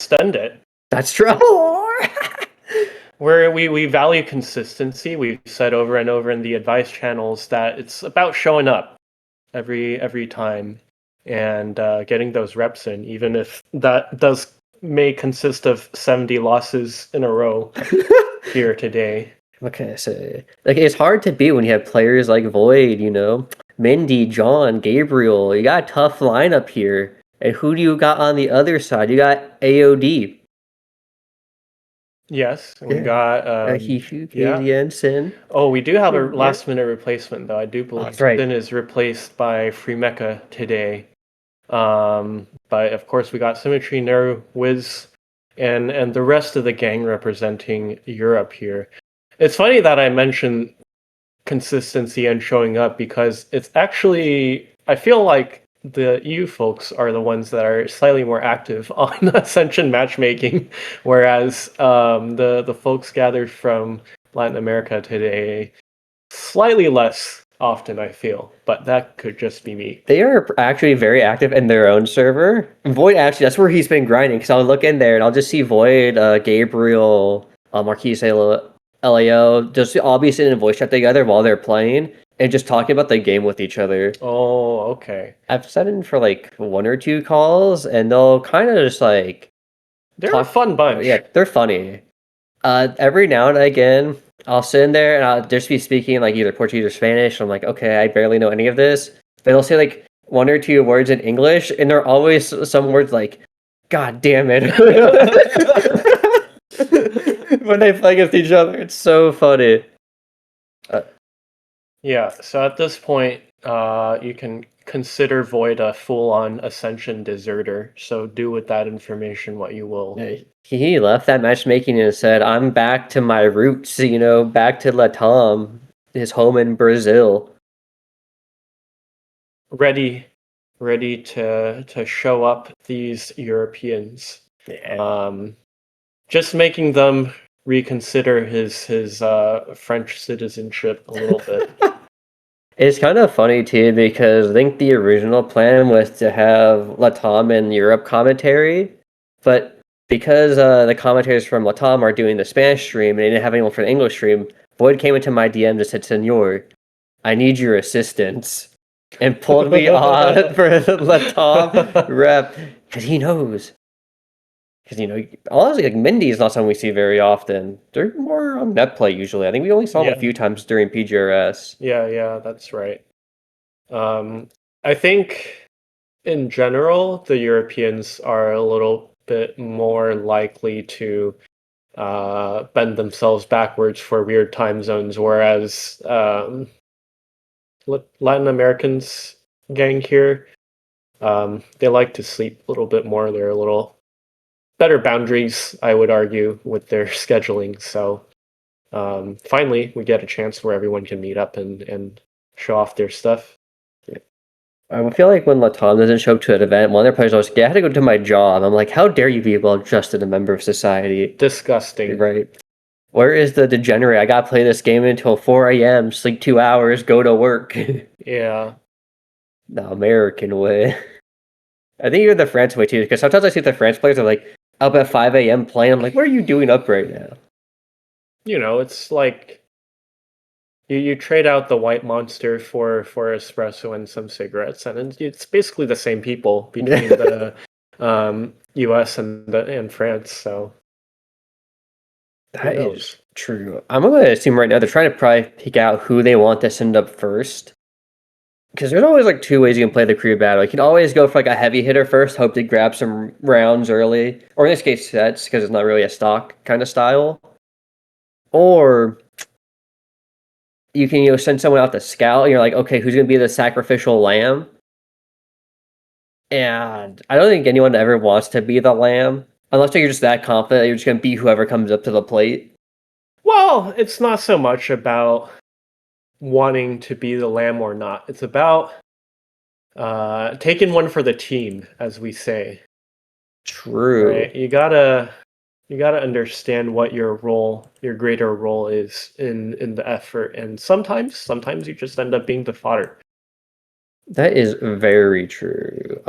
extend it. That's true. Where we value consistency. We've said over and over in the advice channels that it's about showing up every time and getting those reps in, even if that may consist of 70 losses in a row here today. Okay, so like it's hard to beat when you have players like Void, Mindy, John, Gabriel. You got a tough lineup here. And who do you got on the other side? You got AOD. Yes, we got Hishu, yeah. Jensen. Oh, we do have a last minute replacement though. I do believe that's right. Sin is replaced by Free Mecha today. But of course we got Symmetry, Neru, Wiz, and the rest of the gang representing Europe here. It's funny that I mentioned consistency and showing up because it's actually, I feel like the EU folks are the ones that are slightly more active on Ascension matchmaking, whereas the folks gathered from Latin America today slightly less often, I feel, but that could just be me. They are actually very active in their own server. Void, actually, that's where he's been grinding, because I'll look in there and I'll just see Void, Gabriel, Marquise, LAO, just all be sitting in voice chat together while they're playing and just talking about the game with each other. Oh, okay. I've sat in for like 1 or 2 calls and they'll kind of just like... They're a fun bunch. Yeah, they're funny. Every now and again, I'll sit in there and I'll just be speaking like either Portuguese or Spanish. I'm like, okay, I barely know any of this. But they'll say like 1 or 2 words in English, and there are always some words like, God damn it. When they play against each other, it's so funny. Yeah, so at this point, you can consider Void a full-on Ascension deserter, so do with that information what you will. He left that matchmaking and said, I'm back to my roots, back to LATAM, his home in Brazil. Ready to show up these Europeans. Just making them reconsider his French citizenship a little bit. It's kind of funny too because I think the original plan was to have LATAM and Europe commentary, but because the commentators from LATAM are doing the Spanish stream and they didn't have anyone for the English stream, Boyd came into my DM and said, Senor, I need your assistance, and pulled me on for the LATAM rep because he knows. Because, honestly, like Mindy is not something we see very often. They're more on net play usually. I think we only saw them a few times during PGRS. Yeah, that's right. I think in general, the Europeans are a little bit more likely to bend themselves backwards for weird time zones, whereas Latin Americans gang here, they like to sleep a little bit more. They're a little better boundaries, I would argue, with their scheduling. So finally, we get a chance where everyone can meet up and show off their stuff. I feel like when LATAM doesn't show up to an event, one of their players always, I had to go to my job. I'm like, how dare you be well-adjusted a member of society? Disgusting. Right. Where is the degenerate? I gotta play this game until 4 a.m., sleep 2 hours, go to work. Yeah. The American way. I think you're the France way too, because sometimes I see the France players are like up at 5 a.m. playing. I'm like, what are you doing up right now? It's like you trade out the white monster for espresso and some cigarettes, and it's basically the same people between the U.S. and France. So that is true. I'm gonna assume right now they're trying to probably pick out who they want to send up first. Because there's always like 2 ways you can play the crew battle. You can always go for like a heavy hitter first, hope to grab some rounds early, or in this case sets, because it's not really a stock kind of style. Or you can send someone out to scout, and you're like, okay, who's gonna be the sacrificial lamb? And I don't think anyone ever wants to be the lamb, unless you're just that confident that you're just gonna be whoever comes up to the plate. Well, it's not so much about wanting to be the lamb or not. It's about taking one for the team, as we say. True. Right? You gotta understand what your greater role is in the effort, and sometimes you just end up being the fodder. That is very true.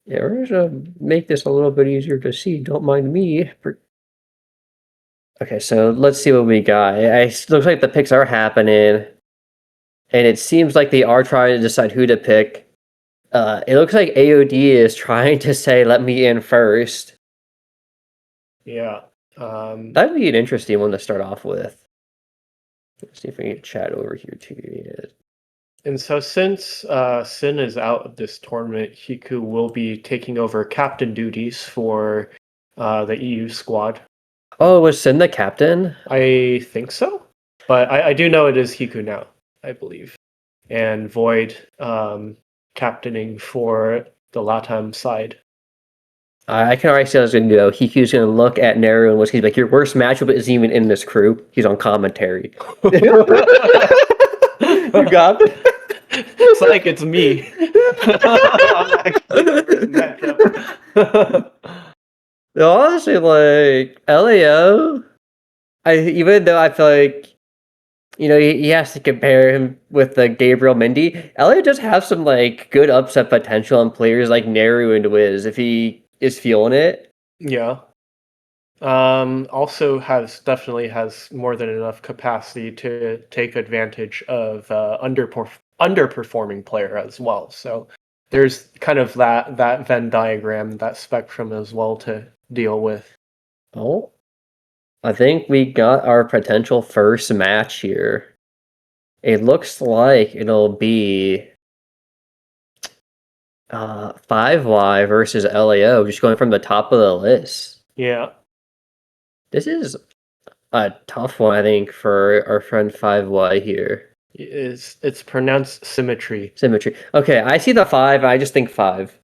Yeah, we're gonna make this a little bit easier to see. Don't mind me. Okay, so let's see what we got. It looks like the picks are happening, and it seems like they are trying to decide who to pick. It looks like AOD is trying to say, "Let me in first." Yeah. That'd be an interesting one to start off with. Let's see if we can get chat over here too. Yeah. And so since Sin is out of this tournament, Hiku will be taking over captain duties for the EU squad. Oh, was Sin the captain? I think so, but I do know it is Hiku now, I believe, and Void captaining for the LATAM side. I can already see how it's going to go. Hiku's going to look at Naru and he's like, "Your worst matchup isn't even in this crew." He's on commentary. You got it. It's like it's me. I'm actually the matchup. Honestly, like LAO, even though I feel like he has to compare him with the Gabriel Mendy. LAO does have some like good upset potential in players like Naru and Wiz if he is feeling it. Yeah. Also definitely has more than enough capacity to take advantage of underperforming player as well. So there's kind of that Venn diagram, that spectrum as well to deal with. Oh, I think we got our potential first match here. It looks like it'll be 5Y versus LAO, just going from the top of the list. Yeah. This is a tough one, I think, for our friend 5Y here. It's pronounced symmetry. Symmetry. Okay, I see the 5, I just think 5.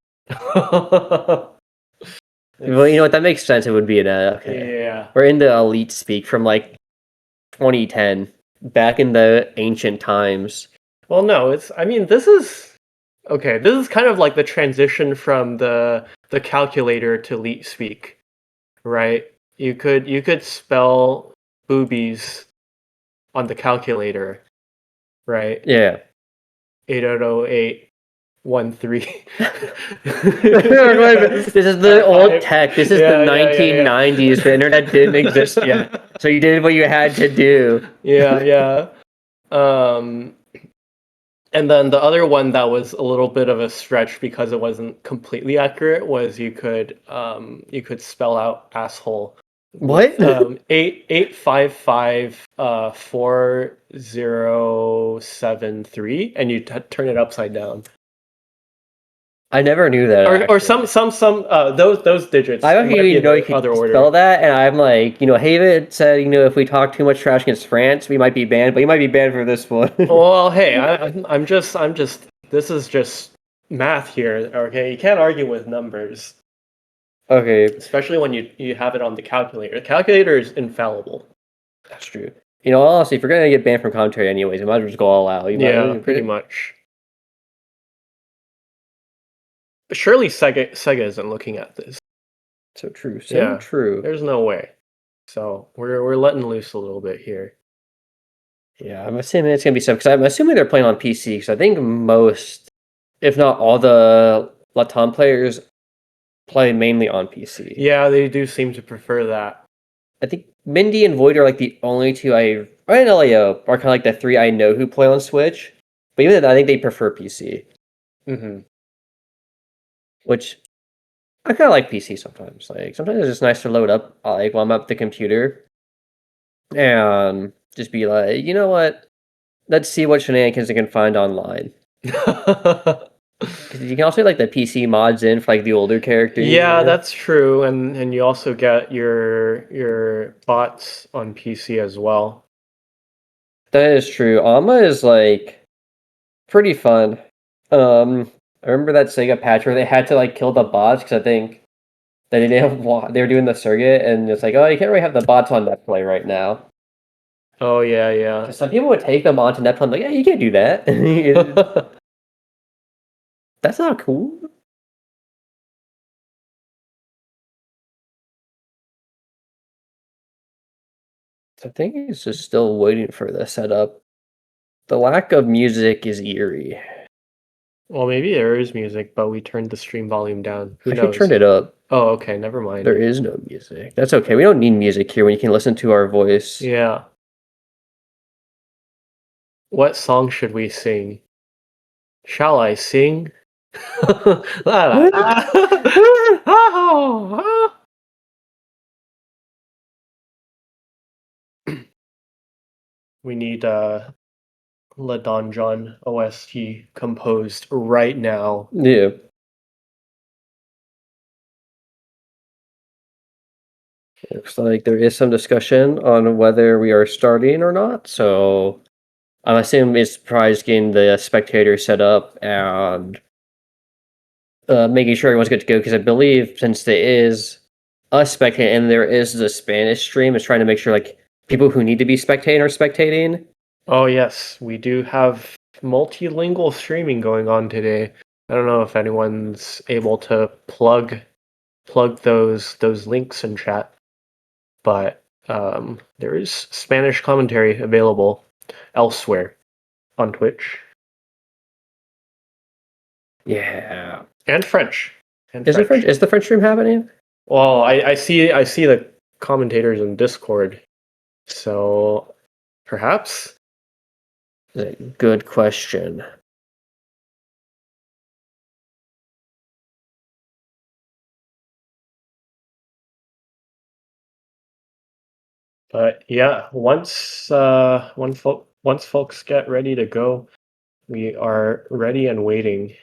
Well, you know what? That makes sense. It would be an okay. Yeah. We're into elite speak from like 2010, back in the ancient times. Well, no, I mean, this is okay. This is kind of like the transition from the calculator to leet speak, right? You could spell boobies on the calculator, right? Yeah. 8000813. This is the old tech. This is the 1990s. The internet didn't exist yet. So you did what you had to do. Yeah. And then the other one that was a little bit of a stretch because it wasn't completely accurate was you could spell out asshole. What? 855 4073, and you turn it upside down. I never knew that. Or some those digits I don't might be even in know you the could other order. spell that, and I'm like, Haven said, if we talk too much trash against France, we might be banned, but you might be banned for this one. Well, hey, I'm just this is just math here. Okay, you can't argue with numbers, Okay, especially when you have it on the calculator. The calculator is infallible. that's true. Honestly, if you're gonna get banned from commentary anyways, you might as well just go all out. Yeah, pretty much. But surely Sega isn't looking at this. So true. So Yeah, true. there's no way. So we're letting loose a little bit here. Yeah, I'm assuming it's gonna be because I'm assuming they're playing on PC. Because I think most, if not all, the LATAM players play mainly on PC. Yeah, they do seem to prefer that. I think Mindy and Void are like the only two and LAO are kind of like the three I know who play on Switch. But even then, I think they prefer PC. Mm-hmm. Which I kind of like PC sometimes. Like sometimes it's just nice to load up like while I'm up the computer and just be like, you know what? Let's see what shenanigans I can find online. 'Cause you can also like the PC mods in for like the older characters. Yeah, that's true, and you also get your bots on PC as well. That is true. Alma is like pretty fun. I remember that Sega patch where they had to like kill the bots because I think they didn't have they were doing the circuit and it's like, oh, you can't really have the bots on netplay right now. Oh yeah. 'Cause some people would take them onto netplay. I'm like, yeah, you can't do that. That's not cool. I think it's just still waiting for the setup. The lack of music is eerie. Well, maybe there is music, but we turned the stream volume down. Who I actually knows? turned it up. Oh, okay, never mind. There is no music. That's okay. We don't need music here when you can listen to our voice. Yeah. What song should we sing? Shall I sing? La, la, la. We need La Donjon OST composed right now. Yeah. Looks like there is some discussion on whether we are starting or not. So I'm assuming it's probably just getting the spectators set up and making sure everyone's good to go. Because I believe since there is a spectating and there is the Spanish stream, it's trying to make sure like people who need to be spectating are spectating. Oh yes, we do have multilingual streaming going on today. I don't know if anyone's able to plug those links in chat, but there is Spanish commentary available elsewhere on Twitch. Yeah. And French. Is it French? Is the French stream happening? Well, I see the commentators in Discord, so perhaps. Good question. But yeah, once folks get ready to go, we are ready and waiting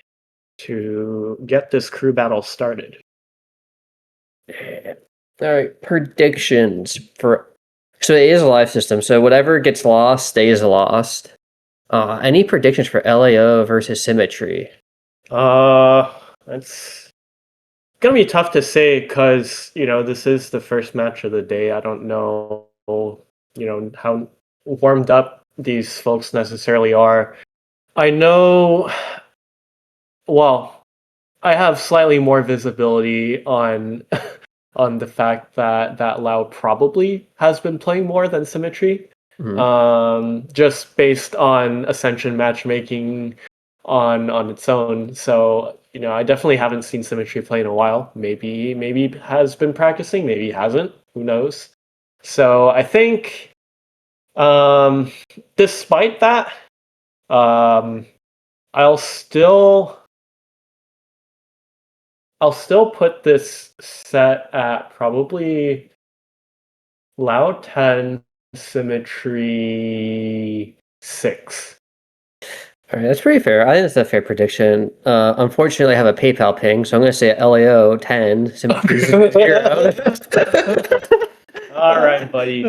to get this crew battle started. All right, predictions for. So it is a live system. So whatever gets lost stays lost. Any predictions for LAO versus Symmetry? It's gonna be tough to say because this is the first match of the day. I don't know how warmed up these folks necessarily are. I know. Well, I have slightly more visibility on on the fact that Lao probably has been playing more than Symmetry. Just based on Ascension matchmaking on its own. So, I definitely haven't seen Symmetry play in a while. Maybe has been practicing, maybe hasn't. Who knows? So I think despite that, um I'll still put this set at probably Lao 10, Symmetry 6. All right, that's pretty fair. I think that's a fair prediction. Unfortunately, I have a PayPal ping, so I'm going to say LAO 10, Symmetry 0. All right, buddy.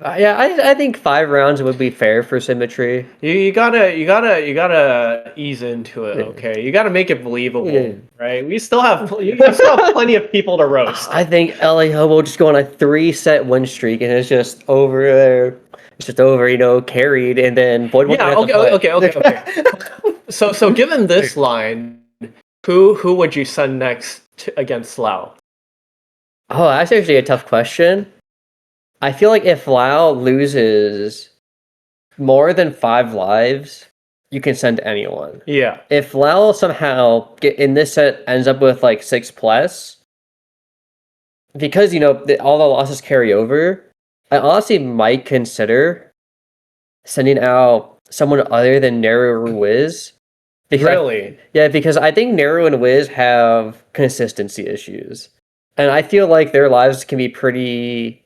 Yeah, I think 5 rounds would be fair for Symmetry. You gotta ease into it, okay? You gotta make it believable, right? You still have plenty of people to roast. I think LAO will just go on a 3-set win streak, and it's just over there. It's just over, carried, and then Void yeah. Okay. So given this line, who would you send next against Lao? Oh, that's actually a tough question. I feel like if Lao loses more than 5 lives, you can send anyone. Yeah. If Lao somehow in this set ends up with like 6+, because all the losses carry over, I honestly might consider sending out someone other than Neru or Wiz. Really? Because I think Neru and Wiz have consistency issues. And I feel like their lives can be pretty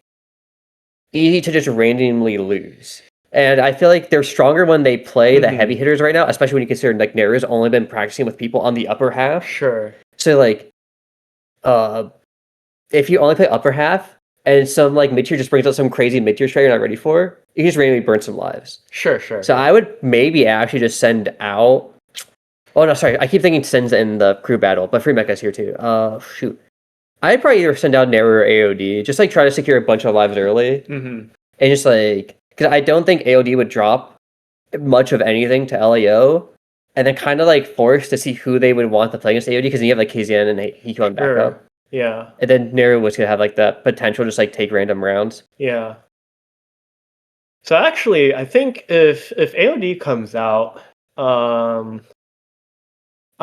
easy to just randomly lose. And I feel like they're stronger when they play the heavy hitters right now, especially when you consider like Neru's only been practicing with people on the upper half. Sure. So like if you only play upper half and some like mid-tier just brings out some crazy mid-tier strat you're not ready for, you can just randomly burn some lives. Sure. So I would maybe actually just send out. Oh no, sorry. I keep thinking sends in the crew battle, but Free Mecha's here too. Shoot. I'd probably either send out Neru or AOD, just like try to secure a bunch of lives early. And just like, because I don't think AOD would drop much of anything to LAO, and then kind of like force to see who they would want to play against AOD, because you have like KZN and Hiko on backup. Yeah. And then Neru was gonna have like that potential, just like take random rounds. Yeah. So actually, I think if AOD comes out,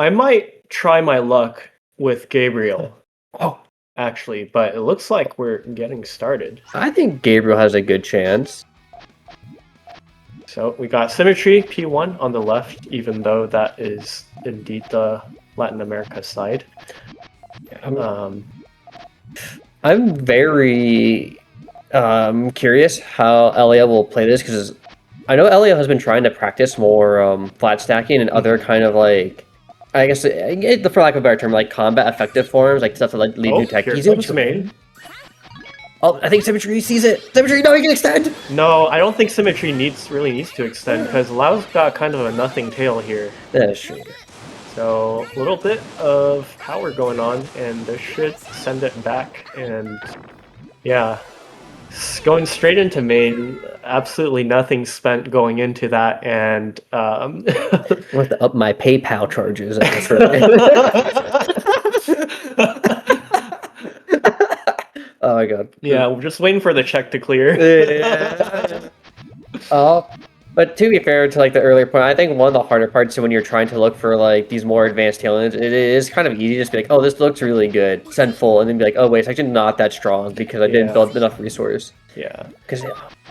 I might try my luck with Gabriel, Oh, actually, but it looks like we're getting started. I think Gabriel has a good chance. So we got Symmetry P1 on the left, even though that is indeed the Latin America side. I'm very curious how Elio will play this because I know Elio has been trying to practice more flat stacking and other kind of like, I guess, for lack of a better term, like combat effective forms, like stuff that like lead new tech. Here He's comes into main. Oh, I think Symmetry sees it. Symmetry, no, he can extend. No, I don't think Symmetry really needs to extend because Lao's got kind of a nothing tail here. That's true. So a little bit of power going on, and this should send it back. And yeah, going straight into main. Absolutely nothing spent going into that, and I'm going to up my PayPal charges. Oh my god. Yeah, we're just waiting for the check to clear. Yeah. But to be fair to like the earlier point, I think one of the harder parts when you're trying to look for like these more advanced tailends, it is kind of easy to just be like, oh, this looks really good, send full, and then be like, oh wait, it's actually not that strong because I didn't build enough resource. Yeah. Because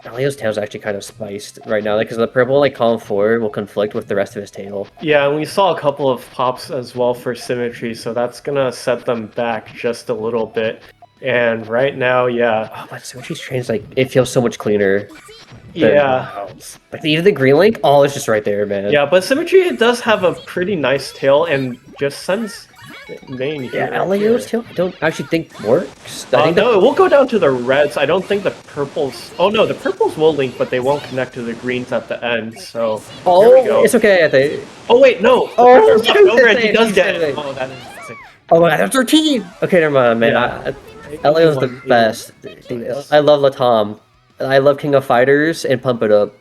Elio's tail is actually kind of spiced right now, because the purple like column 4 will conflict with the rest of his tail. Yeah, and we saw a couple of pops as well for Symmetry, so that's gonna set them back just a little bit. And right now, yeah. Oh, but Symmetry's train's like, it feels so much cleaner. Yeah. Like even the green link, oh, it's just right there, man. Yeah, but Symmetry, it does have a pretty nice tail and just sends main here. Yeah, Elio's tail, I don't actually think works. I think no, it will go down to the reds. I don't think the purples... Oh no, the purples will link, but they won't connect to the greens at the end, so... Oh, it's okay, I think. Oh wait, no! Oh, over and he does get it. Oh, that is sick. Oh my god, that's 13! Okay, never mind, man. Yeah. Elio's the best. I love LATAM. I love King of Fighters and Pump It Up.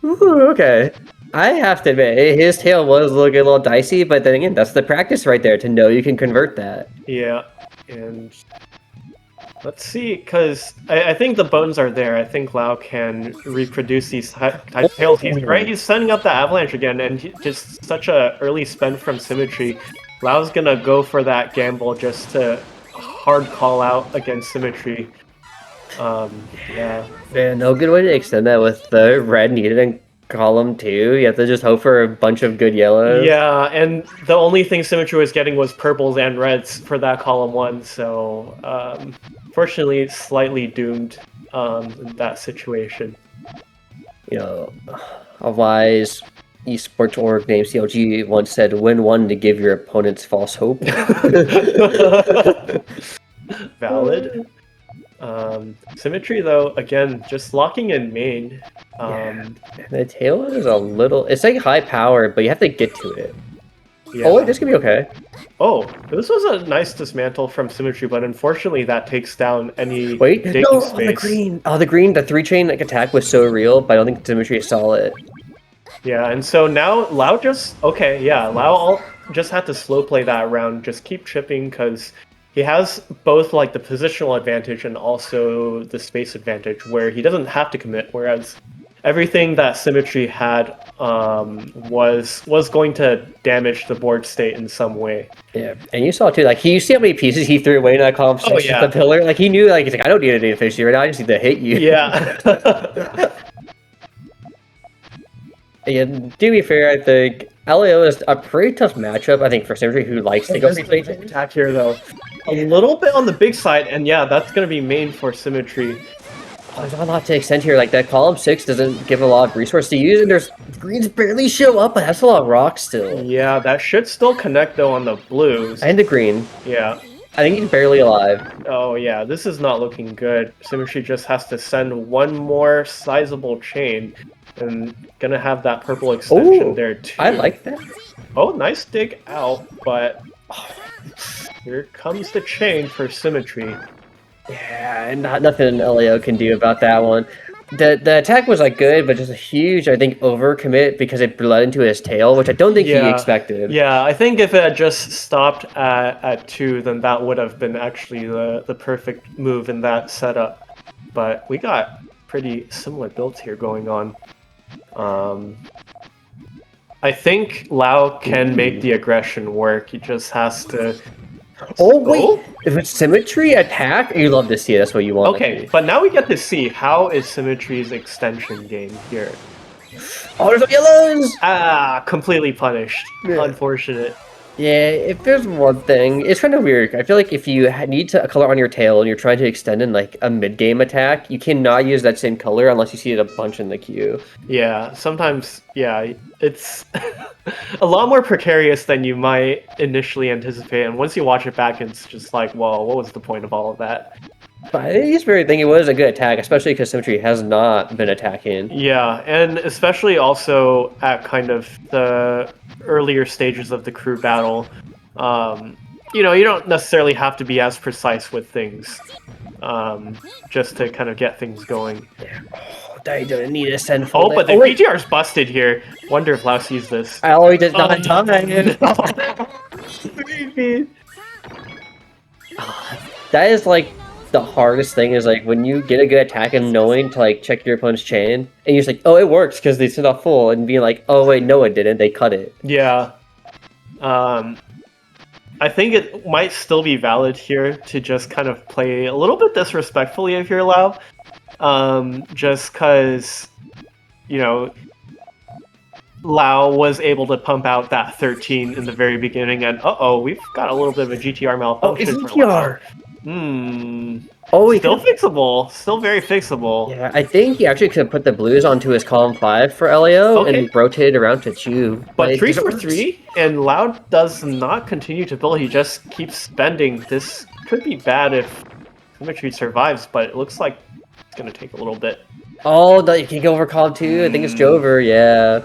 Ooh, okay. I have to admit, his tail was looking a little dicey, but then again, that's the practice right there to know you can convert that. Yeah, and let's see, because I think the bones are there. I think Lao can reproduce these type tails. He's setting up the avalanche again, and just such a early spend from Symmetry. Lao's gonna go for that gamble just to hard call out against Symmetry. Yeah. Man, no good way to extend that with the red needed in column 2. You have to just hope for a bunch of good yellows. Yeah, and the only thing Symmetry was getting was purples and reds for that column 1, so fortunately slightly doomed in that situation. You know, a wise esports org named CLG once said, win one to give your opponents false hope. Valid. Symmetry, though, again, just locking in main. The tail is a little... It's like high power, but you have to get to it. Yeah. Oh, wait, this could be okay. Oh, this was a nice dismantle from Symmetry, but unfortunately that takes down any Wait, digging no, space. the green. Oh, the green, the 3-chain like, attack was so real, but I don't think Symmetry saw it. Yeah, and so now Lao just... Okay, yeah, Lao just had to slow play that round, just keep chipping, because he has both like the positional advantage and also the space advantage, where he doesn't have to commit, whereas everything that Symmetry had was going to damage the board state in some way. Yeah, and you saw too, like you see how many pieces he threw away in that column 6 yeah. with the pillar? Like he knew, like he's like, I don't need any efficiency right now, I just need to hit you. Yeah. And to be fair, I think Elio is a pretty tough matchup, I think, for Symmetry, who likes to go attack here, though. A little bit on the big side, and yeah, that's going to be main for Symmetry. Oh, there's not a lot to extend here. Like, that column 6 doesn't give a lot of resource to use, and there's greens barely show up, but that's a lot of rocks still. Yeah, that should still connect, though, on the blues. And the green. Yeah. I think he's barely alive. Oh, yeah, this is not looking good. Symmetry just has to send one more sizable chain, and gonna have that purple extension there, too. I like that. Oh, nice dig out, but here comes the chain for Symmetry. Yeah, and nothing Elio can do about that one. The attack was like good, but just a huge, I think, overcommit because it bled into his tail, which I don't think he expected. Yeah, I think if it had just stopped at 2, then that would have been actually the perfect move in that setup. But we got pretty similar builds here going on. I think Lau can make the aggression work. He just has to. Oh wait, if it's symmetry attack, you love to see it. That's what you want. Okay, but now we get to see how is Symmetry's extension game here. Oh, there's no yellows. Ah, completely punished. Yeah. Unfortunate. Yeah, if there's one thing, it's kind of weird. I feel like if you need to color on your tail and you're trying to extend in like a mid-game attack, you cannot use that same color unless you see it a bunch in the queue. Yeah, sometimes, yeah, it's a lot more precarious than you might initially anticipate. And once you watch it back, it's just like, well, what was the point of all of that? But I just really think it was a good attack, especially because Symmetry has not been attacking. Yeah, and especially also at kind of the earlier stages of the crew battle. You know, you don't necessarily have to be as precise with things, just to kind of get things going. Oh, I don't need a send Oh, but the BTR's busted here. Wonder if Lau sees this. Oh, he does not in time. That is like the hardest thing is like when you get a good attack and knowing to like check your opponent's chain and you're just like, oh, it works because they sent off full, and being like, oh wait, no, it didn't. They cut it. Yeah. I think it might still be valid here to just kind of play a little bit disrespectfully if you're allowed. Just because, you know, Lau was able to pump out that 13 in the very beginning, and we've got a little bit of a GTR malfunction. Oh, it's GTR! Oh, still fixable. Still very fixable. Yeah, I think he actually could have put the blues onto his column 5 for Leo and rotated around to Chu. But 3 for 3, and Loud does not continue to build. He just keeps spending. This could be bad if Symmetry survives, but it looks like it's going to take a little bit. Oh, you can go over column 2. I think it's Jover, yeah.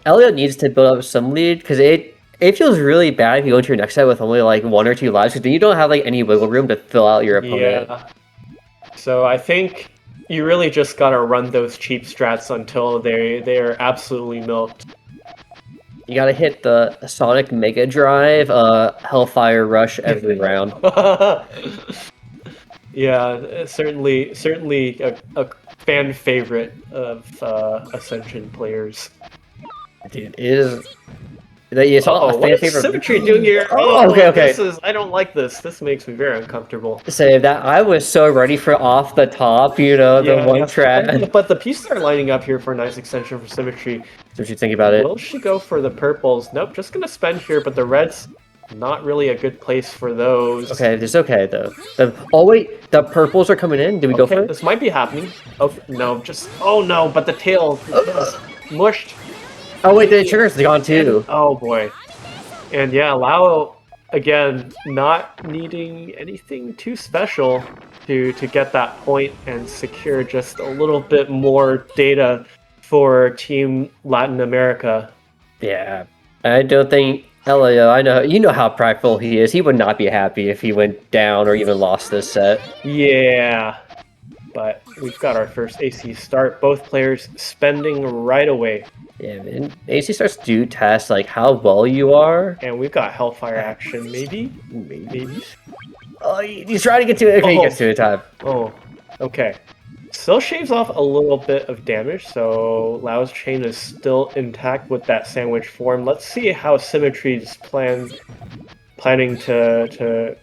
Elliot needs to build up some lead because it feels really bad if you go into your next set with only like 1 or 2 lives, because then you don't have like any wiggle room to fill out your opponent. Yeah. So I think you really just gotta run those cheap strats until they are absolutely milked. You gotta hit the Sonic Mega Drive, Hellfire Rush every round. Yeah, certainly a fan favorite of Ascension players. Dude, it's all a fan favorite. Symmetry doing here? Oh, okay. I don't like this. This makes me very uncomfortable. Say that I was so ready for off the top, you know, the one track. But the pieces are lining up here for a nice extension for Symmetry. What you think about it? Will she go for the purples? Nope, just gonna spend here, but the reds, not really a good place for those. Okay, it's okay though. Oh wait, the purples are coming in. Did we go for it? This might be happening. Oh no, but the tail is mushed. Oh wait, the trigger's gone too. Oh boy. And yeah, Lau, again, not needing anything too special to get that point and secure just a little bit more data for Team Latin America. Yeah, I don't think Elio, you know how prideful he is. He would not be happy if he went down or even lost this set. Yeah, but we've got our first AC start. Both players spending right away. Yeah, man. AC starts do test like how well you are. And we've got Hellfire action, maybe? Oh, he's trying to get to it. Okay, he gets to it in time. Oh, okay. Still shaves off a little bit of damage, so Lau's chain is still intact with that sandwich form. Let's see how Symmetry's planning to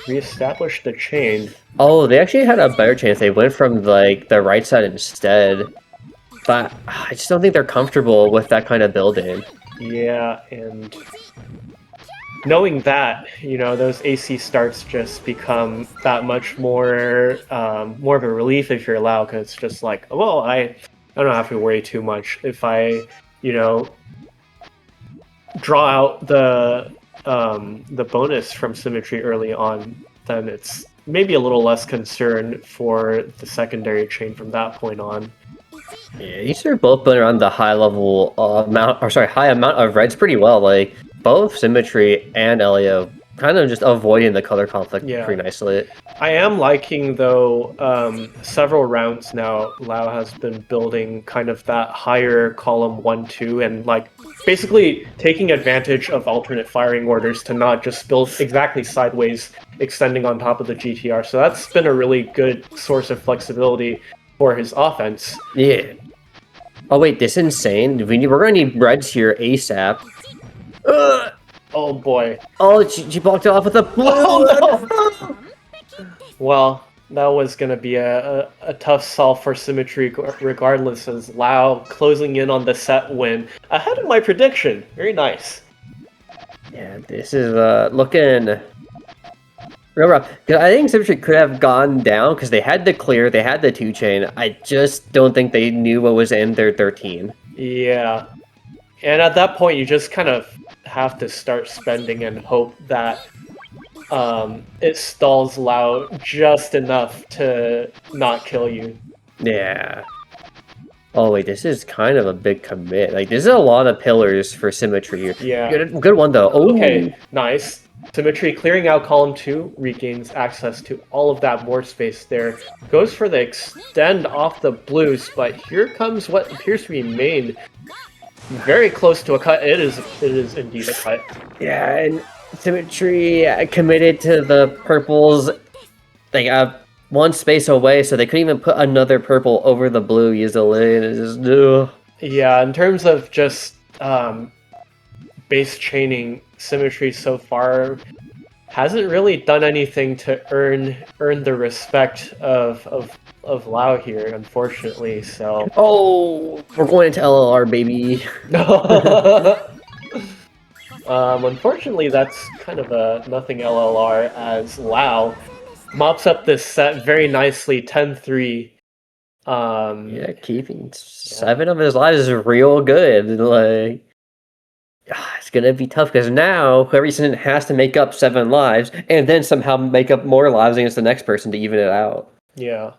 reestablish the chain. Oh, they actually had a better chance. They went from like the right side instead. But I just don't think they're comfortable with that kind of building. Yeah, and knowing that, you know, those AC starts just become that much more more of a relief if you're allowed, because it's just like, well, I don't have to worry too much. If I, you know, draw out the bonus from Symmetry early on, then it's maybe a little less concern for the secondary chain from that point on. Yeah, these are both been around the high amount of reds pretty well. Like both Symmetry and Elio kind of just avoiding the color conflict pretty nicely. I am liking though, several rounds now, Lau has been building kind of that higher column 1-2 and like basically taking advantage of alternate firing orders to not just build exactly sideways, extending on top of the GTR. So that's been a really good source of flexibility for his offense. Yeah. Oh wait, this is insane. We're gonna need reds here ASAP. Ugh! Oh boy. Oh, she blocked it off with a blue. Oh no! Well, that was going to be a tough solve for Symmetry regardless, as Lau closing in on the set win. Ahead of my prediction. Very nice. Yeah, this is looking real rough. 'Cause I think Symmetry could have gone down because they had the clear, they had the 2-chain. I just don't think they knew what was in their 13. Yeah. And at that point, you just kind of have to start spending and hope that it stalls Lau just enough to not kill you. Yeah. Oh wait, this is kind of a big commit. Like this is a lot of pillars for Symmetry here. Yeah. Good one though. Oh, Okay, nice. Symmetry clearing out column 2 regains access to all of that board space there. Goes for the extend off the blues, but here comes what appears to be main. Very close to a cut. It is indeed a cut. yeah, and Symmetry committed to the purples like one space away, so they couldn't even put another purple over the blue easily. And it's just ugh. Yeah, in terms of just base chaining, Symmetry so far hasn't really done anything to earn the respect of Lau here, unfortunately. So Oh, we're going into LLR, baby. unfortunately, that's kind of a nothing LLR, as Lau mops up this set very nicely, 10-3. Yeah, keeping 7 of his lives is real good. Like, it's gonna be tough because now whoever sent it has to make up 7 lives and then somehow make up more lives against the next person to even it out. Yeah.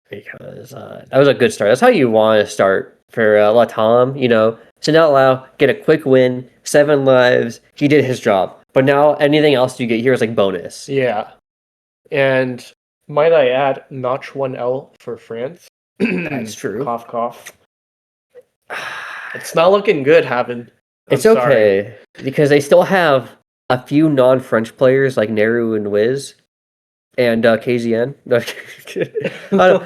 Because that was a good start. That's how you want to start for LATAM. You know, send out Lau, get a quick win, 7 lives. He did his job. But now anything else you get here is like bonus. Yeah. And might I add, notch 1L for France? That's true. Cough, cough. It's not looking good, Haven. It's okay because they still have a few non-French players like Neru and Wiz and KZN.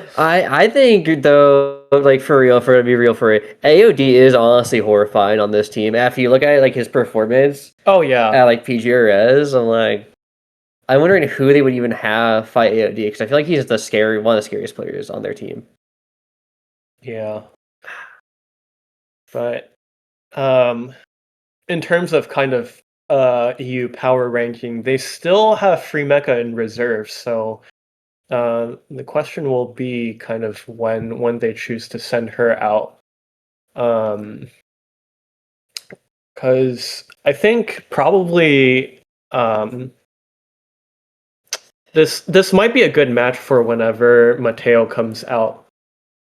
I think though, like for real, for to be real for it, AOD is honestly horrifying on this team. After you look at like his performance, Oh yeah, at like PGRS, I'm wondering who they would even have fight AOD because I feel like he's one of the scariest players on their team. yeah. But in terms of kind of EU power ranking, they still have Free Mecha in reserve. So the question will be kind of when they choose to send her out. Because I think probably this might be a good match for whenever Mateo comes out.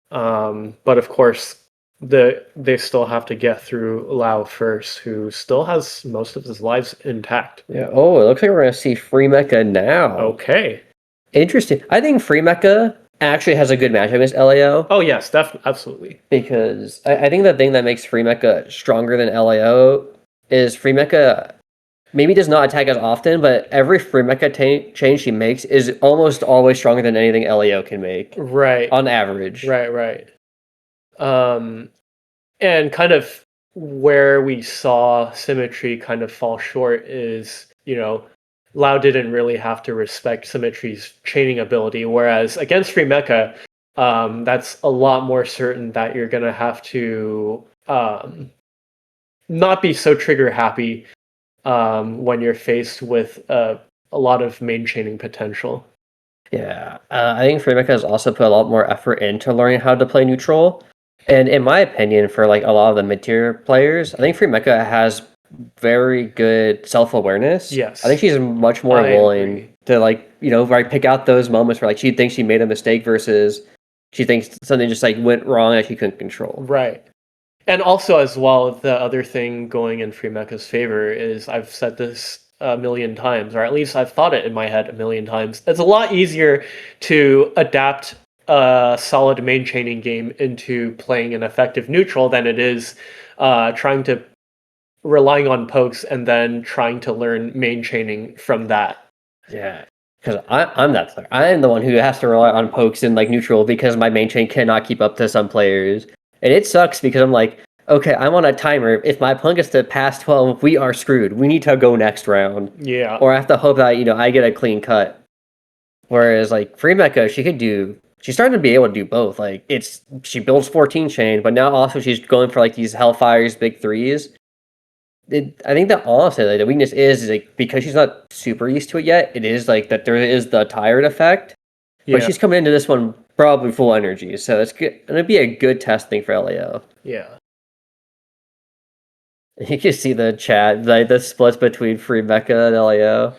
But of course, they still have to get through Lau first, who still has most of his lives intact. Yeah. Oh, it looks like we're gonna see Free Mecha now. Okay. Interesting. I think Free Mecha actually has a good match against LAO. Oh yes, definitely, absolutely. Because I think the thing that makes Free Mecha stronger than LAO is Free Mecha maybe does not attack as often, but every Free Mecha change she makes is almost always stronger than anything LAO can make. Right. On average. Right. And kind of where we saw Symmetry kind of fall short is, Lau didn't really have to respect Symmetry's chaining ability, whereas against Free Mecha, that's a lot more certain that you're going to have to not be so trigger happy when you're faced with a lot of main chaining potential. Yeah, I think Free Mecha has also put a lot more effort into learning how to play neutral. And in my opinion, for like a lot of the mid-tier players, I think Free Mecha has very good self-awareness. Yes. I think she's much more willing to pick out those moments where like she thinks she made a mistake versus she thinks something just like went wrong that she couldn't control. Right. And also as well, the other thing going in Free Mecha's favor is, I've said this a million times, or at least I've thought it in my head a million times. It's a lot easier to adapt a solid main chaining game into playing an effective neutral than it is relying on pokes and then trying to learn main chaining from that. Yeah, because I'm that player. I am the one who has to rely on pokes in like neutral because my main chain cannot keep up to some players. And it sucks because I'm like, okay, I'm on a timer. If my opponent gets to pass 12, we are screwed. We need to go next round. Yeah. Or I have to hope that, I get a clean cut. Whereas like Free Mecha, she's starting to be able to do both. Like she builds 14 chain, but now also she's going for like these Hellfires, big threes. I think that honestly, like the weakness is like because she's not super used to it yet, it is like that there is the tired effect. But Yeah. she's coming into this one probably full energy, so it's gonna be a good testing for LAO. Yeah. You can see the chat, like the splits between Free Mecha and LAO.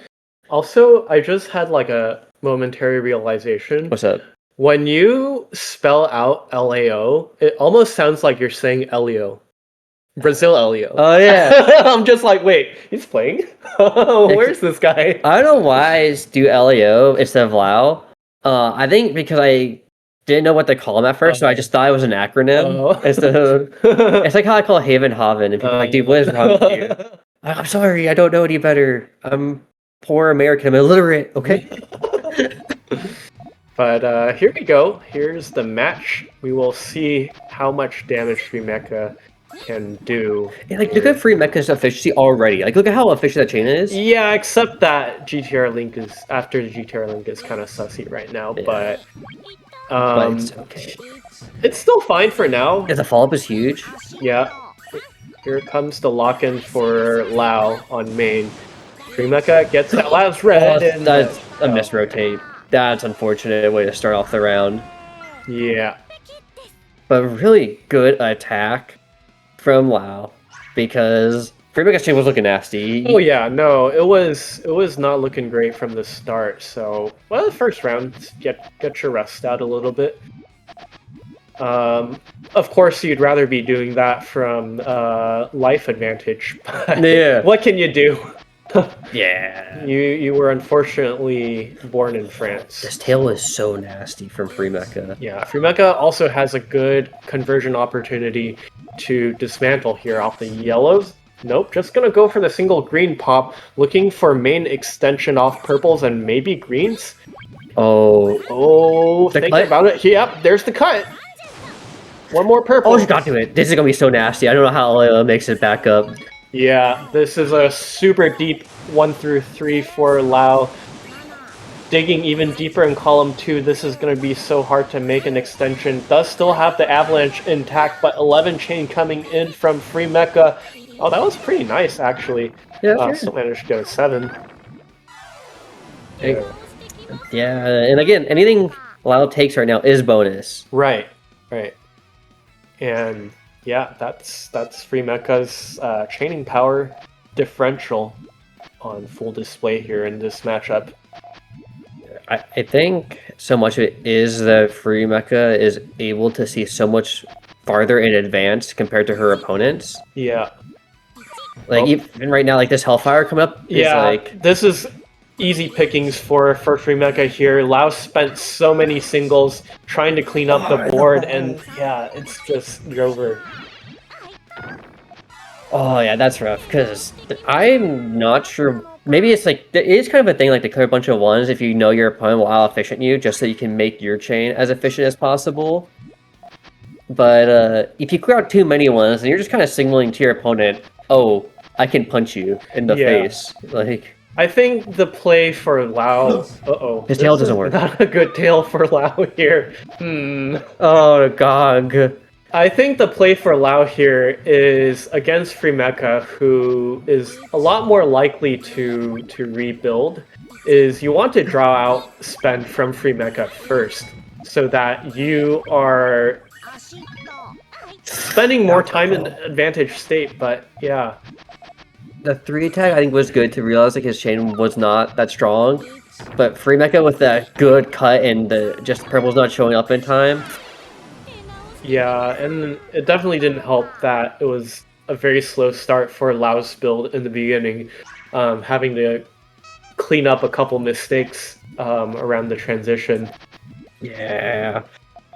Also, I just had like a momentary realization. What's up? When you spell out LAO, it almost sounds like you're saying Elio. Brazil Elio. Oh yeah. I'm just like, wait, he's playing? Where's this guy? I don't know why I do LAO instead of Lao. I think because I didn't know what to call him at first, so I just thought it was an acronym instead of. It's like how I call Haven Haven, and people are like, dude, what is wrong with you? I'm sorry, I don't know any better. I'm poor American, I'm illiterate. Okay. But here we go. Here's the match. We will see how much damage Free Mecha can do. Yeah, like look at Free Mecha's efficiency already. Like look at how efficient that chain is. Yeah, except that GTR Link is after the GTR Link is kind of sussy right now, Yeah. but It's okay. it's still fine for now. Yeah, the follow-up is huge. Yeah. Here comes the lock-in for Lao on main. Free Mecha gets that last red. Oh, that's a misrotate. That's unfortunate way to start off the round. Yeah. But really good attack from Lao because Free Mecha's chain was looking nasty. Oh yeah, no, it was not looking great from the start. So, well, the first round, get your rest out a little bit. Of course, you'd rather be doing that from life advantage. But Yeah. what can you do? Yeah. You were unfortunately born in France. This tail is so nasty from Free Mecha. Yeah, Free Mecha also has a good conversion opportunity to dismantle here off the yellows. Nope, just gonna go for the single green pop, looking for main extension off purples and maybe greens. Oh, Think about it. Yep, there's the cut. One more purple. Oh, she got to it. This is gonna be so nasty. I don't know how Leo makes it back up. Yeah, this is a super deep 1 through 3 for Lao. Digging even deeper in column 2, this is going to be so hard to make an extension. Does still have the avalanche intact, but 11 chain coming in from Free Mecha. Oh, that was pretty nice, actually. Yeah, Still managed to get a 7. Yeah, and again, anything Lao takes right now is bonus. Right. And yeah, that's Free Mecha's chaining power differential on full display here in this matchup. I think so much of it is that Free Mecha is able to see so much farther in advance compared to her opponents. Yeah. Like even right now, like this Hellfire coming up is like this is easy pickings for Free Mecha here. Lao spent so many singles trying to clean up the board, and yeah, it's just over. Oh yeah, that's rough because I'm not sure. Maybe it's like it is kind of a thing like to clear a bunch of ones if you know your opponent will out efficient you, just so you can make your chain as efficient as possible. But if you clear out too many ones, then you're just kind of signaling to your opponent, "Oh, I can punch you in the face." Like I think the play for Lao. His tail doesn't work. Not a good tail for Lao here. Oh, Gog. I think the play for Lao here is against Free Mecha, who is a lot more likely to rebuild, is you want to draw out spend from Free Mecha first, so that you are spending more time in advantage state, but yeah. The 3 attack I think was good to realize like his chain was not that strong, but Free Mecha with that good cut and the just purple's not showing up in time. Yeah, and it definitely didn't help that it was a very slow start for Lao's build in the beginning, having to clean up a couple mistakes around the transition. Yeah.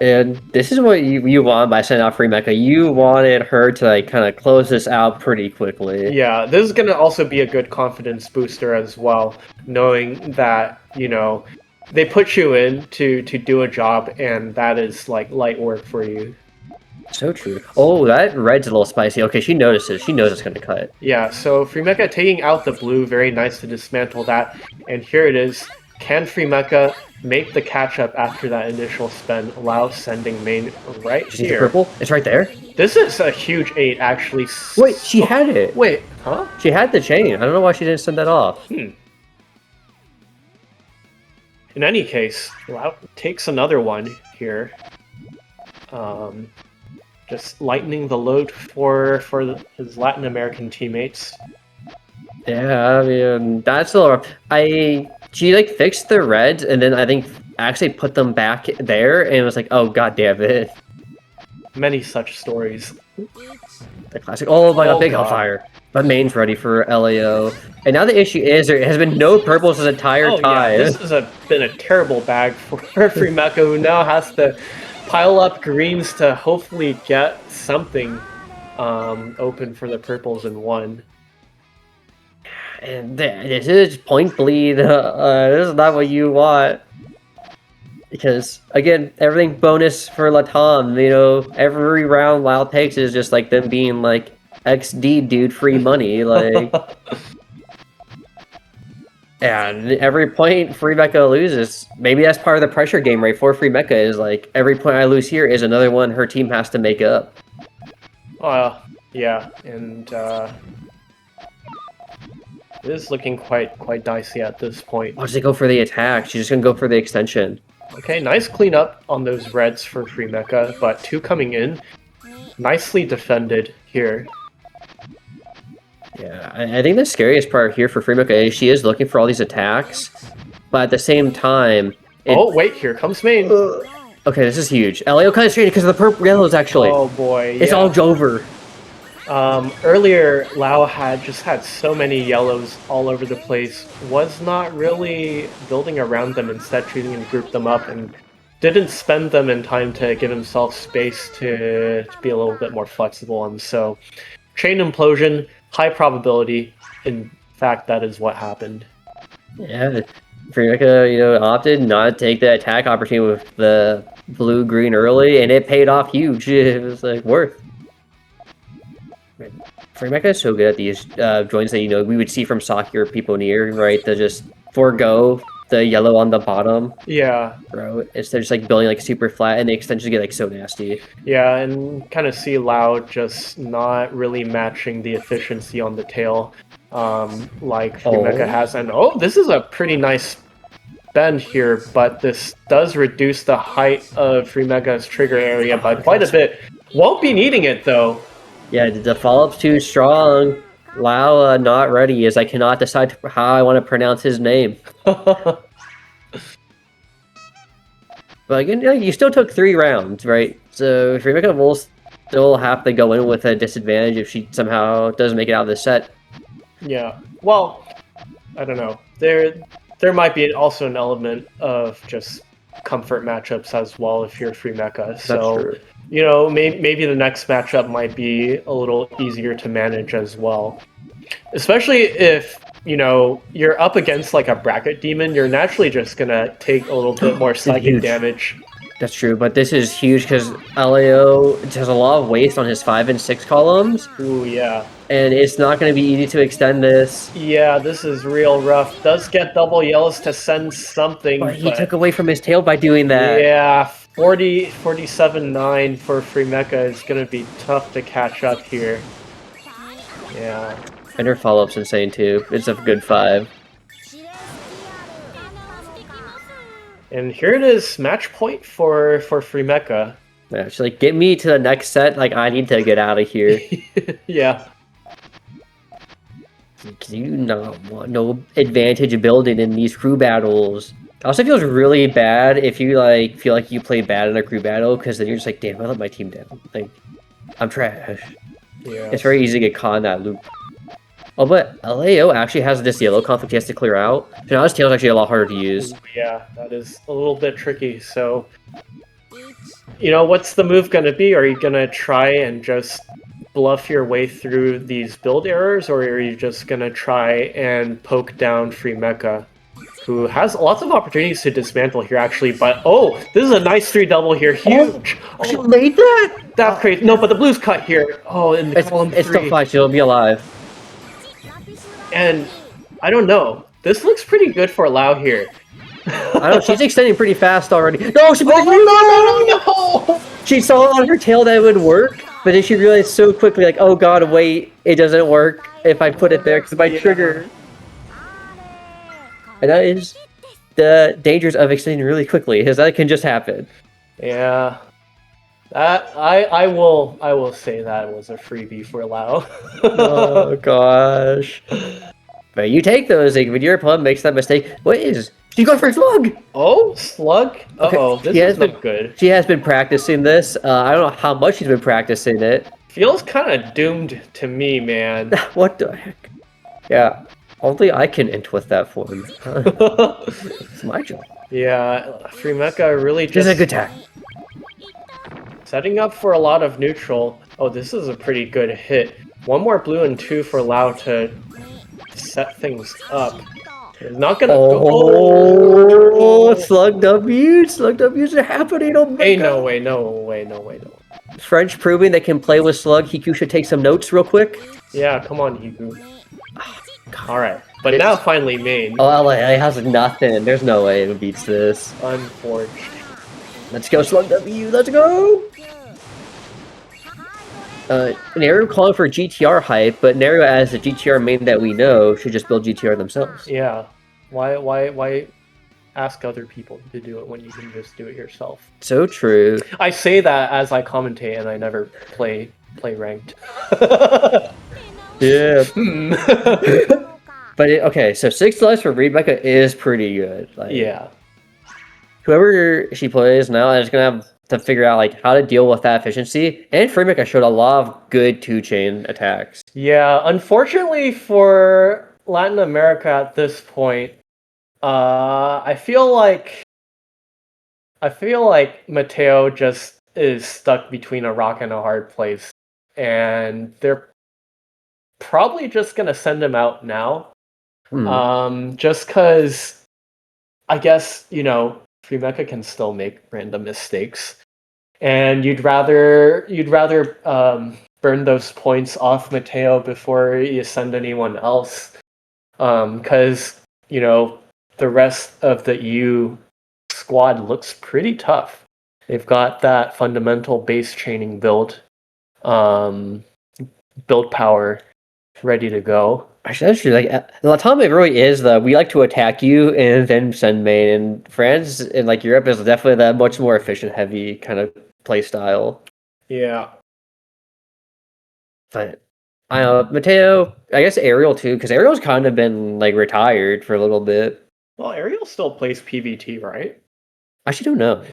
And this is what you want by sending out Free Mecha. You wanted her to like kind of close this out pretty quickly. Yeah, this is going to also be a good confidence booster as well, knowing that, they put you in to do a job, and that is like light work for you. So true. Oh, that red's a little spicy. Okay, she notices. She knows it's going to cut. Yeah, so Free Mecha taking out the blue, very nice to dismantle that. And here it is. Can Free Mecha make the catch-up after that initial spend, allow sending main right She sees the here? purple. It's right there. This is a huge 8, actually. Wait, she had it. Wait, huh? She had the chain. I don't know why she didn't send that off. In any case, Lau takes another one here. Just lightening the load for his Latin American teammates. Yeah, I mean, that's a little... She, like, fixed the reds, and then I think actually put them back there, and it was like, oh, god damn it. Many such stories. The classic, oh my god, big God. hellfire. But main's ready for LAO. And now the issue is there has been no purples this entire time. Yeah, this has been a terrible bag for Free Mecha, who now has to pile up greens to hopefully get something open for the purples in one. And this is point bleed. This is not what you want. Because, again, everything bonus for LATAM. You know, every round Lao takes is just like them being like, XD, dude, free money. Like, and every point Free Mecha loses, maybe that's part of the pressure game, right? For Free Mecha is like, every point I lose here is another one her team has to make up. Yeah, and it is looking quite dicey at this point. Why does it go for the attack? She's just gonna go for the extension. Okay, nice cleanup on those reds for Free Mecha, but 2 coming in. Nicely defended here. Yeah, I think the scariest part here for Free Mecha is she is looking for all these attacks, but at the same time... Oh, wait, here comes main. Okay, this is huge. LAO kind of straight because of the purple yellows, actually. Oh boy, It's all over. Earlier, Lau had so many yellows all over the place, was not really building around them, instead choosing to group them up, and didn't spend them in time to give himself space to be a little bit more flexible, and so chain implosion, high probability. In fact, that is what happened. Yeah, Free Mecha, you know, opted not to take the attack opportunity with the blue-green early, and it paid off huge. It was like worth. Free Mecha is so good at these joins that, you know, we would see from soccer people near, right? To just forego the yellow on the bottom. Yeah. Bro, instead of just like building like super flat, and the extensions get like so nasty. Yeah, and kind of see Lau just not really matching the efficiency on the tail like Free Mecha has. And oh, this is a pretty nice bend here, but this does reduce the height of Free Mecha's trigger area by quite a bit. Won't be needing it though. Yeah, the follow-up's too strong. Lau not ready, as I cannot decide how I want to pronounce his name. But again, you still took 3 rounds, right? So Free Mecha will still have to go in with a disadvantage if she somehow doesn't make it out of the set. Yeah. Well, I don't know. There might be also an element of just comfort matchups as well if you're Free Mecha. So, true. You know, maybe the next matchup might be a little easier to manage as well. Especially if, you know, you're up against like a bracket demon, you're naturally just gonna take a little bit more psychic damage. That's true, but this is huge because LAO has a lot of waste on his 5 and 6 columns. Ooh, yeah. And it's not going to be easy to extend this. Yeah, this is real rough. Does get double yellows to send something. But he took away from his tail by doing that. Yeah, 47-9 for Free Mecha is going to be tough to catch up here. Yeah. And her follow-up's insane too. It's a good 5. And here it is, match point for Free Mecha. Yeah, she's like, get me to the next set. Like, I need to get out of here. Yeah. Do you not want no advantage building in these crew battles? It also feels really bad if you like feel like you play bad in a crew battle, because then you're just like, damn, I let my team down. Like, I'm trash. Yeah. It's very easy to get caught in that loop. Oh, but LAO actually has this yellow conflict he has to clear out. So now his tail's actually a lot harder to use. Ooh, yeah, that is a little bit tricky. So, you know, what's the move going to be? Are you going to try and just bluff your way through these build errors, or are you just going to try and poke down Free Mecha, who has lots of opportunities to dismantle here, actually? But, oh, this is a nice 3 double here. Huge! Oh, she made that? That's crazy. No, but the blue's cut here. Oh, in the column It's still 3. fine. She'll be alive. And I don't know. This looks pretty good for Lau here. I know she's extending pretty fast already. No, she put Oh, no! She saw on her tail that it would work, but then she realized so quickly, like, oh god, wait, it doesn't work if I put it there because my trigger. And that is the dangers of extending really quickly, because that can just happen. Yeah. That I will say that was a freebie for Lau. Oh gosh. But you take those, like, when your opponent makes that mistake. What is? She got for a slug! Oh, slug? Uh-oh, Okay, this is not good. She has been practicing this. I don't know how much she's been practicing it. Feels kind of doomed to me, man. What the heck? Yeah, only I can int with that form. It's my job. Yeah, Free Mecha really This is a just good attack. setting up for a lot of neutral. Oh, this is a pretty good hit. One more blue and 2 for Lau to set things up. It's not gonna Oh, slug W's are happening. Oh my Hey, god. no way, no way, no way, no way. French proving they can play with slug. Hiku should take some notes real quick. Yeah, come on, Hiku. Alright, but now finally main. Oh, LA has nothing. There's no way it beats this. Unforged. Let's go, slug W. Let's go. Naru calling for GTR hype, but Naru, as the GTR main that we know, should just build GTR themselves. Yeah. Why ask other people to do it when you can just do it yourself? So true. I say that as I commentate and I never play ranked. Yeah. Hmm. But okay, so 6 lives for Rebecca is pretty good. Like, Yeah. whoever she plays now is gonna have to figure out like how to deal with that efficiency. And Freemaker showed a lot of good 2-chain attacks. Yeah, unfortunately for Latin America at this point, I feel like Mateo just is stuck between a rock and a hard place, and they're probably just gonna send him out now. Just because I guess, Fremecha can still make random mistakes, and you'd rather burn those points off Mateo before you send anyone else, because the rest of the EU squad looks pretty tough. They've got that fundamental base training build power ready to go. Actually, that's true. Like, LATAM really is we like to attack you and then send main. And France and like Europe is definitely that much more efficient, heavy kind of play style. Yeah. But I don't know, Mateo, I guess Ariel too, because Ariel's kind of been like retired for a little bit. Well, Ariel still plays PVT, right? I actually don't know.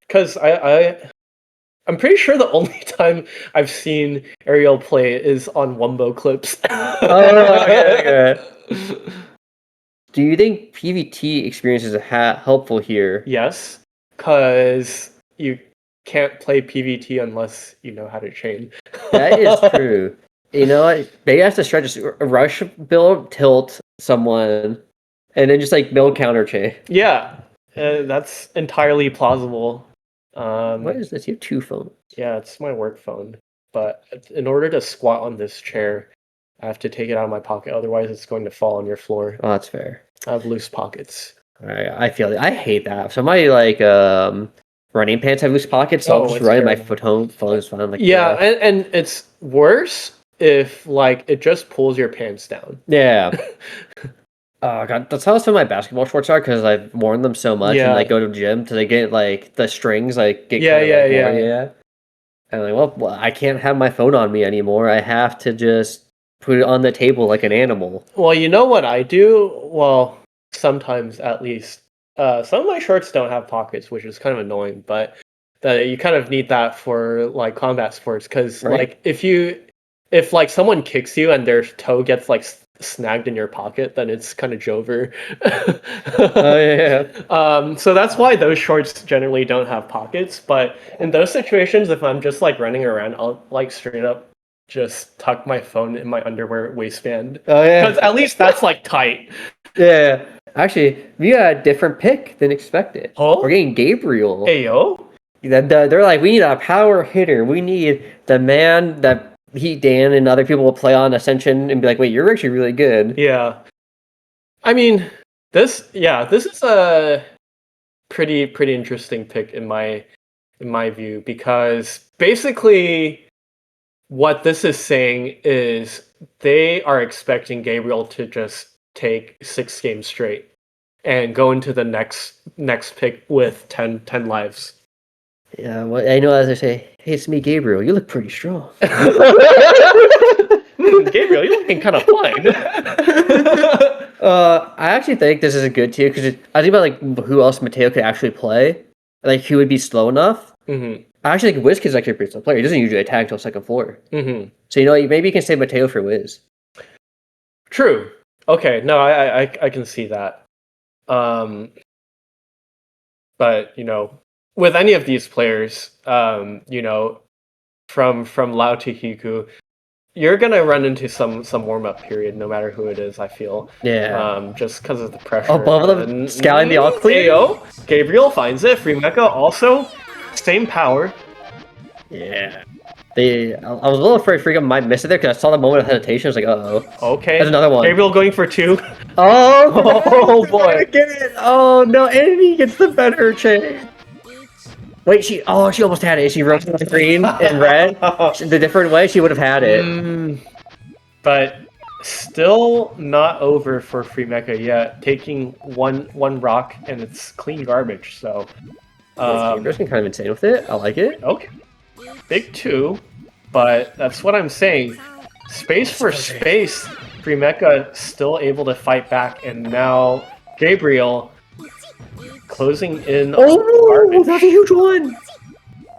Because I'm pretty sure the only time I've seen Ariel play is on Wumbo clips. Oh, okay. Do you think PVT experience is helpful here? Yes, because you can't play PVT unless you know how to chain. That is true. You know what? They have to stretch, rush, build, tilt someone, and then just like build counter chain. Yeah, that's entirely plausible. What is this? You have 2 phones. Yeah, it's my work phone. But in order to squat on this chair, I have to take it out of my pocket. Otherwise, it's going to fall on your floor. Oh, that's fair. I have loose pockets. I feel it. I hate that. So my running pants have loose pockets, so I'll just run my phone is fine. Like, yeah, and it's worse if like it just pulls your pants down. Yeah. Oh god, that's how some of my basketball shorts are because I've worn them so much and like go to the gym to get like the strings like get yeah. And like, well, I can't have my phone on me anymore. I have to just put it on the table like an animal. Well, you know what I do? Well, sometimes at least. Some of my shorts don't have pockets, which is kind of annoying, but you kind of need that for like combat sports because like if like someone kicks you and their toe gets like snagged in your pocket, then it's kind of Jover. Oh yeah. So that's why those shorts generally don't have pockets. But in those situations, if I'm just like running around, I'll like straight up just tuck my phone in my underwear waistband. Oh yeah. Because at least that's like tight. Yeah. Actually, we got a different pick than expected. Oh? We're getting Gabriel. Ayo? They're like, we need a power hitter. We need the man that Dan and other people will play on Ascension and be like, wait, you're actually really good. Yeah. I mean, this is a pretty interesting pick in my view, because basically what this is saying is they are expecting Gabriel to just take 6 games straight and go into the next pick with 10 lives. Yeah, well, I know as I say, hey, it's me, Gabriel. You look pretty strong. Gabriel, you're looking kind of fine. I actually think this is a good tier because I think about like who else Mateo could actually play, like who would be slow enough. Mm-hmm. I actually think Wiz is actually a pretty slow player. He doesn't usually attack until second floor. Mm-hmm. So maybe you can save Mateo for Wiz. True. Okay. No, I can see that. But with any of these players, from Lao to Hiku, you're gonna run into some warm up period, no matter who it is. I feel. Yeah. Just because of the pressure. Oh, both of them scouting the off clear. AO, Gabriel finds it. Free Mecha also, same power. Yeah. I was a little afraid Freakum might miss it there because I saw the moment of hesitation. I was like, uh-oh. Okay. There's another one. Gabriel going for 2. Oh boy. Oh no, Enemy gets the better chain. Wait, she almost had it. She wrote the green and red. The different way, she would have had it. But still not over for Free Mecha yet. Taking one rock and it's clean garbage. So Gabriel's been kind of insane with it. I like it. Okay. Big 2, but that's what I'm saying. Space for space, Free Mecha still able to fight back, and now Gabriel closing in on garbage. That's a huge one!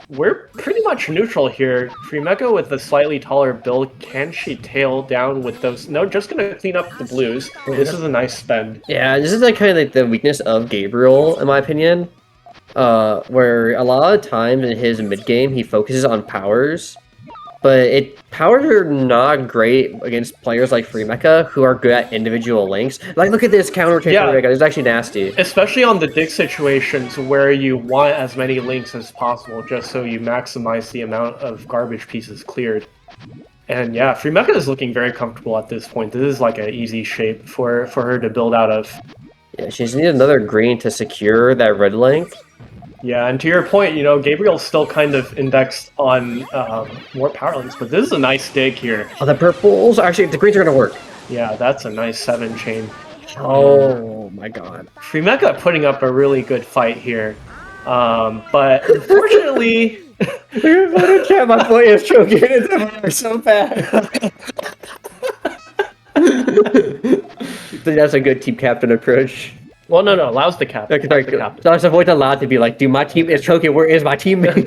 We're pretty much neutral here. Free Mecha with a slightly taller build, can she tail down with those? No, just gonna clean up the blues. This is a nice spend. Yeah, this is like kind of like the weakness of Gabriel, in my opinion. Where a lot of times in his mid game he focuses on powers, but powers are not great against players like Free Mecha who are good at individual links. Like, look at this counter rotate Free Mecha. It's actually nasty. Especially on the dig situations where you want as many links as possible, just so you maximize the amount of garbage pieces cleared. And yeah, Free Mecha is looking very comfortable at this point. This is like an easy shape for her to build out of. Yeah, she just needs another green to secure that red link. Yeah, and to your point, Gabriel's still kind of indexed on more power links, but this is a nice dig here. Oh, the purples! Actually, the greens are gonna work. Yeah, that's a nice 7 chain. Oh my god. Free Mecha putting up a really good fight here. But unfortunately... My boy is choking it so bad. That's a good team captain approach. Well, no, allows the captain. Okay, sorry, so I was avoiding allowed to be like, dude, my team is choking. Where is my teammate?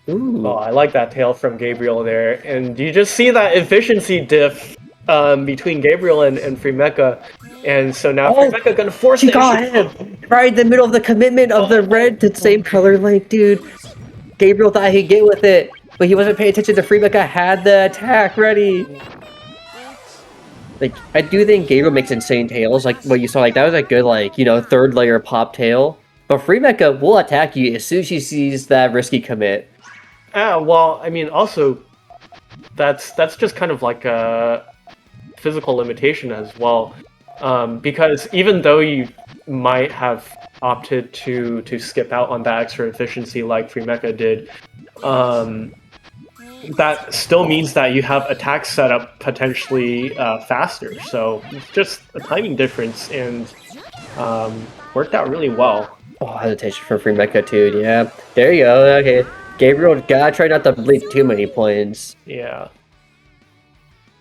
Oh, I like that tail from Gabriel there. And you just see that efficiency diff between Gabriel and Free Mecha. And so now Free Mecha gonna force it. Got him right in the middle of the commitment of the red to the same color link, dude. Gabriel thought he'd get with it, but he wasn't paying attention to Free Mecha had the attack ready. Like, I do think Gabriel makes insane tails, like what you saw, like that was a good, like, third layer pop tail. But Free Mecha will attack you as soon as she sees that risky commit. Well, I mean, also, that's just kind of like a physical limitation as well. Because even though you might have opted to skip out on that extra efficiency like Free Mecha did, that still means that you have attack setup potentially faster. So it's just a timing difference, and worked out really well. Oh, hesitation for Free Mecha too. Yeah, there you go. Okay, Gabriel gotta try not to bleed too many points. Yeah,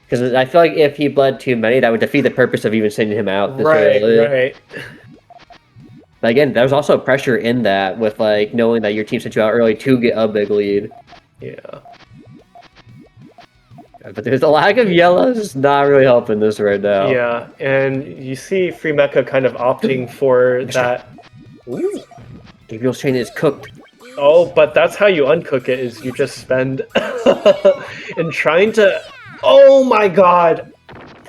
because I feel like if he bled too many, that would defeat the purpose of even sending him out. Right. But again, there was also pressure in that with like knowing that your team sent you out early to get a big lead. Yeah. But there's a lack of yellows, not really helping this right now. Yeah, and you see Free Mecha kind of opting for that. Ooh. Gabriel's chain is cooked. Oh, but that's how you uncook it, is you just spend in trying to... Oh my god!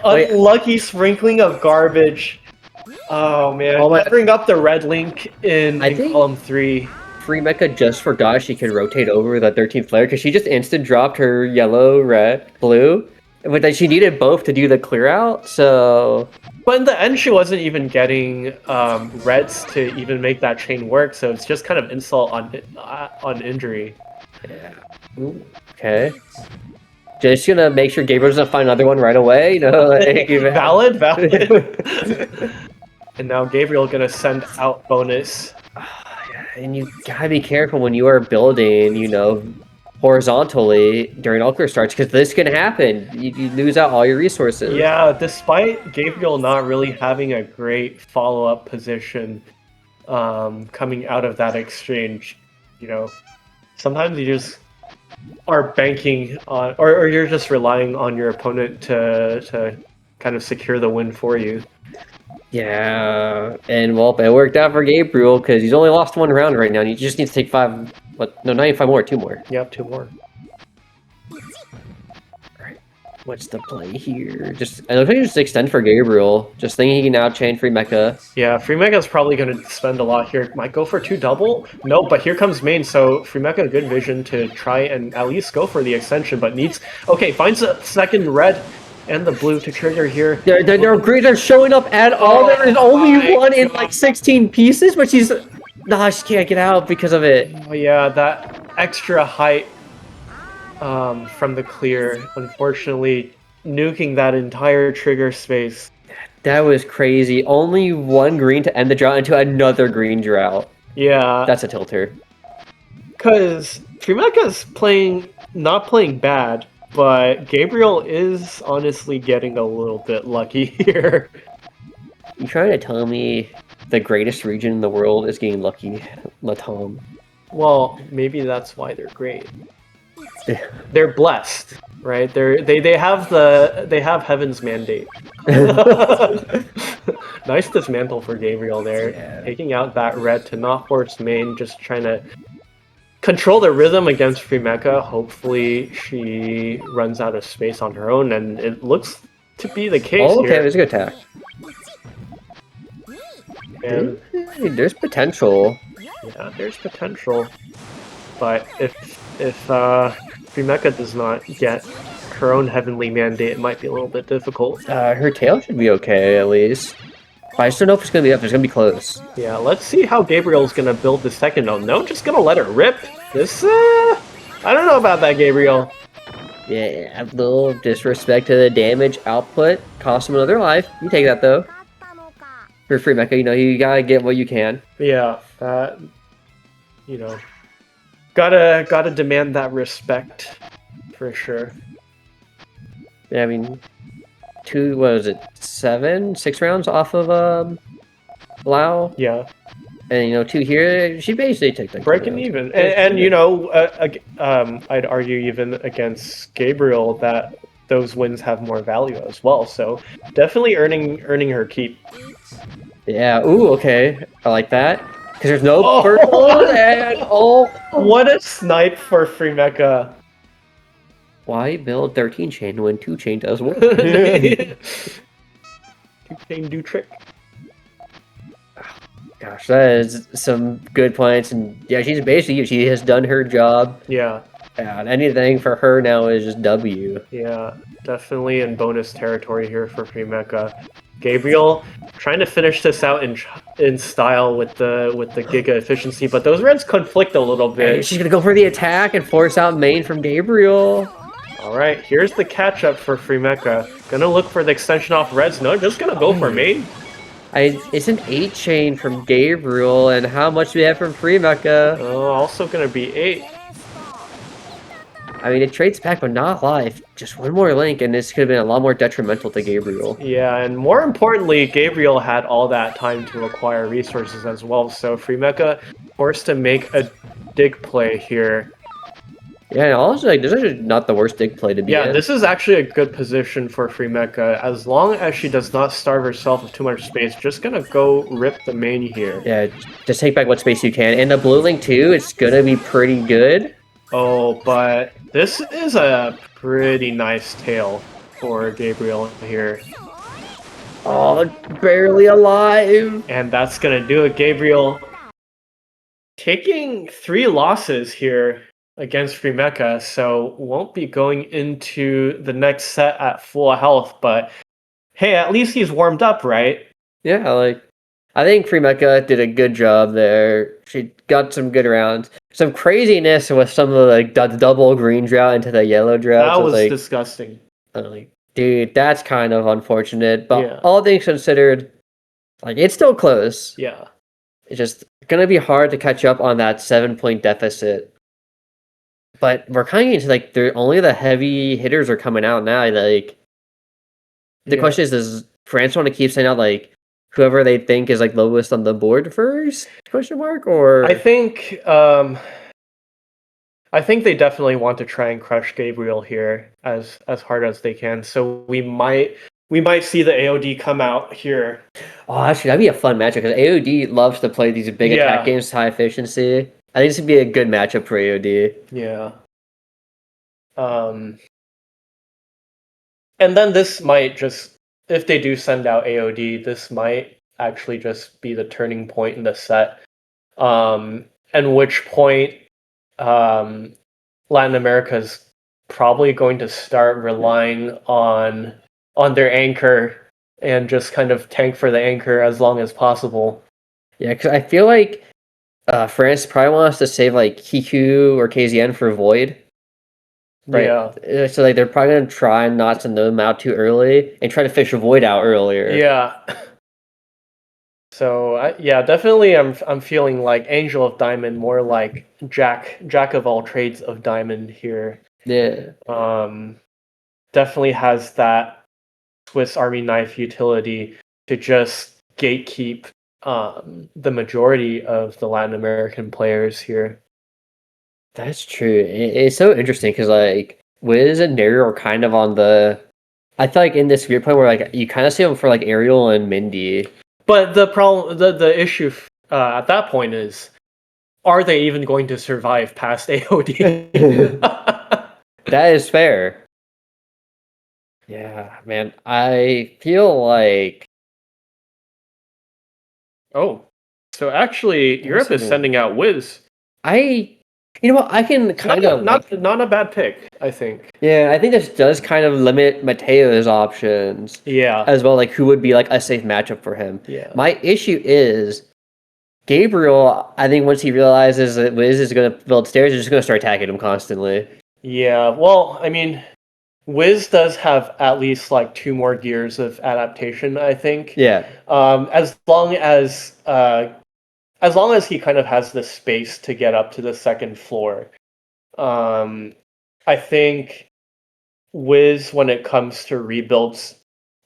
Unlucky sprinkling of garbage. Oh man, Oh my- covering up the red link in I think- column 3. Free Mecha just forgot she could rotate over the 13th player because she just instant dropped her yellow, red, blue. But then she needed both to do the clear out, so... But in the end, she wasn't even getting reds to even make that chain work, so it's just kind of insult on injury. Yeah. Ooh, okay. Just gonna make sure Gabriel doesn't find another one right away, you know? Like, Valid. And now Gabriel gonna send out bonus. And you gotta be careful when you are building, you know, horizontally during all clear starts, because this can happen. You lose out all your resources. Yeah, despite Gabriel not really having a great follow-up position coming out of that exchange, you know, sometimes you just are banking on, or you're just relying on your opponent to kind of secure the win for you. Yeah, and well, it worked out for Gabriel because he's only lost one round right now, and he just needs to take 5. What? No, not even 5 more. 2 more. Yep, 2 more. What's the play here? I love how you just extend for Gabriel. Just thinking he can now chain free mecha. Yeah, Free Mecha's probably going to spend a lot here. Might go for 2 double? No, but here comes main, so Free Mecha good vision to try and at least go for the extension, but needs... Okay, finds a second red and the blue to trigger here. Their grades are showing up at all. There is only one in like 16 pieces, but she's... Nah, she can't get out because of it. Oh yeah, that extra height from the clear, unfortunately, nuking that entire trigger space. That was crazy. Only one green to end the drought into another green drought. Yeah. That's a tilter. Because Trimeca's not playing bad, but Gabriel is honestly getting a little bit lucky here. You trying to tell me the greatest region in the world is getting lucky, LATAM? Well, maybe that's why they're great. They're blessed, right? They have heaven's mandate. Nice dismantle for Gabriel there, Yeah. taking out that red to not force main, just trying to control the rhythm against Free Mecha. Hopefully she runs out of space on her own, and it looks to be the case Oh, okay, here. there's a good attack. And There's potential. yeah, there's potential, but if Free Mecha does not get her own heavenly mandate, it might be a little bit difficult. Her tail should be okay, at least. But I just don't know if it's gonna be up. It's gonna be close. Yeah, let's see how Gabriel's gonna build the second note. No, just gonna let her rip. This, I don't know about that, Gabriel. Yeah, a little disrespect to the damage output. Cost him another life. You take that, though. For Free Mecha, you know, you gotta get what you can. Yeah, you know, gotta demand that respect, for sure. Yeah, I mean, what was it, 6 rounds off of, Lau? Yeah, And, you know, 2 here, she basically took the breaking even, and you know, I'd argue even against Gabriel that those wins have more value as well. So definitely earning her keep. Yeah, ooh, okay. I like that. Because there's no purple, and What a snipe for Free Mecha. Why build 13 chain when 2 chain does work? 2 chain do trick. Gosh, that is some good points, and yeah, she has done her job. Yeah, And anything for her now is just W. yeah, definitely in bonus territory here for Free Mecha. Gabriel trying to finish this out in style with the Giga efficiency, but those reds conflict a little bit. She's gonna go for the attack and force out main from Gabriel. All right, here's the catch up for Free Mecha. Gonna look for the extension off reds. No, just gonna go for main. It's an 8 chain from Gabriel, and how much do we have from Free Mecha? Also gonna be 8. I mean, it trades back, but not life. Just one more link, and this could have been a lot more detrimental to Gabriel. Yeah, and more importantly, Gabriel had all that time to acquire resources as well, so Free Mecha forced to make a dig play here. Yeah, and also, like, this is not the worst dig play to be in. This is actually a good position for Free Mecha. As long as she does not starve herself of too much space, just gonna go rip the main here. Yeah, just take back what space you can. And the blue link, too, it's gonna be pretty good. Oh, but this is a pretty nice tail for Gabriel here. Oh, barely alive. And that's going to do it. Gabriel taking 3 losses here against Fremeca, so won't be going into the next set at full health. But hey, at least he's warmed up, right? Yeah, like I think Fremeca did a good job there. She got some good rounds. Some craziness with some of the like the double green drought into the yellow drought. That So it's was like, disgusting. like, dude, that's kind of unfortunate. But Yeah. all things considered, like it's still close. Yeah. It's just gonna be hard to catch up on that 7-point deficit. But we're kind of into like only the heavy hitters are coming out now. Like the Yeah. question is, does France want to keep sending out like whoever they think is like lowest on the board first? Question mark or I think they definitely want to try and crush Gabriel here as hard as they can. So we might see the AOD come out here. Oh, actually, that'd be a fun matchup because AOD loves to play these big attack games, high efficiency. I think this would be a good matchup for AOD. Yeah. And then this might just, if they do send out AOD, this might actually just be the turning point in the set. At which point, Latin America is probably going to start relying on their anchor and just kind of tank for the anchor as long as possible. Yeah, because I feel like France probably wants to save like Kiku or KZN for Void. Right. Yeah. So like they're probably gonna try not to know them out too early and try to fish a Void out earlier. Yeah. So yeah, definitely I'm feeling like Angel of Diamond, more like Jack of all trades of Diamond here. Yeah. Definitely has that Swiss Army knife utility to just gatekeep the majority of the Latin American players here. That's true. It's so interesting because like Wiz and Dario are kind of on the. I feel like in this weird point where like you kind of see them for like Ariel and Mindy. But the problem, the issue at that point is, are they even going to survive past AOD? That is fair. Yeah, man. I feel like. Oh, so actually, Europe is sending out Wiz. You know what? I can kind of not a bad pick, I think. Yeah, I think this does kind of limit Mateo's options. Yeah. As well, like who would be like a safe matchup for him. Yeah. My issue is Gabriel. I think once he realizes that Wiz is going to build stairs, he's just going to start attacking him constantly. Yeah. Well, I mean, Wiz does have at least like 2 more gears of adaptation, I think. Yeah. As long as he kind of has the space to get up to the second floor, I think Wiz, when it comes to rebuilds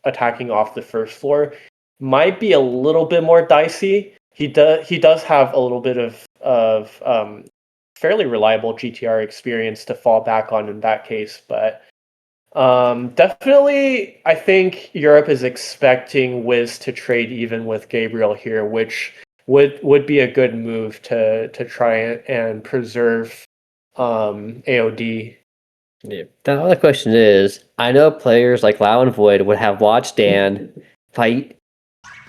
attacking off the first floor, might be a little bit more dicey. He does have a little bit of fairly reliable GTR experience to fall back on in that case, but definitely I think Europe is expecting Wiz to trade even with Gabriel here, which would be a good move to try and preserve AOD. Yeah. The other question is, I know players like Lau and Void would have watched Dan fight,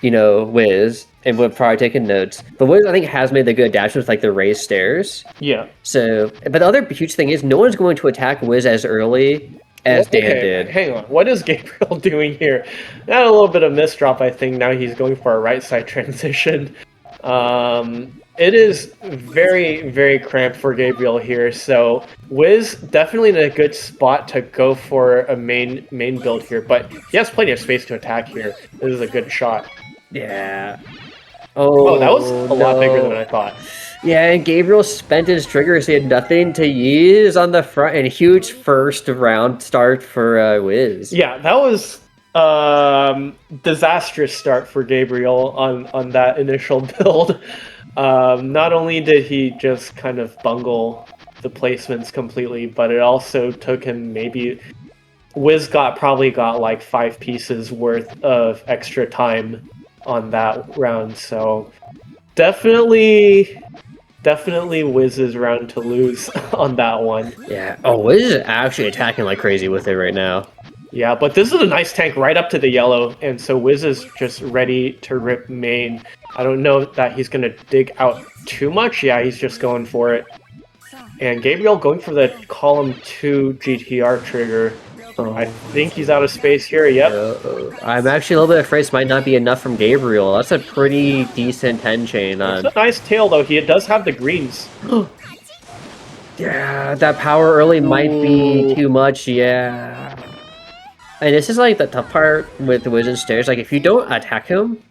Wiz, and would probably taken notes. But Wiz, I think, has made the good adaptation with like the raised stairs. Yeah. So, but the other huge thing is, no one's going to attack Wiz as early as Dan did. Hang on. What is Gabriel doing here? Got a little bit of misdrop, I think. Now he's going for a right side transition. It is very, very cramped for Gabriel here, so Wiz definitely in a good spot to go for a main build here, but he has plenty of space to attack here. This is a good shot. Yeah. Oh, that was a lot bigger than I thought. Yeah, and Gabriel spent his triggers. He had nothing to use on the front, and a huge first round start for Wiz. Yeah, that was disastrous start for Gabriel on that initial build. Not only did he just kind of bungle the placements completely, but it also took him Wiz probably got like 5 pieces worth of extra time on that round, so definitely Wiz's round to lose on that one. Yeah. Oh, Wiz is actually attacking like crazy with it right now. Yeah, but this is a nice tank right up to the yellow, and so Wiz is just ready to rip main. I don't know that he's gonna dig out too much. Yeah, he's just going for it. And Gabriel going for the column 2 GTR trigger. I think he's out of space here. Yep. I'm actually a little bit afraid this might not be enough from Gabriel. That's a pretty decent 10 chain It's on. a nice tail though. He does have the greens. Yeah, that power early might be too much. Yeah. And this is like the tough part with the Wizard Stairs. Like if you don't attack him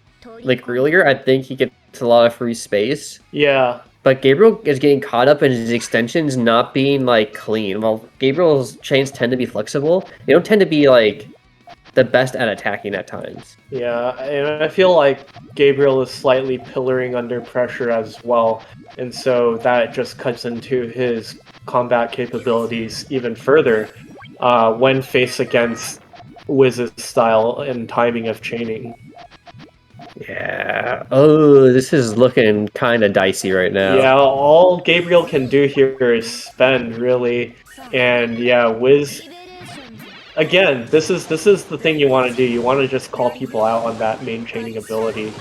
like earlier, I think he gets a lot of free space. Yeah. But Gabriel is getting caught up in his extensions not being like clean. Well, Gabriel's chains tend to be flexible. They don't tend to be like the best at attacking at times. Yeah, and I feel like Gabriel is slightly pillaring under pressure as well, and so that just cuts into his combat capabilities even further when faced against Wiz's style and timing of chaining. Yeah. Oh, this is looking kind of dicey right now. Yeah, all Gabriel can do here is spend, really. And yeah, Wiz... Again, this is the thing you want to do. You want to just call people out on that main chaining ability.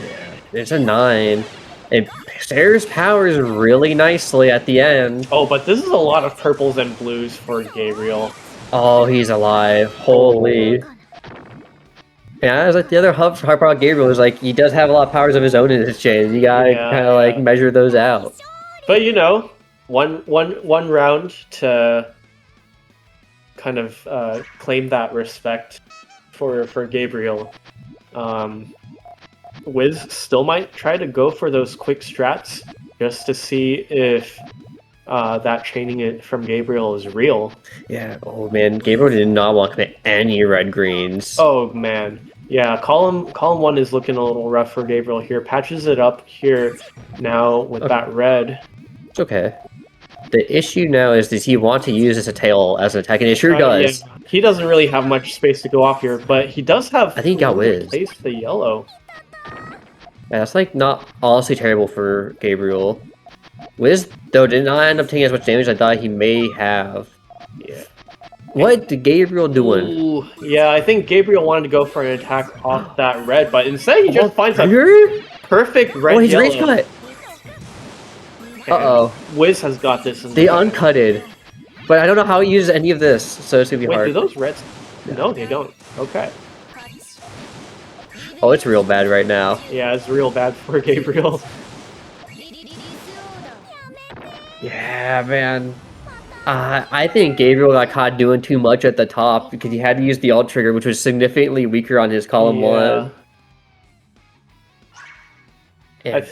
There's a 9. It Stairs powers really nicely at the end. Oh, but this is a lot of purples and blues for Gabriel. Oh, he's alive. Holy. Yeah, it's like the other hard part about Gabriel is like he does have a lot of powers of his own in his chain. You gotta kind of like measure those out. But you know, one round to kind of claim that respect for Gabriel. Wiz still might try to go for those quick strats just to see if that chaining it from Gabriel is real. Yeah. Oh man, Gabriel did not want to commit any red greens. Oh man. Yeah, column 1 is looking a little rough for Gabriel here. Patches it up here now with that red. It's okay. The issue now is, does he want to use this a tail as an attack? And it sure does. Yeah. He doesn't really have much space to go off here, but he does have... I think he got Wiz. Place the yellow. Yeah, that's like not honestly terrible for Gabriel. Wiz, though, did not end up taking as much damage as I thought he may have. Yeah. What did Gabriel doing? Ooh, yeah, I think Gabriel wanted to go for an attack off that red, but instead he just finds a perfect red he's yellow. rage cut. Uh-oh. Wiz has got this. They uncutted. But I don't know how he uses any of this, so it's gonna be hard. Wait, do those reds... No, they don't. Okay. Oh, it's real bad right now. Yeah, it's real bad for Gabriel. Yeah, man. I think Gabriel got caught doing too much at the top because he had to use the alt trigger, which was significantly weaker on his column 1. Yeah.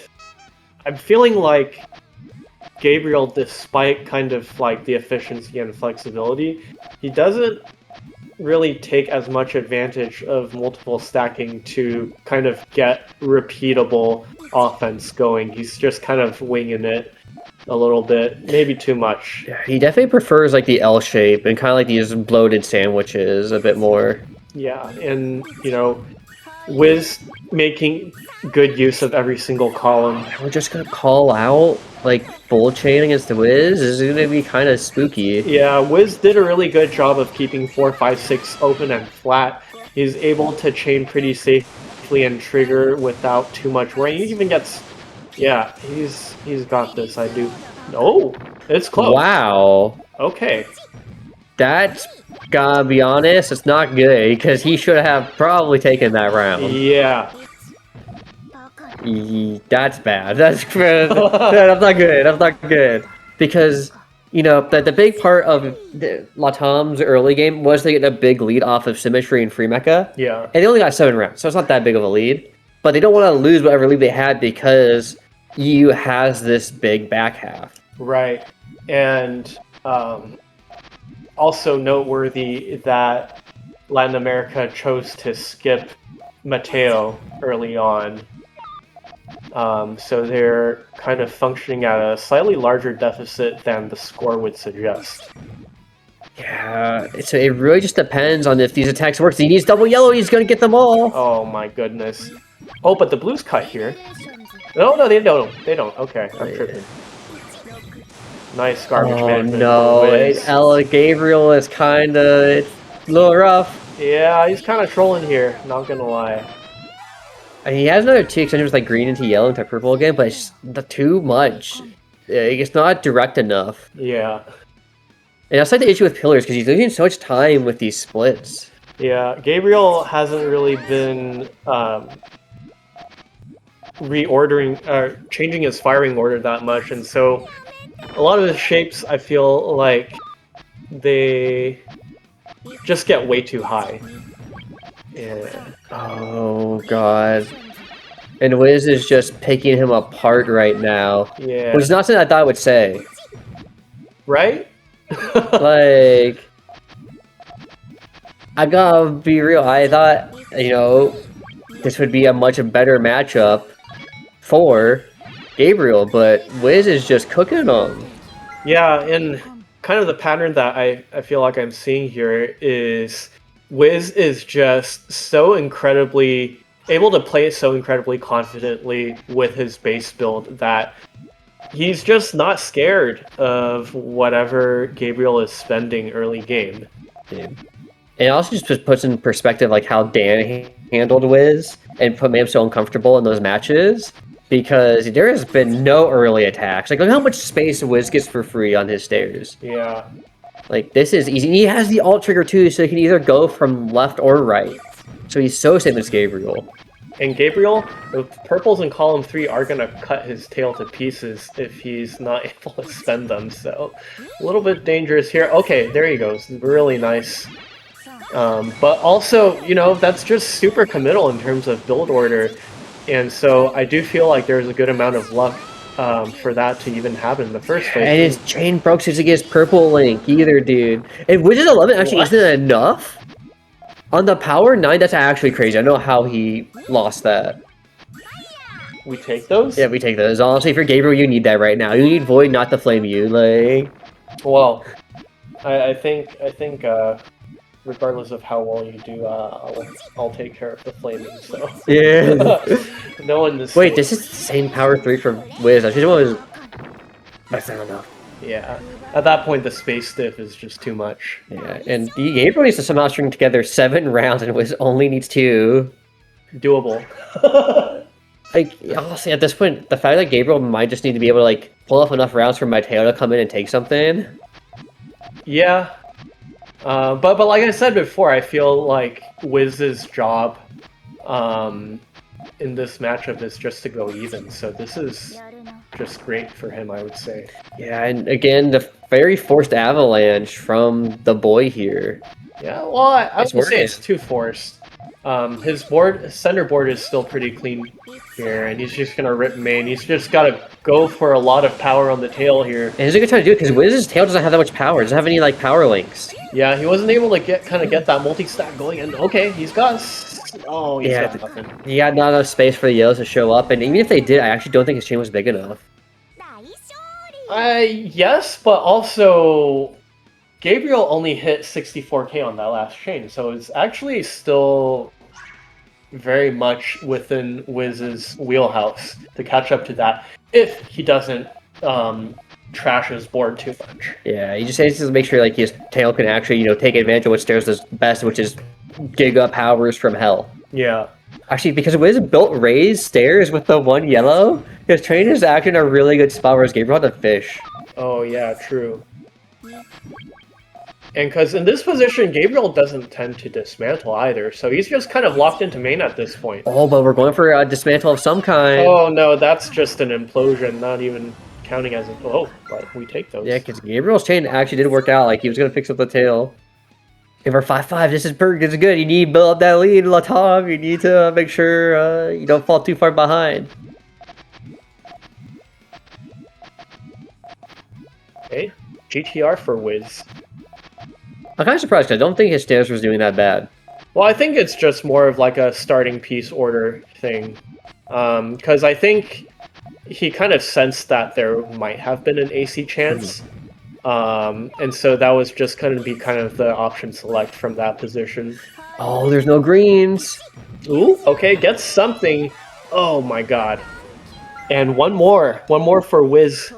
I'm feeling like Gabriel, despite kind of like the efficiency and flexibility, he doesn't really take as much advantage of multiple stacking to kind of get repeatable offense going. He's just kind of winging it a little bit, maybe too much. Yeah, he definitely prefers like the L shape and kind of like these bloated sandwiches a bit more. Yeah, and you know, Wiz making good use of every single column. We're just gonna call out like full chain against the Wiz. This is gonna be kind of spooky. Yeah, Wiz did a really good job of keeping 4, 5, 6 open and flat. He's able to chain pretty safely and trigger without too much worry. He even gets... Yeah, he's got this, I do. Oh, it's close. Wow. Okay. That's, gotta be honest, it's not good, because he should have probably taken that round. Yeah. That's bad. That's that's not good. That's not good. Because, you know, the big part of LATAM's early game was they get a big lead off of Symmetry and Free Mecha. Yeah. And they only got 7 rounds, so it's not that big of a lead. But they don't want to lose whatever lead they had because EU has this big back half. Right. And also noteworthy that Latin America chose to skip Mateo early on. So they're kind of functioning at a slightly larger deficit than the score would suggest. Yeah, so it really just depends on if these attacks work. He needs double yellow, he's going to get them all. Oh my goodness. Oh, but the blues cut here. No, they don't. They don't. Okay, I'm tripping. Nice garbage management. Oh no, Ella Gabriel is kind of a little rough. Yeah, he's kind of trolling here, not gonna lie. And he has another two extensions like green into yellow into purple again, but it's too much. It's not direct enough. Yeah. And that's like the issue with pillars because he's losing so much time with these splits. Yeah, Gabriel hasn't really been reordering or changing his firing order that much, and so a lot of the shapes I feel like they just get way too high. Yeah. Oh god. And Wiz is just picking him apart right now. Yeah. Which is not something I thought I would say. Right? Like, I gotta be real, I thought, you know, this would be a much better matchup for Gabriel, but Wiz is just cooking him. Yeah, and kind of the pattern that I feel like I'm seeing here is Wiz is just so incredibly able to play so incredibly confidently with his base build that he's just not scared of whatever Gabriel is spending early game. Yeah. And it also just puts in perspective like how Dan handled Wiz and made him so uncomfortable in those matches because there has been no early attacks. Like, look how much space Wiz gets for free on his stairs. Yeah. Like, this is easy. He has the alt trigger too, so he can either go from left or right. So he's so safe as Gabriel. And Gabriel, the purples in column 3 are going to cut his tail to pieces if he's not able to spend them, so a little bit dangerous here. Okay, there he goes. Really nice. But also, you know, that's just super committal in terms of build order, and so I do feel like there's a good amount of luck for that to even happen in the first place. And his chain broke since against purple Link either, dude. And Wizard 11 actually isn't enough? On the power 9, that's actually crazy. I don't know how he lost that. We take those? Yeah, we take those. Honestly, for Gabriel, you need that right now. You need Void not to flame you, like... Well, I think regardless of how well you do, I'll take care of the flaming, so... Yeah. No one is... Wait, this is the same power 3 for Wiz. I should was... That's not enough. Yeah. At that point, the space stiff is just too much. Yeah, and Gabriel needs to somehow string together 7 rounds and Wiz only needs 2. Doable. Like, honestly, at this point, the fact that Gabriel might just need to be able to, like, pull off enough rounds for Mateo to come in and take something. Yeah. But like I said before, I feel like Wiz's job in this matchup is just to go even, so this is just great for him, I would say. Yeah, and again, the very forced avalanche from the boy here. Yeah, well, I would say it's too forced. His center board is still pretty clean here, and he's just gonna rip main. He's just gotta go for a lot of power on the tail here. And it's a good time to do it because Wiz's tail doesn't have that much power. It doesn't have any like power links. Yeah, he wasn't able to get that multi-stack going, and okay, he's got. Oh, he's got nothing. He had not enough space for the yellows to show up, and even if they did, I actually don't think his chain was big enough. Yes, but also Gabriel only hit 64k on that last chain, so it's actually still very much within Wiz's wheelhouse to catch up to that if he doesn't trash his board too much. Yeah, he just needs to make sure like his tail can actually, you know, take advantage of what Stairs does best, which is giga powers from hell. Yeah. Actually, because Wiz built raised stairs with the 1 yellow, his train is actually in a really good spot, whereas Gabriel had to fish. Oh yeah, true. And because in this position, Gabriel doesn't tend to dismantle either, so he's just kind of locked into main at this point. Oh, but we're going for a dismantle of some kind. Oh no, that's just an implosion, not even counting as a... Oh, but we take those. Yeah, because Gabriel's chain actually did work out, like he was going to fix up the tail. If we're 5-5, this is good. You need to build up that lead, LATAM. You need to make sure you don't fall too far behind. Okay, GTR for Wiz. I'm kind of surprised because I don't think his stairs was doing that bad. Well, I think it's just more of like a starting piece order thing. Because I think he kind of sensed that there might have been an AC chance. And so that was just going to be kind of the option select from that position. Oh, there's no greens. Ooh, okay, gets something. Oh my god. And one more for Wiz.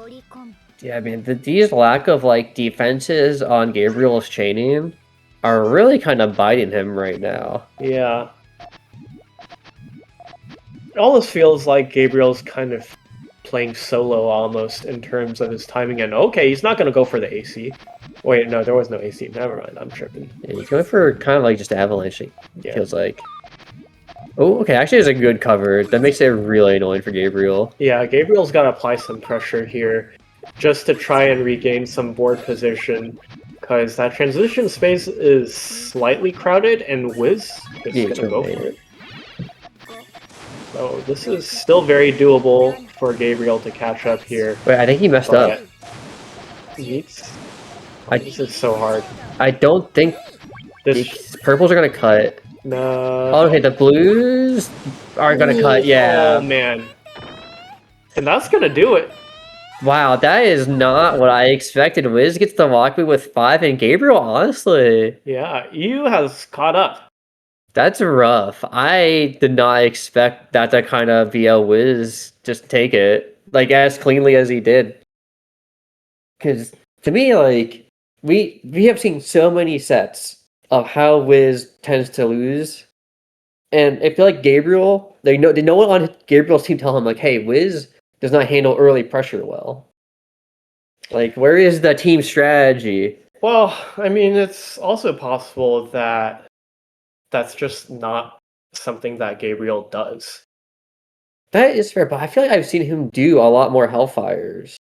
Yeah, I mean, these lack of like defenses on Gabriel's chaining are really kind of biting him right now. Yeah. It almost feels like Gabriel's kind of playing solo almost in terms of his timing. And okay, he's not going to go for the AC. Wait, no, there was no AC. Never mind, I'm tripping. Yeah, he's going for kind of like just avalanche, Yeah. feels like. Oh, okay, actually it's a good cover. That makes it really annoying for Gabriel. Yeah, Gabriel's got to apply some pressure here just to try and regain some board position. Because that transition space is slightly crowded, and Wiz is Yeah, going to go for totally. it. So this is still very doable for Gabriel to catch up here. Wait, I think he messed up. This is so hard. I don't think This purples are gonna cut. no. Oh, okay, the blues are gonna cut. Yeah. Oh man, and that's gonna do it. Wow, that is not what I expected. Wiz gets the lock me with 5, and Gabriel, honestly, Yeah, EU has caught up. that's rough. I did not expect that to kind of be a Wiz just take it like as cleanly as he did. Because to me, like we have seen so many sets of how Wiz tends to lose, and I feel like Gabriel, no one on Gabriel's team tell him like, hey, Wiz does not handle early pressure well. Like, where is the team strategy? Well, I mean, it's also possible that that's just not something that Gabriel does. That is fair, but I feel like I've seen him do a lot more Hellfires.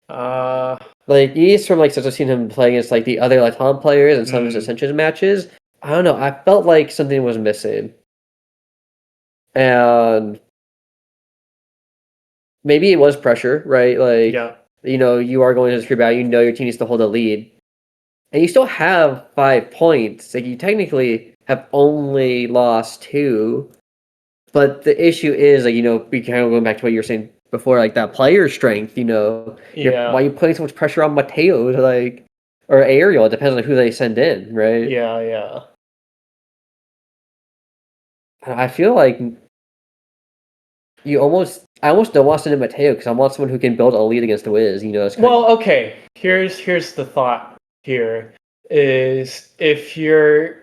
Uh, Like, he's from like since I've seen him play against like the other LATAM players and some of his Ascension matches. I don't know. I felt like something was missing, and maybe it was pressure, right? Like, yeah, you are going to the screw battle. You know your team needs to hold a lead, and you still have 5 points. Like, you technically have only lost 2, but the issue is like we kind of going back to what you were saying before, like that player strength. yeah, Why are you putting so much pressure on Mateo to or Ariel? It depends on who they send in, right? yeah, yeah. And I feel like I almost don't want to send in Mateo because I want someone who can build a lead against Wiz. It's Well, okay. Here's the thought here is if you're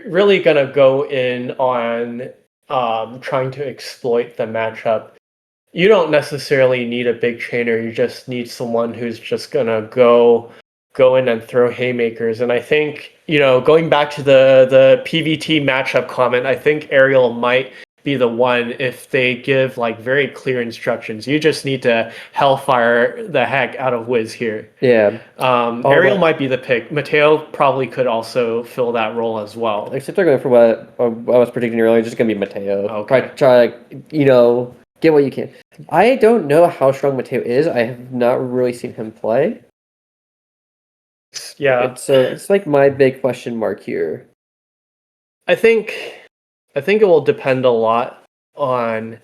really gonna go in on trying to exploit the matchup, you don't necessarily need a big trainer. You just need someone who's just gonna go in and throw haymakers. And I think going back to the PVT matchup comment, I think Ariel might be the one if they give like very clear instructions. You just need to hellfire the heck out of Wiz here. Yeah. Ariel might be the pick. Mateo probably could also fill that role as well. Except they're going for what I was predicting earlier, just going to be Mateo. Okay. Try get what you can. I don't know how strong Mateo is. I have not really seen him play. Yeah. It's like my big question mark here. I think it will depend a lot on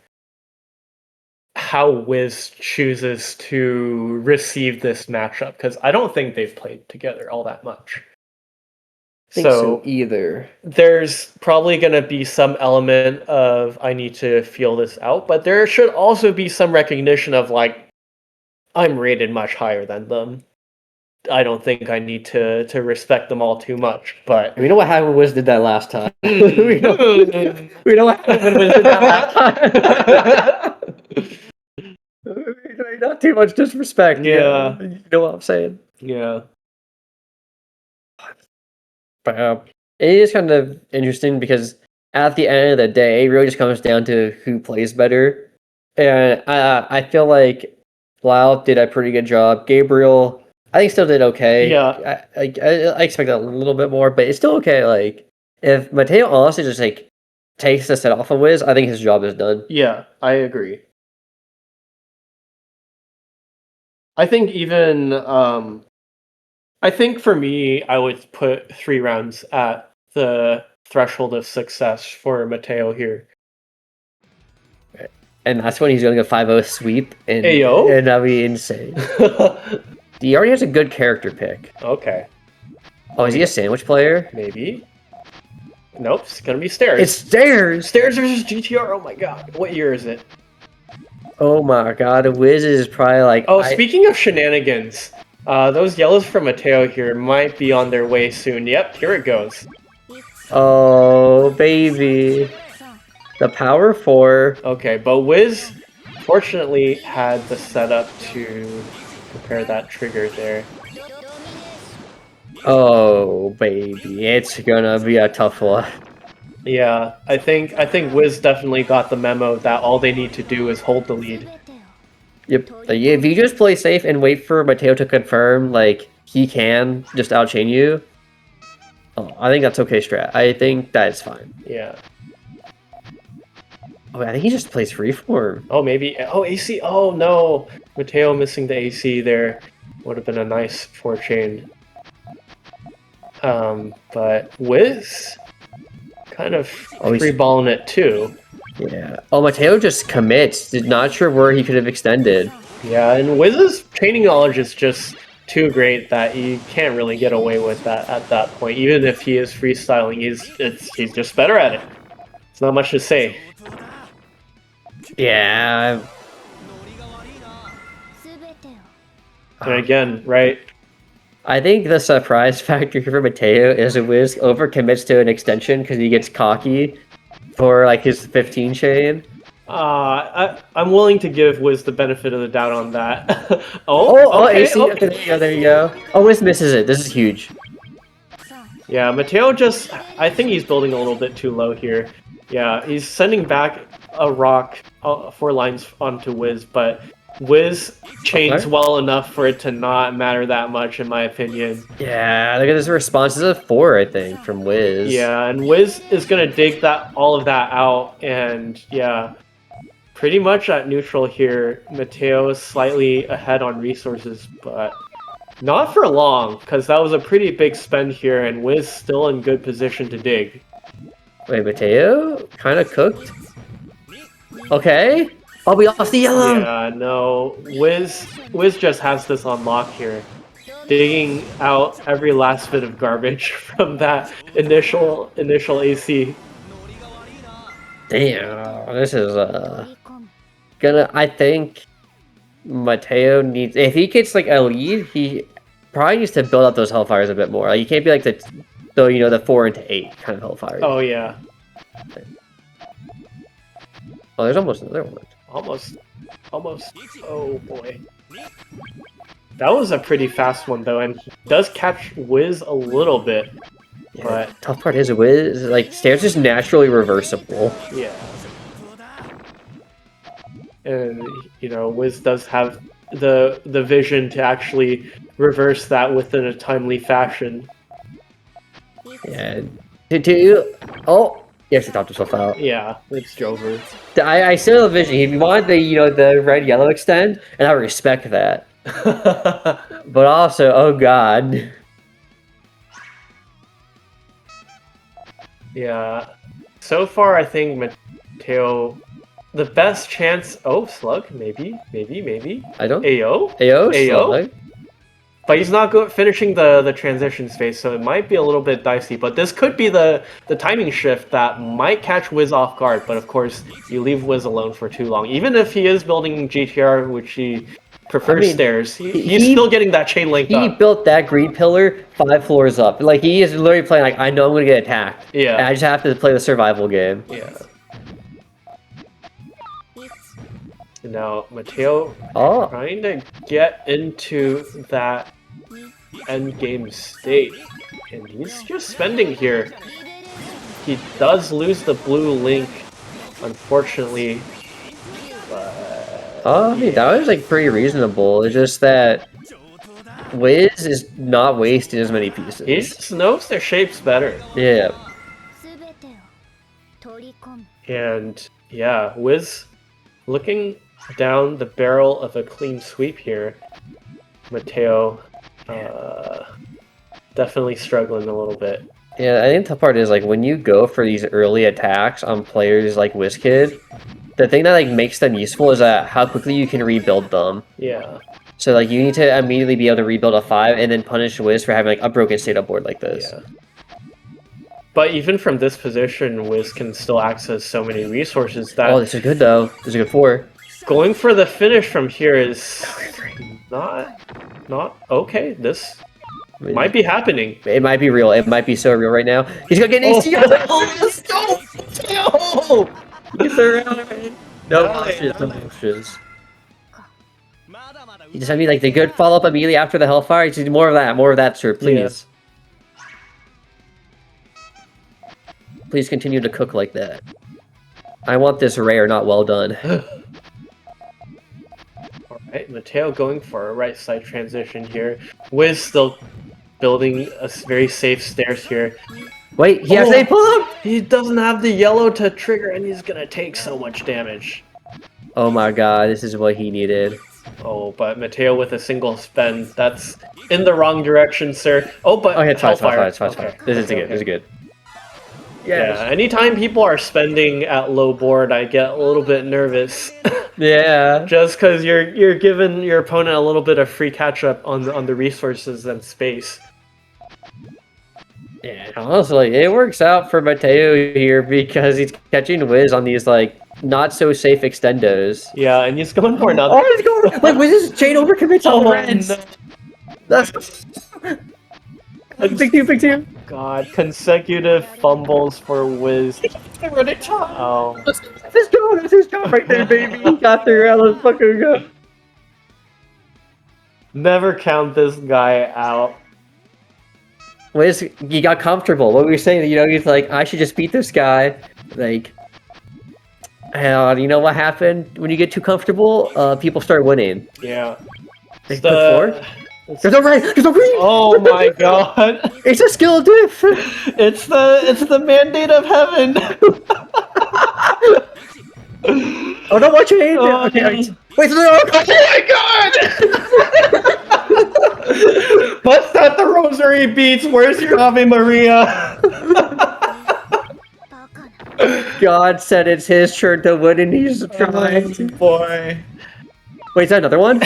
how Wiz chooses to receive this matchup, because I don't think they've played together all that much. I think so either. There's probably going to be some element of I need to feel this out, but there should also be some recognition of like, I'm rated much higher than them. I don't think I need to respect them all too much, but we know what happened when Wiz did that last time. we know what happened when Wiz did that last time. Not too much disrespect. Yeah. You know what I'm saying? Yeah. But it is kind of interesting because at the end of the day, it really just comes down to who plays better. And I feel like Lau did a pretty good job. Gabriel, I think, still did okay. Yeah. I expect a little bit more, but it's still okay. Like, if Mateo honestly just takes the set off of Wiz, I think his job is done. Yeah, I agree. I think even I think for me, I would put 3 rounds at the threshold of success for Mateo here. And that's when he's going to go 5-0 sweep, and Ayo? and that'd be insane. He already has a good character pick. Okay. Oh, is he a sandwich player? Maybe. Nope, it's gonna be Stairs. It's Stairs! Stairs versus GTR, oh my god. What year is it? Oh my god, Wiz is probably like... Speaking of shenanigans, Those yellows from Mateo here might be on their way soon. Yep, here it goes. Oh, baby. The power 4. Okay, but Wiz fortunately had the setup to prepare that trigger there. Oh, baby. It's gonna be a tough one. Yeah, I think Wiz definitely got the memo that all they need to do is hold the lead. Yep. If you just play safe and wait for Mateo to confirm, like, he can just outchain you, I think that's okay strat. I think that's fine. Yeah. Oh, I think he just plays freeform. Oh, maybe. Oh, AC. Oh, no. Mateo missing the AC there would have been a nice 4-chain. But Wiz kind of free-balling it too. Yeah. Oh, Mateo just commits. Not sure where he could have extended. Yeah, and Wiz's chaining knowledge is just too great that you can't really get away with that at that point. Even if he is freestyling, he's just better at it. It's not much to say. Yeah. And again, right? I think the surprise factor here for Mateo is Wiz overcommits to an extension because he gets cocky for like his 15 chain. I'm willing to give Wiz the benefit of the doubt on that. Okay, AC. Okay, there you go. Oh, Wiz misses it. This is huge. Yeah, Mateo just... I think he's building a little bit too low here. Yeah, he's sending back a rock 4 lines onto Wiz, but Wiz chains well enough for it to not matter that much, in my opinion. Yeah, look at this response. This is a 4, I think, from Wiz. Yeah, and Wiz is going to dig all of that out, and yeah, pretty much at neutral here. Mateo is slightly ahead on resources, but not for long, because that was a pretty big spend here, and Wiz still in good position to dig. Wait, Mateo? Kind of cooked? Okay. Oh, we lost the yellow! Yeah, no. Wiz just has this on lock here. Digging out every last bit of garbage from that initial AC. Damn, this is I think Mateo needs, if he gets like a lead, he probably needs to build up those hellfires a bit more. Like, you can't be like the 4 into 8 kind of hellfire. Oh yeah. Oh, there's almost another one. Almost. Oh boy. That was a pretty fast one though, and he does catch Wiz a little bit. Yeah, but tough part is Wiz, like, stairs is naturally reversible. Yeah. And you know, Wiz does have the vision to actually reverse that within a timely fashion. Yeah. Oh, he actually topped himself out. Yeah, it's Jover. I still have a vision. He wanted the red yellow extend, and I respect that. But also, oh god. Yeah. So far, I think Mateo, the best chance. Oh, Slug, maybe. I don't. AO. Slug. But he's not finishing the transition space, so it might be a little bit dicey. But this could be the timing shift that might catch Wiz off guard. But of course, you leave Wiz alone for too long. Even if he is building GTR, which he prefers stairs, he's still getting that chain link up. He built that green pillar 5 floors up. Like, he is literally playing like, I know I'm going to get attacked. Yeah. And I just have to play the survival game. Yeah. Now, Mateo trying to get into that end game state, and he's just spending here. He does lose the blue link, unfortunately. But, I mean, that was like pretty reasonable. It's just that Wiz is not wasting as many pieces. He just knows their shapes better. Yeah. And yeah, Wiz looking down the barrel of a clean sweep here. Mateo definitely struggling a little bit. Yeah, I think the part is, like, when you go for these early attacks on players like WizKid, the thing that like makes them useful is that how quickly you can rebuild them. Yeah. So like, you need to immediately be able to rebuild a 5 and then punish Wiz for having like a broken state up board like this. Yeah. But even from this position, Wiz can still access so many resources that... Oh, this is good though. This is a good 4. Going for the finish from here is not Not okay. This might be happening. It might be real. It might be so real right now. He's gonna get an AC. Oh, let's go! No! He's around. No options. No options. You just have me like the good follow up immediately after the Hellfire. Just more of that. More of that, sir. Please. Please continue to cook like that. I want this rare, not well done. Alright, Mateo going for a right side transition here. Wiz still building a very safe stairs here. Wait, he has a pull up! He doesn't have the yellow to trigger and he's gonna take so much damage. Oh my god, this is what he needed. Oh, but Mateo with a single spend. That's in the wrong direction, sir. Oh, but Okay, it's fine, Hellfire. it's fine. This is good, this is good. Yes. Yeah, anytime people are spending at low board, I get a little bit nervous. Yeah. Just because you're giving your opponent a little bit of free catch up on the resources and space. Yeah, honestly, it works out for Mateo here because he's catching Wiz on these like not so safe extendos. Yeah, and he's going for another. Oh, he's going like Wiz's chain overcommits on the reds. No. That's big two. God, consecutive fumbles for Wiz. Oh. That's his job right there, baby. He got through. Let's fucking go. Never count this guy out. Wiz, he got comfortable. What were you saying? You know, he's like, I should just beat this guy. Like, you know what happened when you get too comfortable? People start winning. Yeah. They put four. There's a right. There's a green. Oh my god! It's a skill diff. It's the mandate of heaven. Oh no! Watch it. Okay. Wait. No. Oh my god! What's that? The rosary beats. Where's your Ave Maria? God said it's his turn to win, and he's trying. Oh, boy. Wait, is that another one?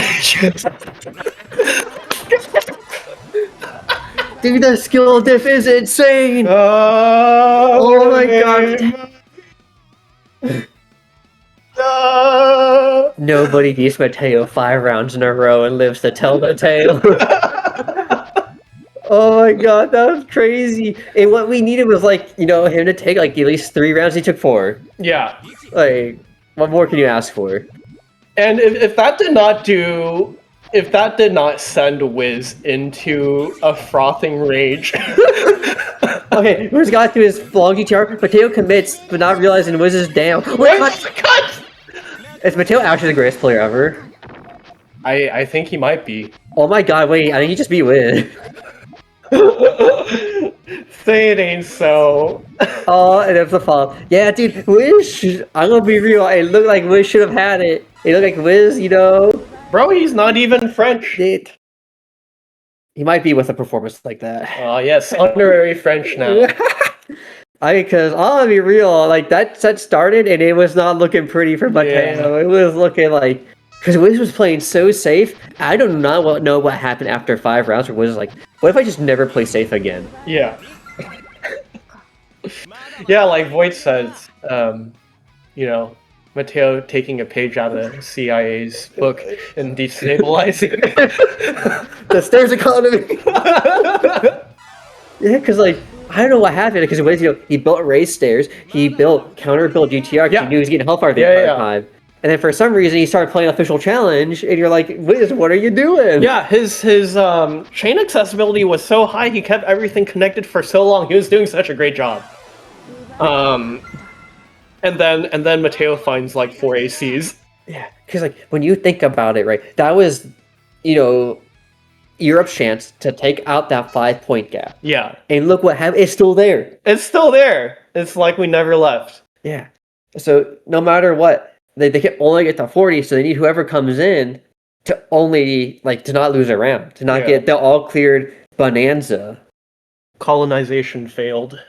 Dude, the skill diff is insane! Oh my god! Nobody beats Mateo 5 rounds in a row and lives to tell the tale. Oh my god, that was crazy. And what we needed was like, you know, him to take like at least 3 rounds. He took 4. Yeah. Like, what more can you ask for? And if that did not send Wiz into a frothing rage. Okay, Wiz got through his long GTR. Mateo commits, but not realizing Wiz is down. Cut! Is Mateo actually the greatest player ever? I think he might be. Oh my god, wait, I think he just beat Wiz. Say it ain't so. Oh, and there's the fall. Yeah, dude, Wiz, I'm gonna be real, it looked like Wiz should have had it. It looked like Wiz, you know. Bro, he's not even French. He might be with a performance like that. Oh, yes, honorary French now. Because I'll be real, like that set started and it was not looking pretty for Mateo. Yeah. It was looking like, because Wiz was playing so safe. I do not know what happened after 5 rounds where Wiz was like, what if I just never play safe again? Yeah. Yeah, like Voight says, you know, Mateo taking a page out of the CIA's book and destabilizing the stairs economy. Yeah, because like I don't know what happened because you know he built raised stairs, he built counter build GTR because he knew he was getting Hellfire the entire time, and then for some reason he started playing official challenge, and you're like, Wiz, what are you doing? Yeah, his chain accessibility was so high, he kept everything connected for so long. He was doing such a great job. And then Mateo finds like 4 ACs. Yeah, because like when you think about it, right, that was, you know, Europe's chance to take out that 5-point gap. Yeah. And look what happened. It's still there. It's still there. It's like we never left. Yeah. So no matter what, they can only get to 40, so they need whoever comes in to only, like, to not lose a round, to not get the all-cleared bonanza. Colonization failed.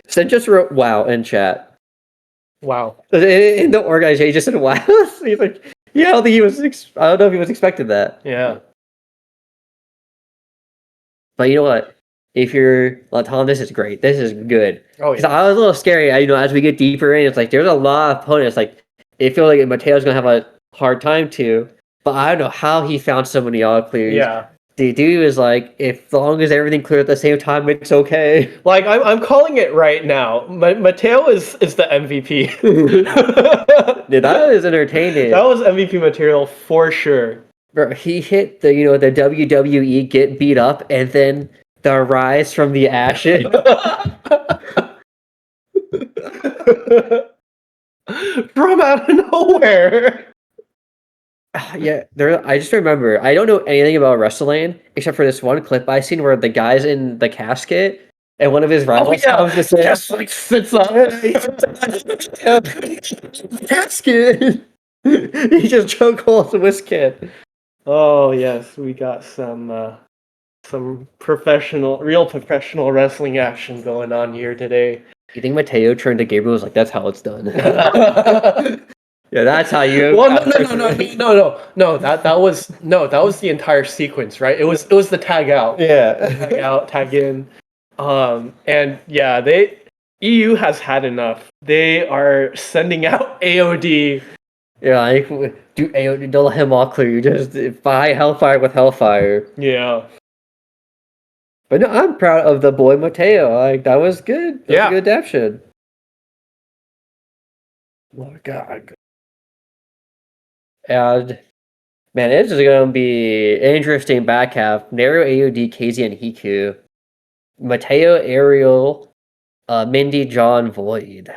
Sen just wrote wow in chat. Wow. In the organization, he just said wow. He's like, yeah, I don't think he was, I don't know if he was expecting that. Yeah. But you know what? If you're LATAM, this is great. This is good. Oh, yeah. I was a little scary, you know, as we get deeper in, it's like, there's a lot of opponents, like, it feels like Mateo's going to have a hard time to. But I don't know how he found so many all clears. Yeah. The dude was like, as long as everything cleared at the same time, it's okay. Like I'm calling it right now. Mateo is the MVP. Dude, that is entertaining. That was MVP material for sure. Bro, he hit the the WWE get beat up and then the rise from the ashes. From out of nowhere. Yeah, there. I just remember. I don't know anything about wrestling except for this one clip I seen where the guy's in the casket and one of his rivals comes to say, just like sits on casket. He just chokeholds this kid. Oh yes, we got some real professional wrestling action going on here today. You think Mateo turned to Gabriel was like, "That's how it's done." Yeah, that's how you. Well, no. That was the entire sequence, right? It was the tag out, tag out, tag in, and yeah, EU has had enough. They are sending out AOD. Yeah, like do AOD, don't let him all clear. You just buy Hellfire with Hellfire. Yeah. But no, I'm proud of the boy Mateo. Like that was good. That was a good adaptation. Oh my god. And man, it's just gonna be an interesting back half. Naru, AOD, KZ, and Hiku. Mateo, Ariel, Mindy, John, Void.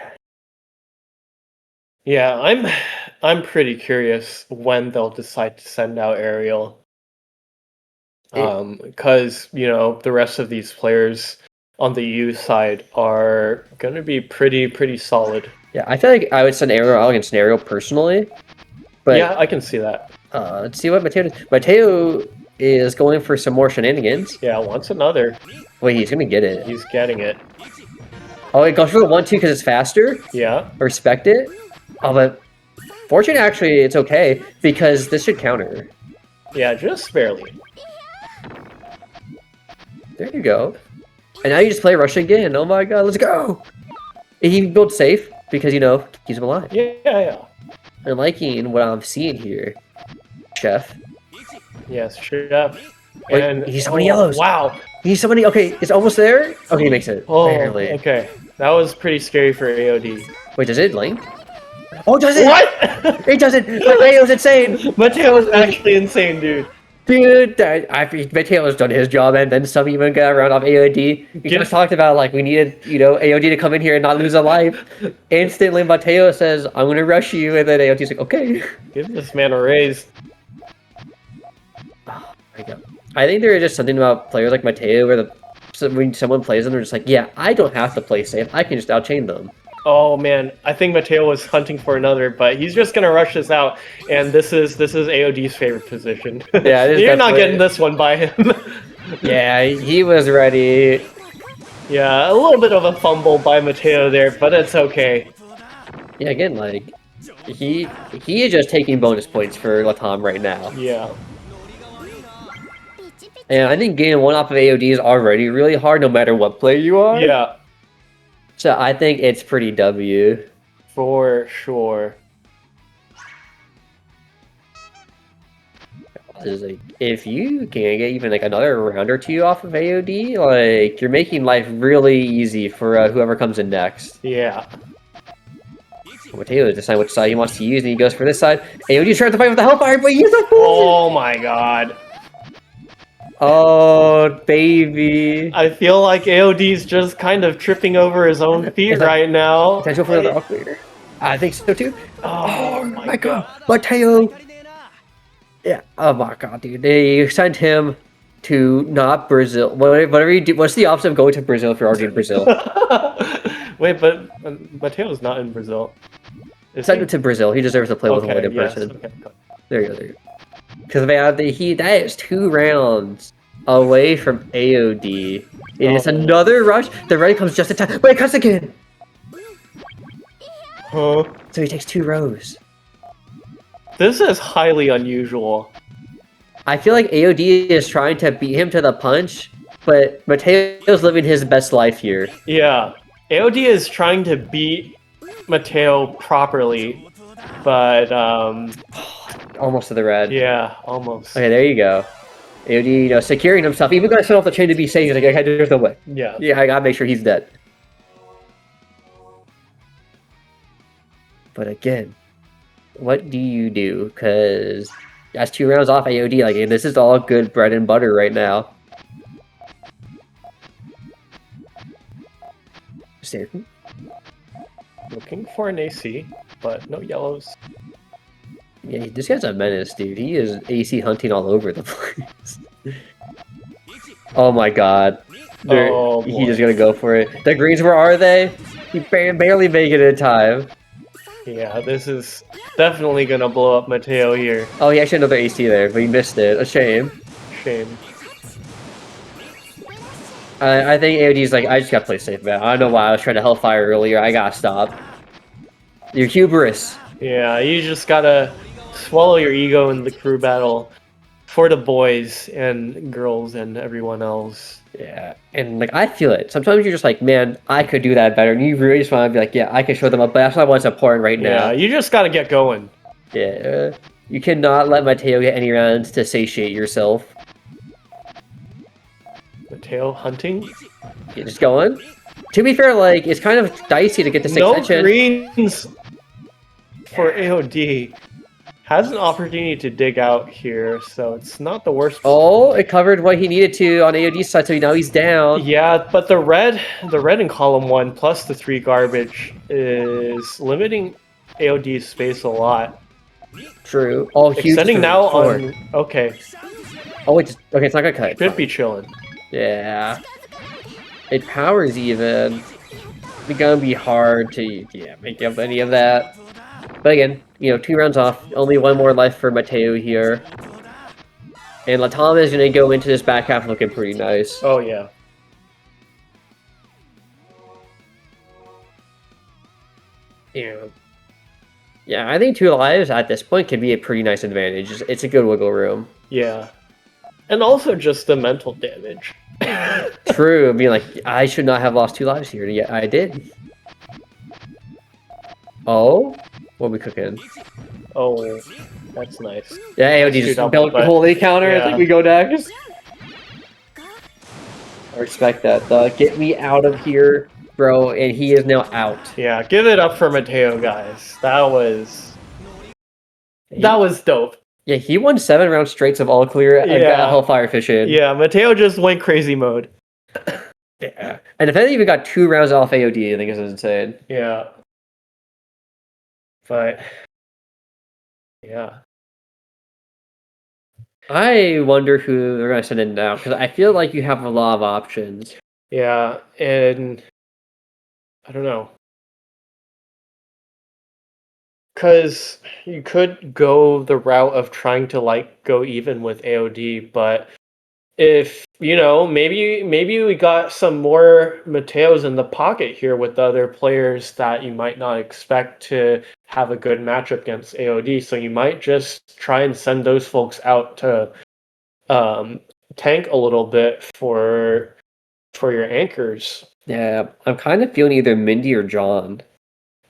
Yeah, I'm pretty curious when they'll decide to send out Ariel. Because the rest of these players on the EU side are gonna be pretty solid. Yeah, I feel like I would send Ariel out against Ariel personally. But yeah, I can see that. Let's see what Mateo does. Mateo is going for some more shenanigans. Yeah, wants another. Wait, he's gonna get it. He's getting it. Oh, it goes for the 1-2 because it's faster? Yeah. I respect it. Oh, but Fortune actually, it's okay because this should counter. Yeah, just barely. There you go. And now you just play Rush again. Oh my god, let's go! And he built safe because, keeps him alive. Yeah. I'm liking what I'm seeing here, Chef. Yes, Chef. Wait, And he's so many yellows. Wow. He's so many. Okay, it's almost there. Okay, he makes it. Oh, barely. okay. That was pretty scary for AOD. Wait, does it link? Oh, does it? What? It doesn't. Mateo's insane. Mateo's actually insane, dude. Dude, Mateo's done his job, and then some even got around off AOD. We just talked about, like, we needed, AOD to come in here and not lose a life. Instantly, Mateo says, I'm going to rush you, and then AOD's like, okay. Give this man a raise. Oh, my God. I think there is just something about players like Mateo where when someone plays them, they're just like, yeah, I don't have to play safe. I can just outchain them. Oh man, I think Mateo was hunting for another, but he's just gonna rush this out, and this is AOD's favorite position. Yeah, you're not getting this one by him. Yeah, he was ready. Yeah, a little bit of a fumble by Mateo there, but it's okay. Yeah, again, like he is just taking bonus points for LATAM right now. Yeah. And I think getting one off of AOD is already really hard, no matter what play you are. Yeah. So I think it's pretty W. For sure. Like, if you can get even like another round or two off of AOD, like you're making life really easy for whoever comes in next. Yeah. Mateo decides which side he wants to use, and he goes for this side. AOD's trying to fight with the Hellfire, but he's a fool! Oh my god. Oh, baby. I feel like AOD's just kind of tripping over his own feet right now. Potential for another upgrader. I think so too. Oh my god. Mateo. Yeah. Oh my god, dude. They sent him to not Brazil. Whatever you do. What's the opposite of going to Brazil if you're already in Brazil? Wait, but Mateo's not in Brazil. Send him to Brazil. He deserves to play with a white person. Okay. There you go. Because man, that is 2 rounds away from AOD. It is another rush. The red comes just in time. Wait, it cuts again. Huh? So he takes 2 rows. This is highly unusual. I feel like AOD is trying to beat him to the punch, but Mateo's living his best life here. Yeah. AOD is trying to beat Mateo properly, but Almost to the red. Yeah, almost. Okay, there you go. AOD, securing himself. Even gonna set off the chain to be safe. He's like, okay, there's no way. Yeah. Yeah, I gotta make sure he's dead. But again, what do you do? Because that's 2 rounds off AOD. Like, this is all good bread and butter right now. Safe. Looking for an AC, but no yellows. Yeah, this guy's a menace, dude. He is AC hunting all over the place. Oh my god. Oh, He's just boy. gonna go for it. The greens, where are they? He barely make it in time. Yeah, this is definitely gonna blow up Mateo here. Oh, he actually had another AC there, but he missed it. A shame. Shame. I think AOD's like, I just gotta play safe, man. I don't know why I was trying to Hellfire earlier. I gotta stop. You're hubris. Yeah, you just gotta swallow your ego in the crew battle for the boys and girls and everyone else. Yeah, and like I feel it. Sometimes you're just like, man, I could do that better, and you really just want to be like, yeah, I can show them up. But that's not what's important right now. Yeah, you just gotta get going. Yeah, you cannot let Mateo get any rounds to satiate yourself. Mateo hunting. You're just going. To be fair, like it's kind of dicey to get this No extension. greens for AOD. Has an opportunity to dig out here, so it's not the worst. Oh, it covered what he needed to on AOD's side, so now he's down. Yeah, but the red in column 1 plus the 3 garbage is limiting AOD's space a lot. True. Oh, huge. Extending now four. on. Okay, Oh, it's okay. It's not gonna cut. should be chilling. Yeah. It powers even. It's gonna be hard to make up any of that. But again, 2 rounds off. Only 1 more life for Mateo here. And LATAM is gonna go into this back half looking pretty nice. Oh yeah. Yeah, I think 2 lives at this point can be a pretty nice advantage. It's a good wiggle room. Yeah. And also just the mental damage. True, being like, I should not have lost 2 lives here, yet I did. Oh? What are we cooking? Oh, that's nice. Yeah, AOD just double, built but- holy counter. I yeah. think we go next. I respect that. Get me out of here, bro. And he is now out. Yeah, give it up for Mateo, guys. That was dope. Yeah, he won 7 rounds straight of all clear and Yeah. got Hellfire Fishing. Yeah, Mateo just went crazy mode. Yeah. And if anything even got 2 rounds off AOD, I think this is insane. Yeah. But yeah. I wonder who they're gonna send in now, because I feel like you have a lot of options. Yeah, and I don't know. Because you could go the route of trying to go even with AOD, but if maybe we got some more Mateos in the pocket here with the other players that you might not expect to have a good matchup against AOD, so you might just try and send those folks out to tank a little bit for your anchors. Yeah, I'm kind of feeling either Mindy or John.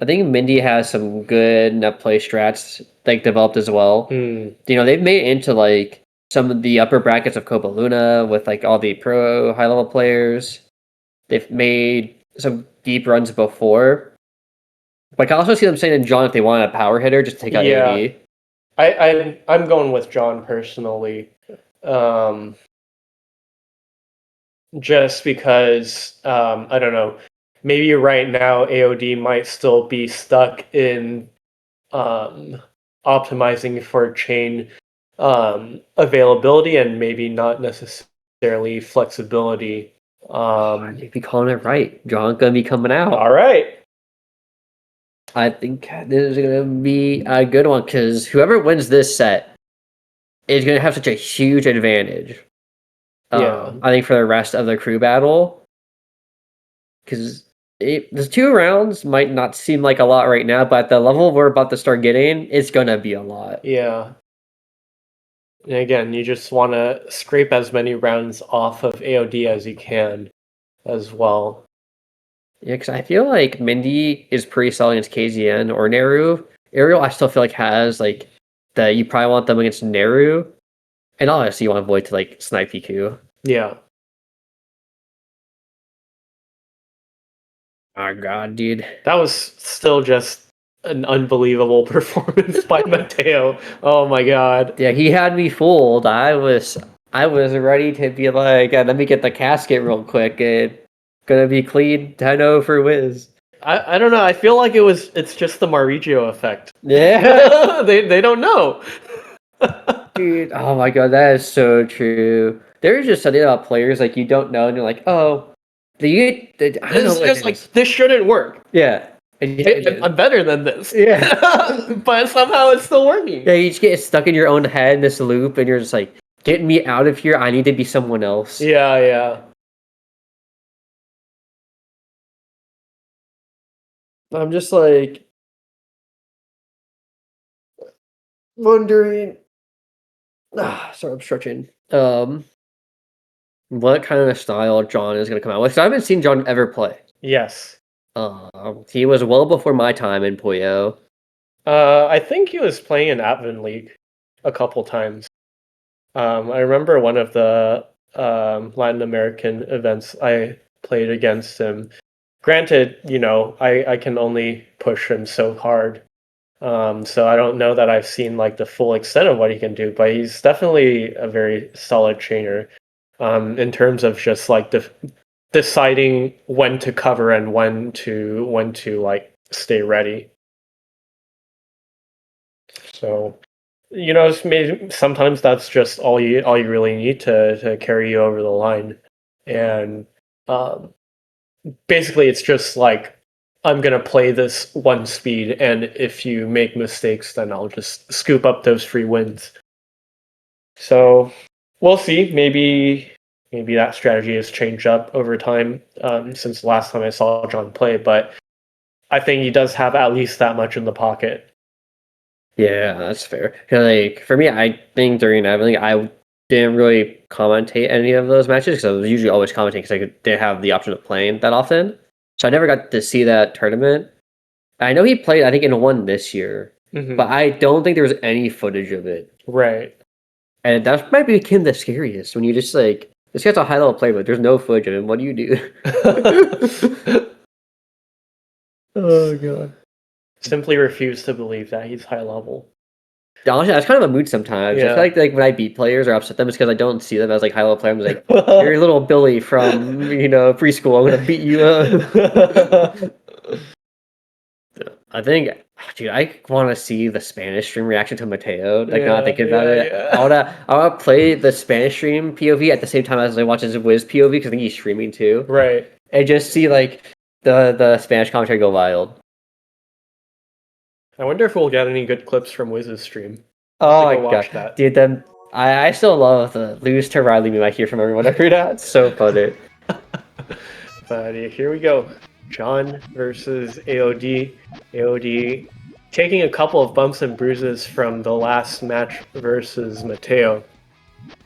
I think Mindy has some good net play strats developed as well. They've made it into some of the upper brackets of Copa Luna with all the pro high level players. They've made some deep runs before. But I can also see them saying John if they want a power hitter just to take out AD. I'm going with John personally. Just because I don't know, maybe right now AOD might still be stuck in optimizing for chain availability and maybe not necessarily flexibility. You'd be calling it right. John gonna be coming out. All right. I think this is gonna be a good one because whoever wins this set is gonna have such a huge advantage. Yeah. I think for the rest of the crew battle, because the 2 rounds might not seem like a lot right now, but at the level we're about to start getting, it's gonna be a lot. Yeah. And again, you just want to scrape as many rounds off of AOD as you can as well. Yeah, because I feel like Mindy is pretty solid against KZN or Neru. Ariel, I still feel like has that you probably want them against Neru, and obviously you want Void to like snipe Piku. Yeah. Oh god, dude. That was still just an unbelievable performance by Mateo. Oh my god. Yeah, he had me fooled. I was ready to be like, let me get the casket real quick. It gonna be clean 10-0 for Wiz. I don't know. I feel like it's just the Marigio effect. Yeah. They don't know. Dude, oh my god, that is so true. There's just something about players like you don't know, and you're like, oh, I don't know It's what just it like is. this shouldn't work. Yeah. And I'm better than this. Yeah. But somehow it's still working. Yeah, you just get stuck in your own head in this loop, and you're just like, get me out of here. I need to be someone else. Yeah, yeah. I'm just like wondering. Sorry, I'm stretching. What kind of style John is gonna come out with? 'Cause I haven't seen John ever play. Yes. He was well before my time in Puyo. I think he was playing in Advent League a couple times. I remember one of the Latin American events I played against him. Granted, I can only push him so hard. So I don't know that I've seen like the full extent of what he can do, but he's definitely a very solid trainer. In terms of just like deciding when to cover and when to like stay ready. So maybe sometimes that's just all you really need to carry you over the line, and um, basically it's just like I'm gonna play this one speed, and if you make mistakes, then I'll just scoop up those free wins. So we'll see. Maybe that strategy has changed up over time since the last time I saw John play, but I think he does have at least that much in the pocket. Yeah, that's fair. 'Cause, like for me, I think during everything, I didn't really commentate any of those matches because I was usually always commentating because didn't have the option of playing that often. So I never got to see that tournament. I know he played, I think, in one this year, but I don't think there was any footage of it. Right. And that might become the scariest when you just like this guy's a high level player, but there's no footage of him. What do you do? Oh god. Simply refuse to believe that he's high level. Honestly, that's kind of a mood sometimes. I Yeah. feel like when I beat players or upset them, it's because I don't see them as like high level players. I'm like, you're little Billy from preschool. I'm gonna beat you up. I think, dude, I want to see the Spanish stream reaction to Mateo. Like, not thinking about it. Yeah. I wanna play the Spanish stream POV at the same time as I watch his Wiz POV because I think he's streaming too, Right. and just see like the Spanish commentary go wild. I wonder if we'll get any good clips from Wiz's stream. Oh I my watch god, that. dude! Then I still love the lose to Riley meme I hear from everyone every day. It's so funny. But here we go. John versus AOD. AOD taking a couple of bumps and bruises from the last match versus Mateo.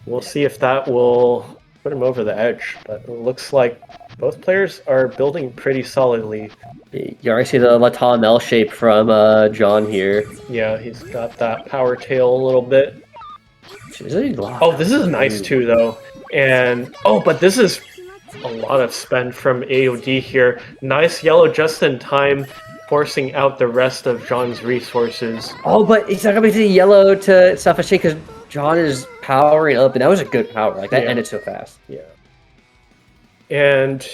We'll see if that will put him over the edge, but it looks like both players are building pretty solidly. You already see the LATAM L shape from John here. Yeah, he's got that power tail a little bit. Oh, this is nice too, though. And but this is a lot of spend from AOD here. Nice yellow just in time, forcing out the rest of John's resources. Oh, but it's not gonna be the yellow to suffocate because John is powering up, and that was a good power. Like that ended so fast. Yeah. And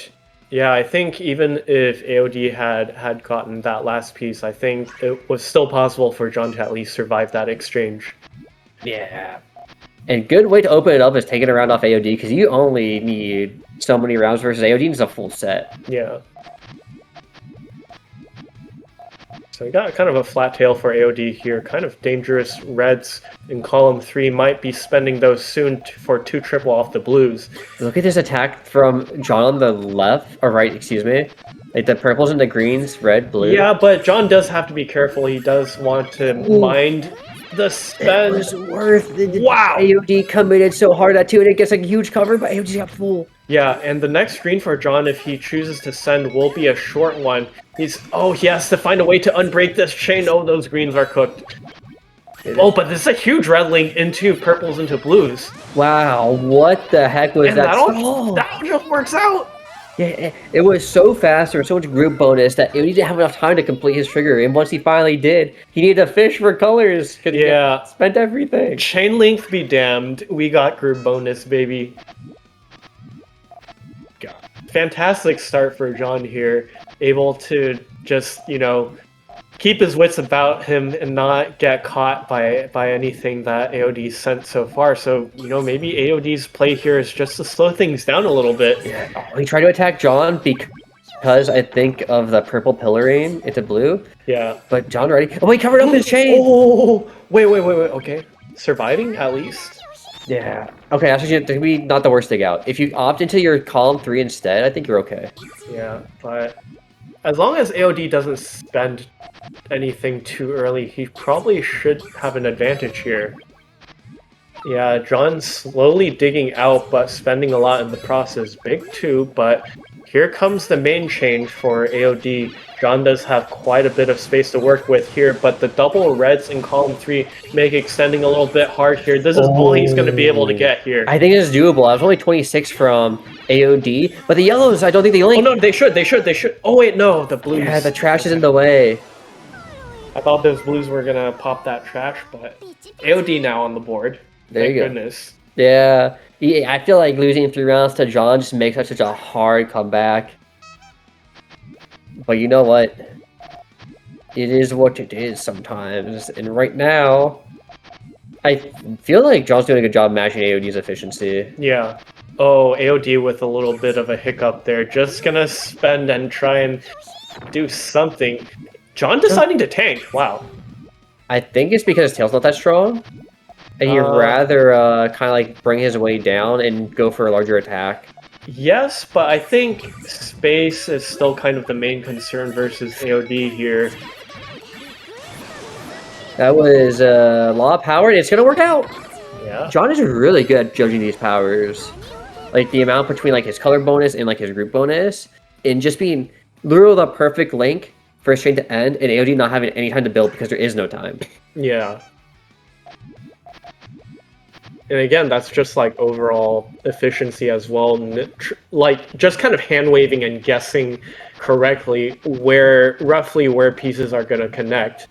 yeah, I think even if AOD had gotten that last piece, I think it was still possible for John to at least survive that exchange. Yeah. And good way to open it up is taking a round off AOD because you only need so many rounds versus AOD needs a full set. Yeah. So we got kind of a flat tail for AOD here. Kind of dangerous reds in column 3. Might be spending those soon for 2 triple off the blues. Look at this attack from John on the left, or right, excuse me. Like the purples and the greens, red, blue. Yeah, but John does have to be careful. He does want to mind the spend. It was worth it. Wow! AOD committed so hard that too, and it gets a huge cover, but AOD got full. Yeah, and the next green for John, if he chooses to send, will be a short one. He has to find a way to unbreak this chain. Oh, those greens are cooked. Oh, but this is a huge red link into purples into blues. Wow, what the heck was And that? that just works out. Yeah, it was so fast. There was so much group bonus that he didn't have enough time to complete his trigger. And once he finally did, he needed to fish for colors because Yeah. he spent everything. Chain length be damned. We got group bonus, baby. God. Fantastic start for John here. Able to just, keep his wits about him and not get caught by anything that AOD sent so far. So, maybe AOD's play here is just to slow things down a little bit. Yeah. Oh, he tried to attack John because I think of the purple pillaring into blue. Yeah. But John already... Oh, he covered up his chain! Oh, wait. Okay. Surviving, at least? Yeah. Okay, that's actually maybe not the worst thing out. If you opt into your column 3 instead, I think you're okay. Yeah, but as long as AOD doesn't spend anything too early, he probably should have an advantage here. Yeah, John's slowly digging out, but spending a lot in the process. Big 2, but here comes the main change for AOD. John does have quite a bit of space to work with here, but the double reds in column 3 make extending a little bit hard here. This is all he's going to be able to get here. I think it's doable. I was only 26 from AOD, but the yellows, I don't think they link. Oh no, they should. Oh wait, no, the blues. Yeah, the trash is in the way. I thought those blues were going to pop that trash, but AOD now on the board. There you go. Goodness. Yeah, I feel like losing 3 rounds to John just makes such a hard comeback. But you know what? It is what it is sometimes. And right now, I feel like John's doing a good job matching AOD's efficiency. Yeah. Oh, AOD with a little bit of a hiccup there. Just gonna spend and try and do something. John deciding to tank. Wow. I think it's because his tail's not that strong. And he'd rather kind of like bring his way down and go for a larger attack. Yes, but I think space is still kind of the main concern versus AOD here. That was a lot of power, and it's gonna work out. Yeah. John is really good at judging these powers, like the amount between like his color bonus and like his group bonus, and just being literally the perfect link for straight to end, and AOD not having any time to build because there is no time. Yeah. And again, that's just like overall efficiency as well. Like just kind of hand waving and guessing correctly roughly where pieces are going to connect.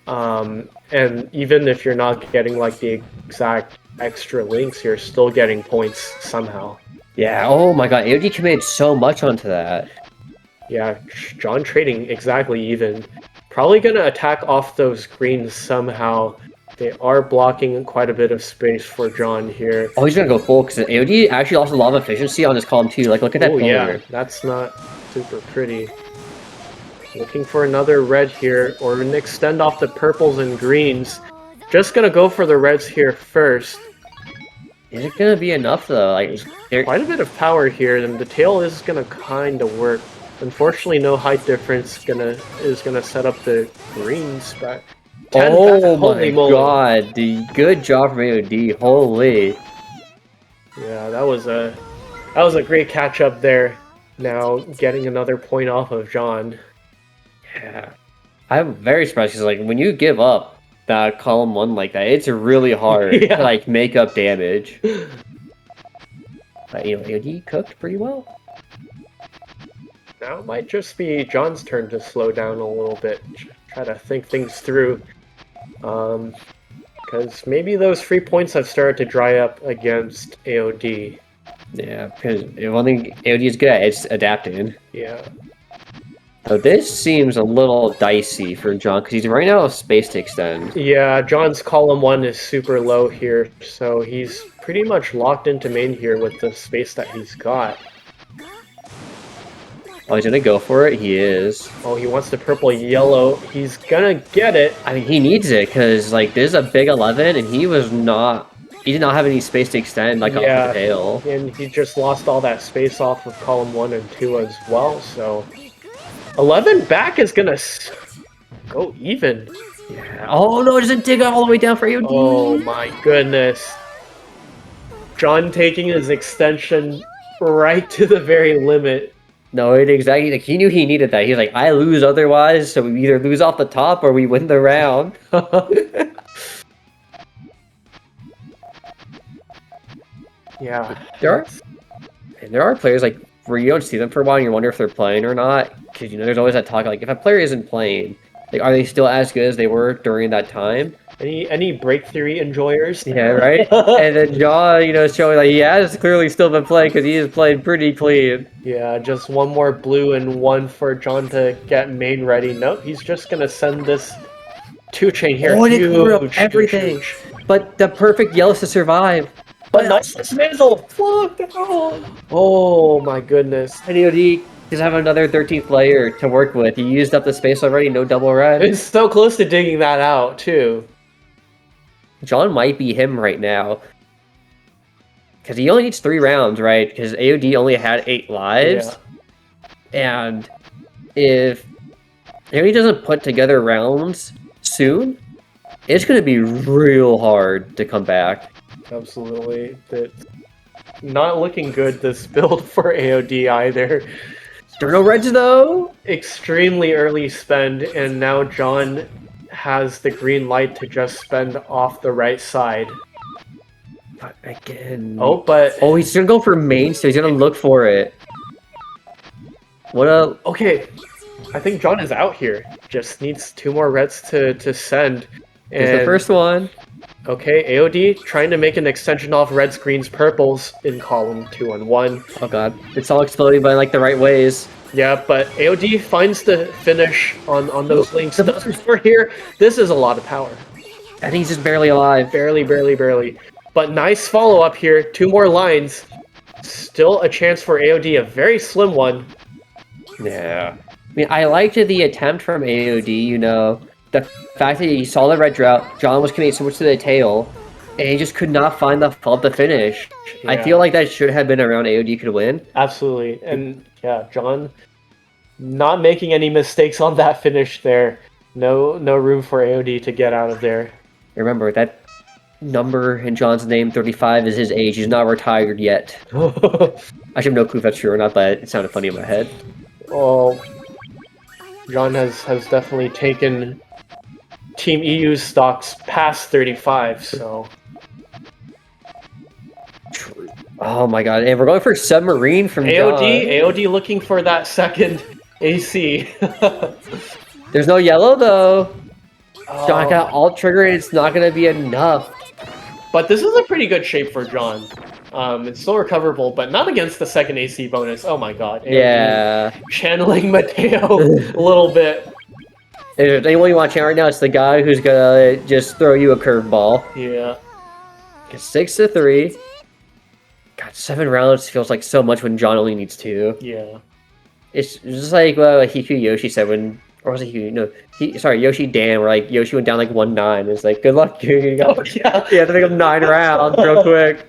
And even if you're not getting like the exact extra links, you're still getting points somehow. Yeah. Oh my God, AOD committed so much onto that. Yeah, John trading exactly even. Probably going to attack off those greens somehow. They are blocking quite a bit of space for John here. Oh, he's gonna go full because AOD actually lost a lot of efficiency on his column too. Like, look at that. Oh yeah, that's not super pretty. Looking for another red here, or an extend off the purples and greens. Just gonna go for the reds here first. Is it gonna be enough though? Like, quite a bit of power here, and the tail is gonna kind of work. Unfortunately, no height difference is gonna set up the greens, but. Oh my God! The good job from AOD. Holy. Yeah, that was a great catch up there. Now getting another point off of John. Yeah, I'm very surprised because like when you give up that column 1 like that, it's really hard to like make up damage. But AOD cooked pretty well. Now it might just be John's turn to slow down a little bit, try to think things through. Because maybe those 3 points have started to dry up against AOD. Yeah, because one thing AOD is good at is adapting. Yeah. So this seems a little dicey for John because he's right out of space to extend. Yeah, John's column 1 is super low here, so he's pretty much locked into main here with the space that he's got. Oh, he's gonna go for it? He is. Oh, he wants the purple yellow. He's gonna get it. I mean, he needs it, because, like, this is a big 11, and he did not have any space to extend, like, off the tail. And he just lost all that space off of column 1 and 2 as well, so... 11 back is gonna go even. Yeah. Oh, no, it doesn't dig all the way down for AOD. Oh, my goodness. John taking his extension right to the very limit. No, it exactly, like, he knew he needed that. He was like, I lose otherwise, so we either lose off the top or we win the round. Yeah. There are players like where you don't see them for a while and you wonder if they're playing or not. Because, there's always that talk, like, if a player isn't playing, like, are they still as good as they were during that time? Any break theory enjoyers? Yeah, right? And then John, is showing, like, he has clearly still been playing because he is playing pretty clean. Yeah, just one more blue and one for John to get main ready. Nope, he's just gonna send this two chain here. Oh, and it covered up Huge, everything. huge. But the perfect yellows to survive. But nice dismantle! Fuck down! Oh my goodness. And he just have another 13th layer to work with. He used up the space already, no double red. It's so close to digging that out, too. John might be him right now. Because he only needs 3 rounds, right? Because AOD only had 8 lives. Yeah. And if AOD doesn't put together rounds soon, it's going to be real hard to come back. Absolutely. That's not looking good, this build for AOD either. There are no reds, though! Extremely early spend, and now John has the green light to just spend off the right side. But again... Oh, he's gonna go for main, so he's gonna look for it. Okay, I think John is out here. Just needs 2 more reds to send. Here's the first one. Okay, AOD trying to make an extension off reds, greens, purples in column 2 and 1. Oh god, it's all exploding by like the right ways. Yeah, but AOD finds the finish on those links. For here, this is a lot of power. And he's just barely alive. Barely. But nice follow-up here. 2 more lines. Still a chance for AOD, a very slim one. Yeah. I mean, I liked the attempt from AOD, the fact that he saw the red drought, John was committing so much to the tail, and he just could not find the fault to finish. Yeah. I feel like that should have been around AOD could win. Absolutely. And yeah, John not making any mistakes on that finish there. No room for AOD to get out of there. Remember, that number in John's name, 35, is his age. He's not retired yet. I should have no clue if that's true or not, but it sounded funny in my head. Well, John has definitely taken Team EU's stocks past 35, so... Oh my god, and we're going for Submarine from AOD, John. AOD looking for that second AC. There's no yellow, though. Oh. John got alt trigger, and it's not going to be enough. But this is a pretty good shape for John. It's still recoverable, but not against the second AC bonus. Oh my god. AOD yeah. Channeling Mateo a little bit. If there's anyone you want to channel right now, it's the guy who's gonna just throw you a curveball. Yeah. 6-3. God, 7 rounds feels like so much when John only needs 2. Yeah. It's just like Hiku Yoshi said when, or was it Hiku? No, Yoshi Dan, where like Yoshi went down like 1-9. It's like, good luck, you got, oh, yeah. You have to make him 9 rounds real quick.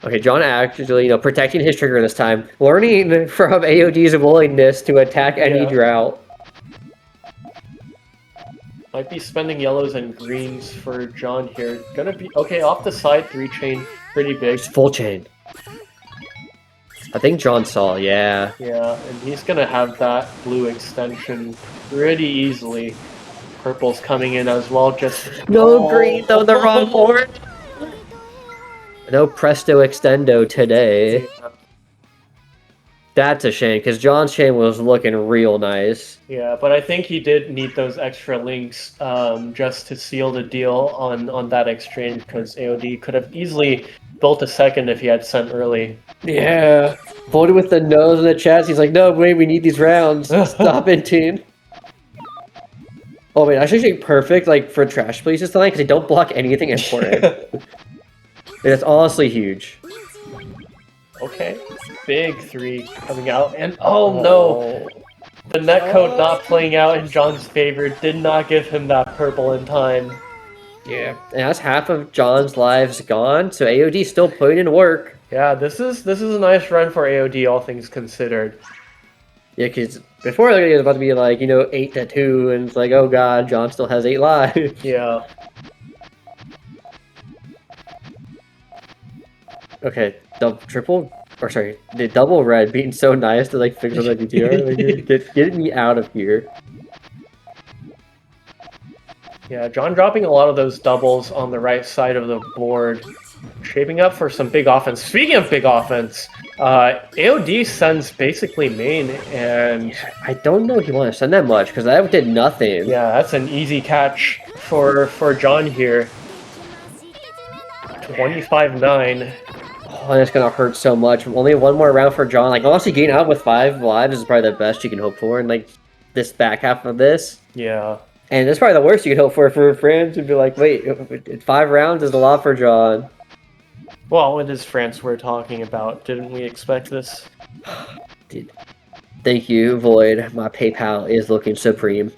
Okay, John actually, protecting his trigger this time, learning from AOD's willingness to attack any drought. Might be spending yellows and greens for John here. Gonna be okay off the side, 3 chain, pretty big. It's full chain. I think John saw, yeah. Yeah, and he's gonna have that blue extension pretty easily. Purple's coming in as well. Just no green though, the wrong board. No presto extendo today. Yeah. That's a shame, because John's chain was looking real nice. Yeah, but I think he did need those extra links just to seal the deal on that exchange, because AOD could have easily built a second if he had sent early. Yeah. Voted with the nose in the chest. He's like, no, wait, we need these rounds. Stop it, team. Oh, wait, that's actually perfect, like, for trash places tonight, because they don't block anything important. It's honestly huge. Okay, big 3 coming out, and oh no! The netcode not playing out in John's favor did not give him that purple in time. Yeah, and that's half of John's lives gone, so AOD's still putting in work. Yeah, this is a nice run for AOD, all things considered. Yeah, because before it was about to be like, 8-2, and it's like, oh god, John still has 8 lives. Yeah. Okay, the double red being so nice to like fix on the DTR. Like, get me out of here. Yeah, John dropping a lot of those doubles on the right side of the board, shaping up for some big offense. Speaking of big offense, AOD sends basically main, and I don't know if you want to send that much because that did nothing. yeah, that's an easy catch for John here. 25-9. Oh, that's gonna hurt so much. Only one more round for John. Like, unless you gain out with 5 lives is probably the best you can hope for in like this back half of this. Yeah. And that's probably the worst you could hope for France to be like, wait, 5 rounds is a lot for John. Well, it is France we're talking about. Didn't we expect this? Dude, thank you, Void. My PayPal is looking supreme.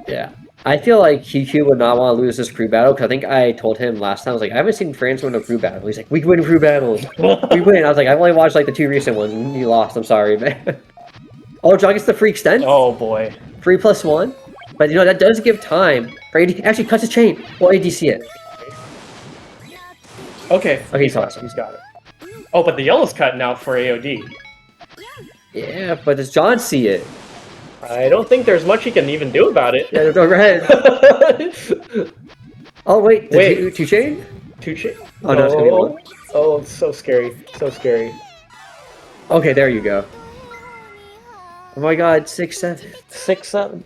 Yeah. I feel like QQ would not want to lose this crew battle because I think I told him last time, I was like, I haven't seen France win a crew battle. He's like, we win crew battles. We win. I was like, I've only watched like the 2 recent ones and you lost. I'm sorry, man. Oh, John gets the free extend? Oh boy. 3+1. But you know, that does give time for AD. Actually, cuts his chain. Will AD see it? Okay. Okay, he's awesome. He's got it. Oh, but the yellow's cut now for AOD. Yeah, but does John see it? I don't think there's much he can even do about it. Yeah, go ahead. Oh, wait. Wait. 2 chain? 2 chain? Oh, no, it's gonna be 1. Oh, it's so scary. So scary. Okay, there you go. Oh my god, 6-7. 6-7.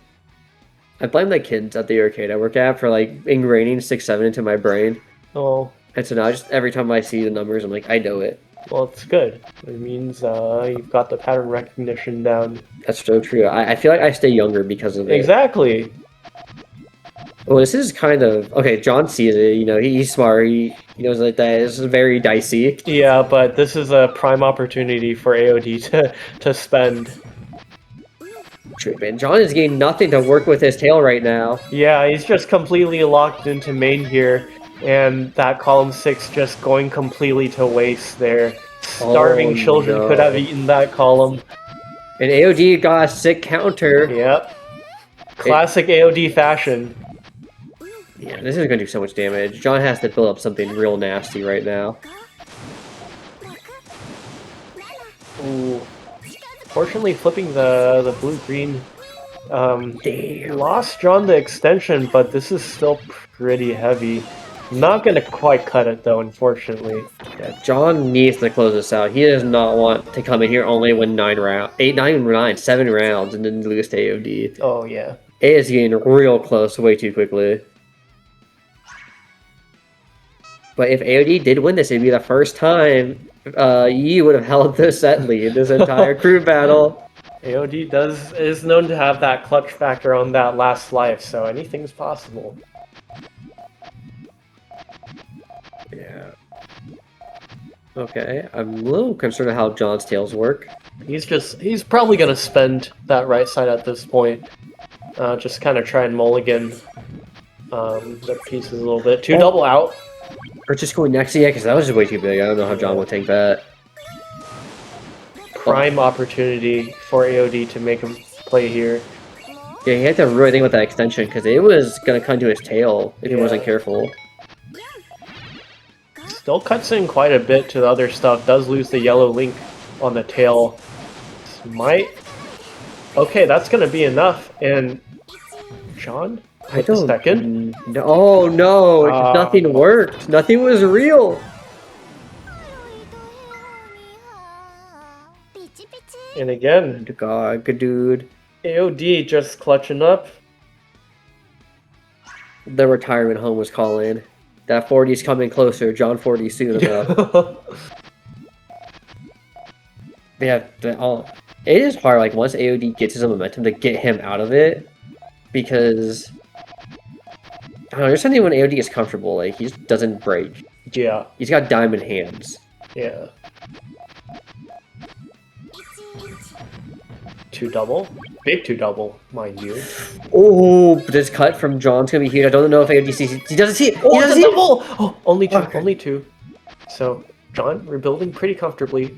I blame the kids at the arcade I work at for like ingraining 6-7 into my brain. Oh, And so now just every time I see the numbers, I'm like, I know it. well, it's good. It means you've got the pattern recognition down. That's so true. I feel like I stay younger because of it. Exactly. Well, this is kind of okay. John sees it. You know, he's smart. He knows that is very dicey. Yeah, but this is a prime opportunity for AOD to spend. True, man. John is getting nothing to work with his tail right now. Yeah, he's just completely locked into main here, and that column 6 just going completely to waste there. Starving children no. could have eaten that column. And AOD got a sick counter. Yep. Classic AOD fashion. Yeah, this is gonna do so much damage. John has to build up something real nasty right now. Ooh. Fortunately, flipping the blue-green Damn. lost John the extension, but this is still pretty heavy. Not gonna quite cut it though, unfortunately. Yeah, John needs to close this out. He does not want to come in here only win 7 rounds and then lose to AOD. Oh yeah. A is getting real close way too quickly. But if AOD did win this, it'd be the first time you would have held the set lead this entire crew battle. AOD is known to have that clutch factor on that last life, so anything's possible. Yeah. Okay, I'm a little concerned of how John's tails work. He's probably gonna spend that right side at this point. Just kind of try and mulligan the pieces a little bit. 2 double out. Or just going next, yeah, because that was just way too big. I don't know how John would take that. Prime opportunity for AOD to make him play here. Yeah, he had to really think about that extension, because it was going to come to his tail if he Yeah. wasn't careful. Still cuts in quite a bit to the other stuff. Does lose the yellow link on the tail. Might... Okay, that's going to be enough. And John? I don't... Second? No, oh, no. Nothing worked. Nothing was real. And again, God, good dude. AOD just clutching up. The retirement home was calling. That 40's coming closer. John 40 soon enough. Yeah, it is hard, like, once AOD gets his momentum to get him out of it. Because... I don't know, there's something when AOD is comfortable, like, he just doesn't break. Yeah. He's got diamond hands. Yeah. 2 double? Big 2 double, mind you. Oh, this cut from John's gonna be huge. I don't know if AOD sees it. He doesn't see it! He doesn't see it! Double! Oh, only 2, Okay. only 2. So, John rebuilding pretty comfortably.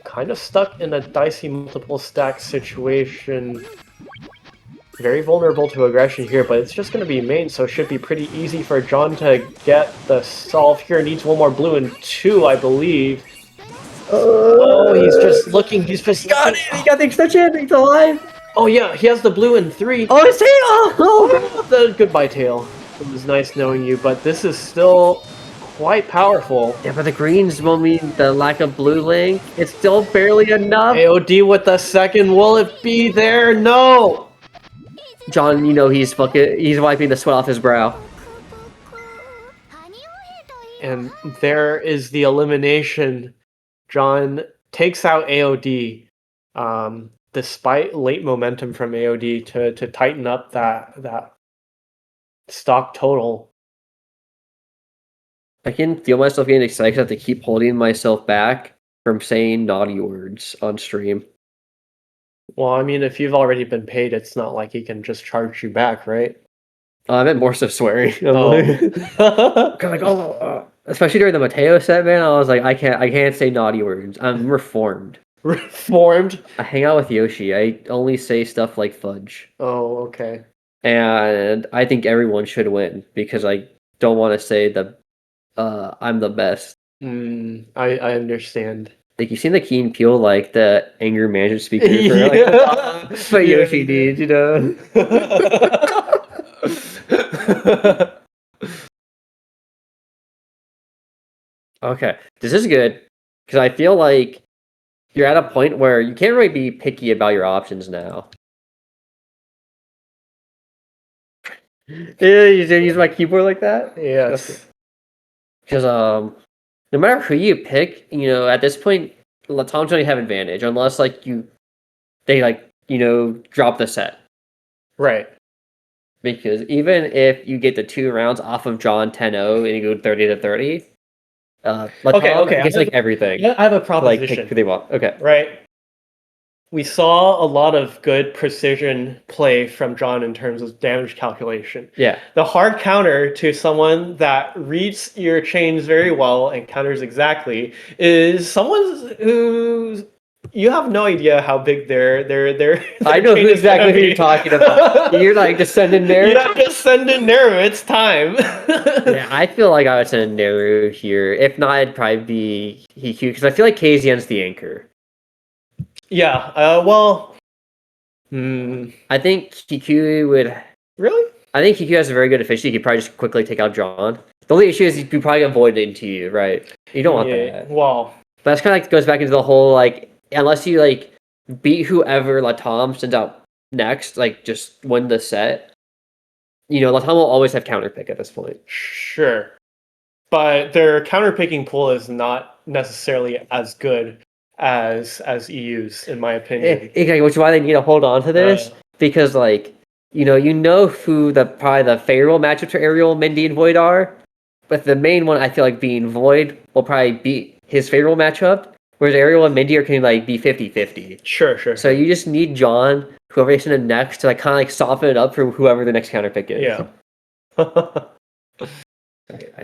Kind of stuck in a dicey multiple stack situation. Very vulnerable to aggression here, but it's just going to be main, so it should be pretty easy for John to get the solve here. Needs 1 more blue and 2, I believe. Oh, he's just looking. He's just Got it! He got the extension! He's alive! Oh yeah, he has the blue in 3. Oh, it's tail! Oh, the goodbye tail. It was nice knowing you, but this is still quite powerful. Yeah, but the greens will mean the lack of blue link. It's still barely enough. AOD with the second. Will it be there? No. John, he's wiping the sweat off his brow. And there is the elimination. John takes out AOD, despite late momentum from AOD to tighten up that stock total. I can feel myself getting excited 'cause I have to keep holding myself back from saying naughty words on stream. Well, I mean, if you've already been paid, it's not like he can just charge you back, right? I meant more so swearing. Oh. Especially during the Mateo set, man. I was like, I can't say naughty words. I'm reformed. Reformed? I hang out with Yoshi. I only say stuff like fudge. Oh, okay. And I think everyone should win because I don't want to say I'm the best. I understand. Like, you've seen the Key and Peele, like, the anger management speaker for, Yeah. but Yoshi needs, Okay, this is good, because I feel like you're at a point where you can't really be picky about your options now. Yeah, you use my keyboard like that? Yes. Because, no matter who you pick, at this point, LATAM's going to have advantage, unless, they drop the set. Right. Because even if you get the 2 rounds off of John 10-0 and you go 30-30, LATAM gets everything. I have a Like, proposition. pick who they want. Okay. Right. We saw a lot of good precision play from John in terms of damage calculation. Yeah. The hard counter to someone that reads your chains very well and counters exactly is someone who you have no idea how big their I know exactly who you're talking about. You're like, just send in Naru? Yeah, just send in Naru. It's time. Yeah, I feel like I would send Naru here. If not, it'd probably be Hiku, because I feel like KZN's the anchor. Yeah, well... I think Hiku would... Really? I think Hiku has a very good efficiency. He could probably just quickly take out John. The only issue is he could probably avoid it into you, right? You don't want that. Well... But that's kind of goes back into the whole, unless you, beat whoever LATAM sends out next, just win the set, LATAM will always have counterpick at this point. Sure. But their counterpicking pool is not necessarily as good as EU's, in my opinion. Exactly, which is why they need to hold on to this, because, who probably the favorable matchups for Ariel, Mindy, and Void are, but the main one, I feel like, being Void will probably beat his favorable matchup, whereas Ariel and Mindy are can be 50-50. Sure. So you just need John, whoever they send in next, to kind of soften it up for whoever the next counterpick is. Yeah.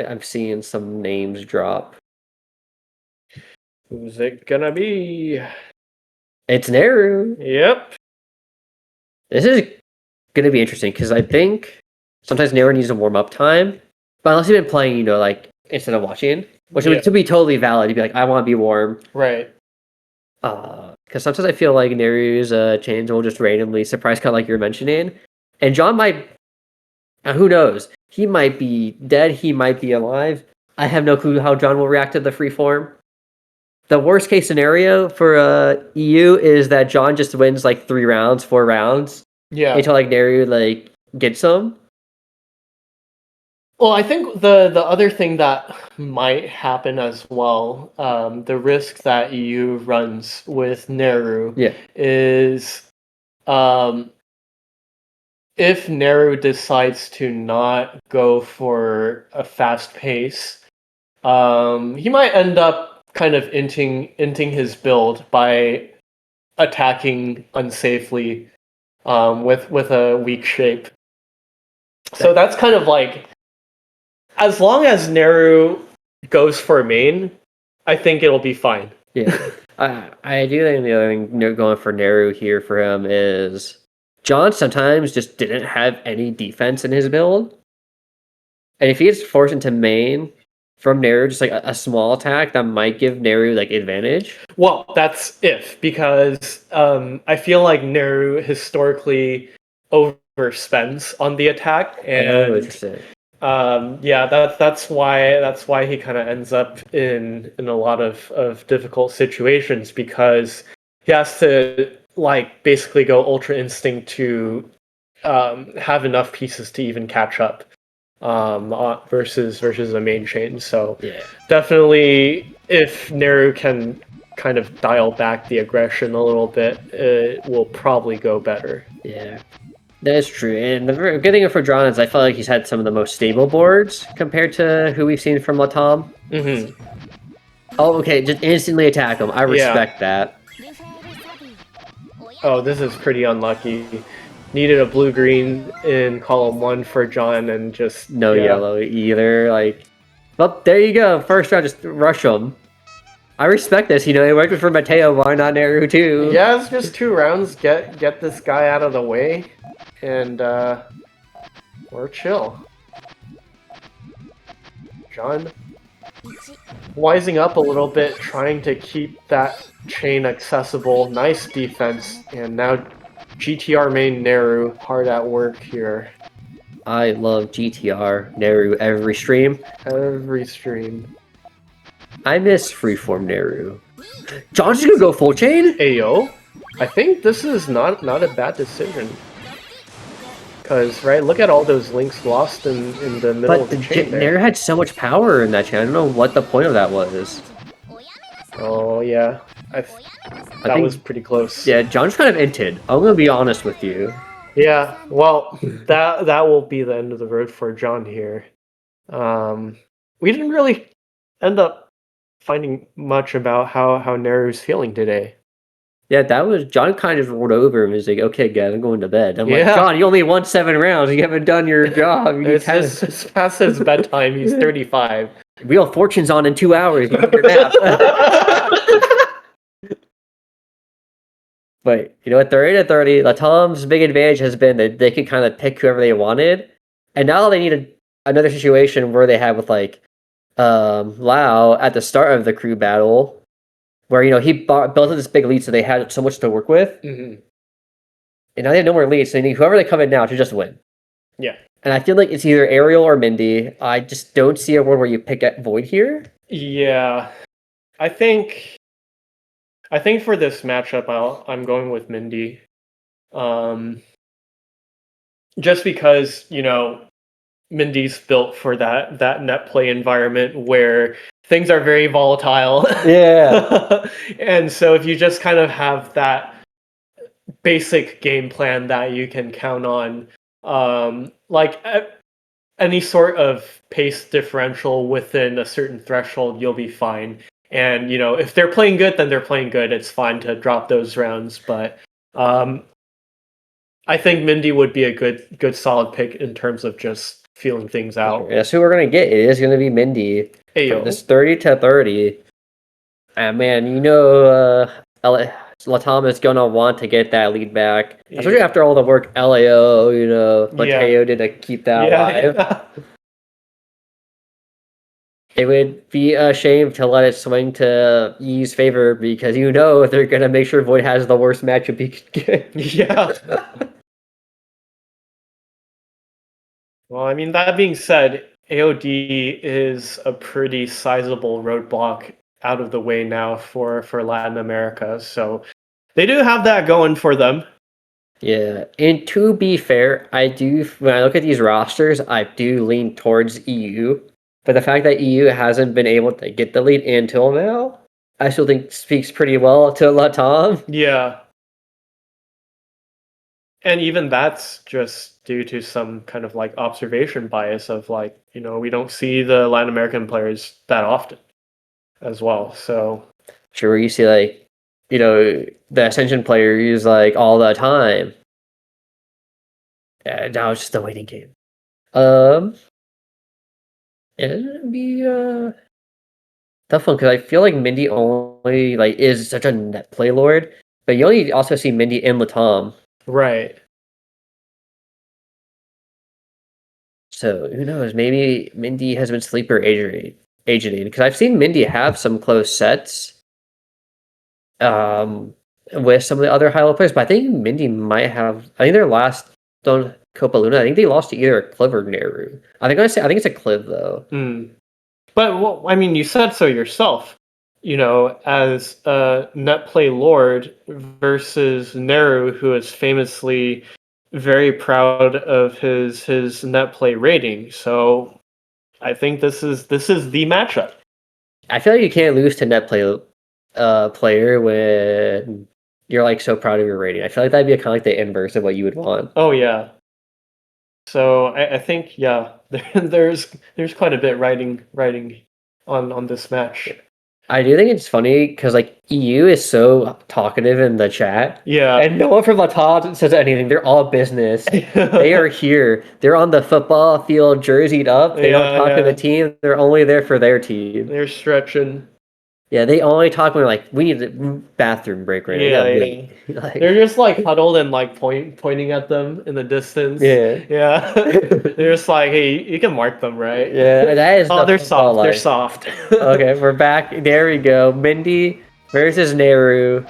I'm seeing some names drop. Who's it gonna be? It's Naru. Yep. This is gonna be interesting because I think sometimes Naru needs a warm up time, but unless you've been playing, instead of watching, which would be totally valid. You'd be like, I want to be warm, right? Because sometimes I feel like Naru's chains will just randomly surprise, kind of like you're mentioning, and John might. Who knows? He might be dead. He might be alive. I have no clue how John will react to the free form. The worst case scenario for EU is that John just wins 3 rounds, 4 rounds. Yeah. Until Naru gets some. Well, I think the other thing that might happen as well, the risk that EU runs with Naru is if Naru decides to not go for a fast pace, he might end up kind of inting his build by attacking unsafely with a weak shape. So that's kind of as long as Naru goes for main, I think it'll be fine. Yeah. I do think the other thing going for Naru here for him is John sometimes just didn't have any defense in his build. And if he gets forced into main, from Neru, just like a small attack that might give Neru like advantage. Well, that's if, because I feel like Neru historically overspends on the attack, Oh, and interesting. yeah, that's why he kind of ends up in a lot of difficult situations, because he has to like basically go Ultra Instinct to have enough pieces to even catch up versus a main chain. So Yeah. definitely, if Neru can kind of dial back the aggression a little bit, it will probably go better. Yeah. That is true. And the good thing for John is I feel like he's had some of the most stable boards compared to who we've seen from LATAM. Hmm. Oh, okay. Just instantly attack him. I Yeah. respect that. Oh, this is pretty unlucky. Needed a blue-green in column 1 for John, and just, No yeah. yellow either. Like, well, there you go. First round, just rush him. I respect this. It worked for Mateo. Why not Neru too? Yeah, it's just 2 rounds. Get this guy out of the way, and we're chill. John wising up a little bit, trying to keep that chain accessible. Nice defense, and now GTR main Neru hard at work here. I love GTR Neru every stream. Every stream. I miss freeform Neru. John's just gonna go full chain? Ayo, I think this is not a bad decision. Because, right, look at all those links lost in the middle of the chain there. Neru had so much power in that chain. I don't know what the point of that was. Oh, yeah. That was pretty close. Yeah, John's kind of inted. I'm gonna be honest with you. Yeah, well, that will be the end of the road for John here. We didn't really end up finding much about how Neru's feeling today. Yeah, that was John kind of rolled over and was like, "Okay, guys, I'm going to bed." I'm like, Yeah. "John, you only won 7 rounds. You haven't done your job. It's past his bedtime. He's 35. Wheel of Fortune's on in 2 hours. You need your nap." But at 30-30, Latom's big advantage has been that they could kind of pick whoever they wanted, and now they need another situation where they had with like Lau at the start of the crew battle, where he built up this big lead, so they had so much to work with, Mm-hmm. and now they have no more leads. So they need whoever they come in now to just win. Yeah. And I feel like it's either Ariel or Mindy. I just don't see a world where you pick at Void here. Yeah, I think for this matchup, I'm going with Mindy. Just because Mindy's built for that net play environment where things are very volatile. Yeah. And so if you just kind of have that basic game plan that you can count on, like any sort of pace differential within a certain threshold, you'll be fine. And if they're playing good, then they're playing good. It's fine to drop those rounds, but I think Mindy would be a good solid pick in terms of just feeling things out. That's who we're gonna get. It is gonna be Mindy. Ayo. This 30-30. And man, LATAM is gonna want to get that lead back, especially after all the work Lao, Mateo did to keep that alive. Yeah. It would be a shame to let it swing to Yi's favor, because they're gonna make sure Void has the worst matchup he could get. Yeah. Well, I mean, that being said, AOD is a pretty sizable roadblock out of the way now for Latin America, so they do have that going for them. Yeah, and to be fair, when I look at these rosters, I do lean towards EU. But the fact that EU hasn't been able to get the lead until now, I still think speaks pretty well to LATAM. Yeah. And even that's just due to some kind of like observation bias of like, we don't see the Latin American players that often as well. So Sure, you see like, the Ascension players like all the time. Yeah, now it's just a waiting game. It'd be tough one, because I feel like Mindy only like is such a net play lord, but you only also see Mindy in LATAM. right. So who knows? Maybe Mindy has been sleeper age rate. agenting, because I've seen Mindy have some close sets with some of the other high-level players, but I think Mindy might have. I think their last on Copa Luna, I think they lost to either a Cliv or Neru. I think it's a Cliv though. But well, I mean, you said so yourself. You know, as a net play lord versus Neru, who is famously very proud of his net play rating. So I think this is the matchup. I feel like you can't lose to net play player when you're like so proud of your rating. I feel like that'd be kind of like the inverse of what you would want. Oh yeah. So I think there's quite a bit riding on this match. I do think it's funny because like EU is so talkative in the chat. Yeah. And no one from LATAM says anything. They're all business. They are here. They're on the football field, jerseyed up. They don't talk to the team. They're only there for their team. They're stretching. Yeah, they only talk when like we need a bathroom break right now. Yeah. Like, they're just like huddled and like pointing at them in the distance. Yeah. They're just like, hey, you can mark them, right? Yeah, that is. Oh, they're soft. They're soft. Okay, we're back. There we go. Mindy versus Neru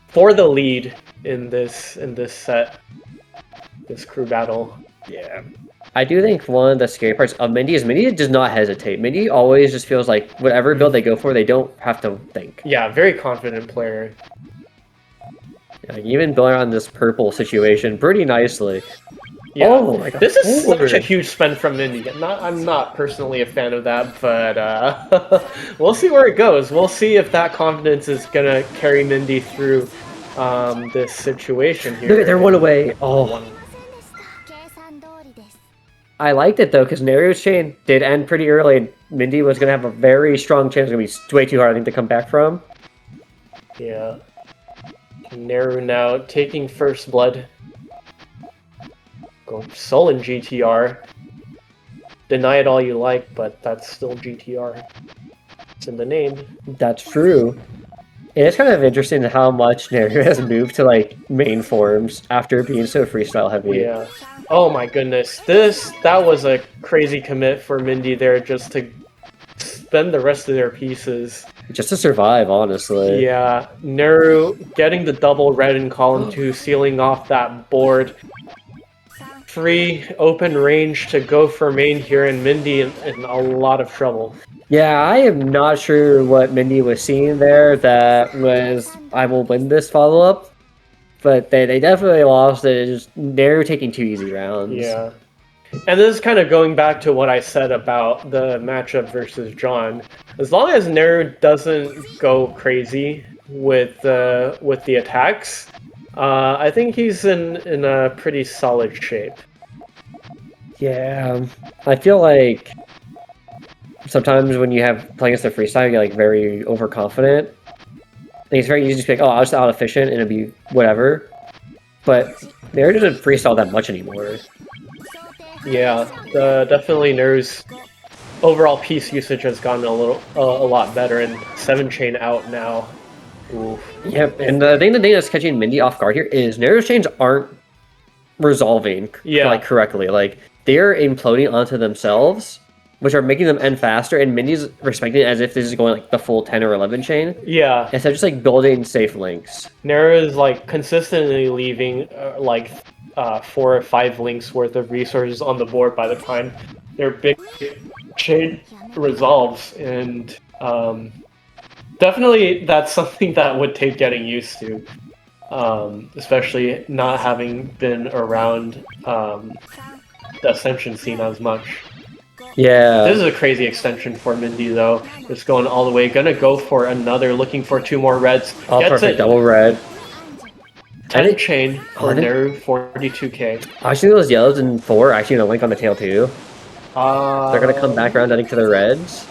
for the lead in this set. This crew battle. Yeah. I do think one of the scary parts of Mindy is Mindy does not hesitate. Mindy always just feels like whatever build they go for, they don't have to think. Yeah, very confident player. Yeah, even building on this purple situation pretty nicely. Yeah. Oh my god. This is such a huge spend from Mindy. I'm not personally a fan of that, but we'll see where it goes. We'll see if that confidence is gonna carry Mindy through this situation here. Look at they're one away. Oh. I liked it though, because Neru's chain did end pretty early, and Mindy was gonna have a very strong chance. It's gonna be way too hard, I think, to come back from. Yeah. Neru now taking first blood. Go Sullen GTR. Deny it all you like, but that's still GTR. It's in the name. That's true. And it's kind of interesting how much Neru has moved to like main forms after being so freestyle heavy. Yeah. Oh my goodness. That was a crazy commit for Mindy there, just to spend the rest of their pieces. Just to survive, honestly. Yeah. Neru getting the double red in column 2, sealing off that board. Free open range to go for main here, and Mindy in a lot of trouble. Yeah, I am not sure what Mindy was seeing there that was, I will win this follow-up. But they definitely lost it. Just Neru taking 2 easy rounds. Yeah. And this is kind of going back to what I said about the matchup versus John. As long as Neru doesn't go crazy with the attacks, I think he's in a pretty solid shape. Yeah, I feel like sometimes when you have playing against the freestyle, you're like very overconfident. Like, it's very easy to be like, oh, I was out efficient and it'd be whatever. But Neru doesn't freestyle that much anymore. Yeah, definitely Neru's overall piece usage has gotten a lot better, and 7 chain out now. Oof. Yep, and the thing that's catching Mindy off guard here is Neru's chains aren't resolving like correctly. Like they're imploding onto themselves, which are making them end faster, and Mindy's respecting it as if this is going like the full 10 or 11 chain. Yeah. Instead of just like building safe links. Neru is like consistently leaving 4 or 5 links worth of resources on the board by the time their big chain resolves, and definitely that's something that would take getting used to, especially not having been around the Ascension scene as much. Yeah. This is a crazy extension for Mindy though. Just going all the way. Gonna go for another, looking for 2 more reds. Oh, Gets perfect. it. Double red. 10 chain for Neru, 42k. Actually, those yellows and 4 are actually gonna link on the tail too. They're gonna come back around, I think, to the reds.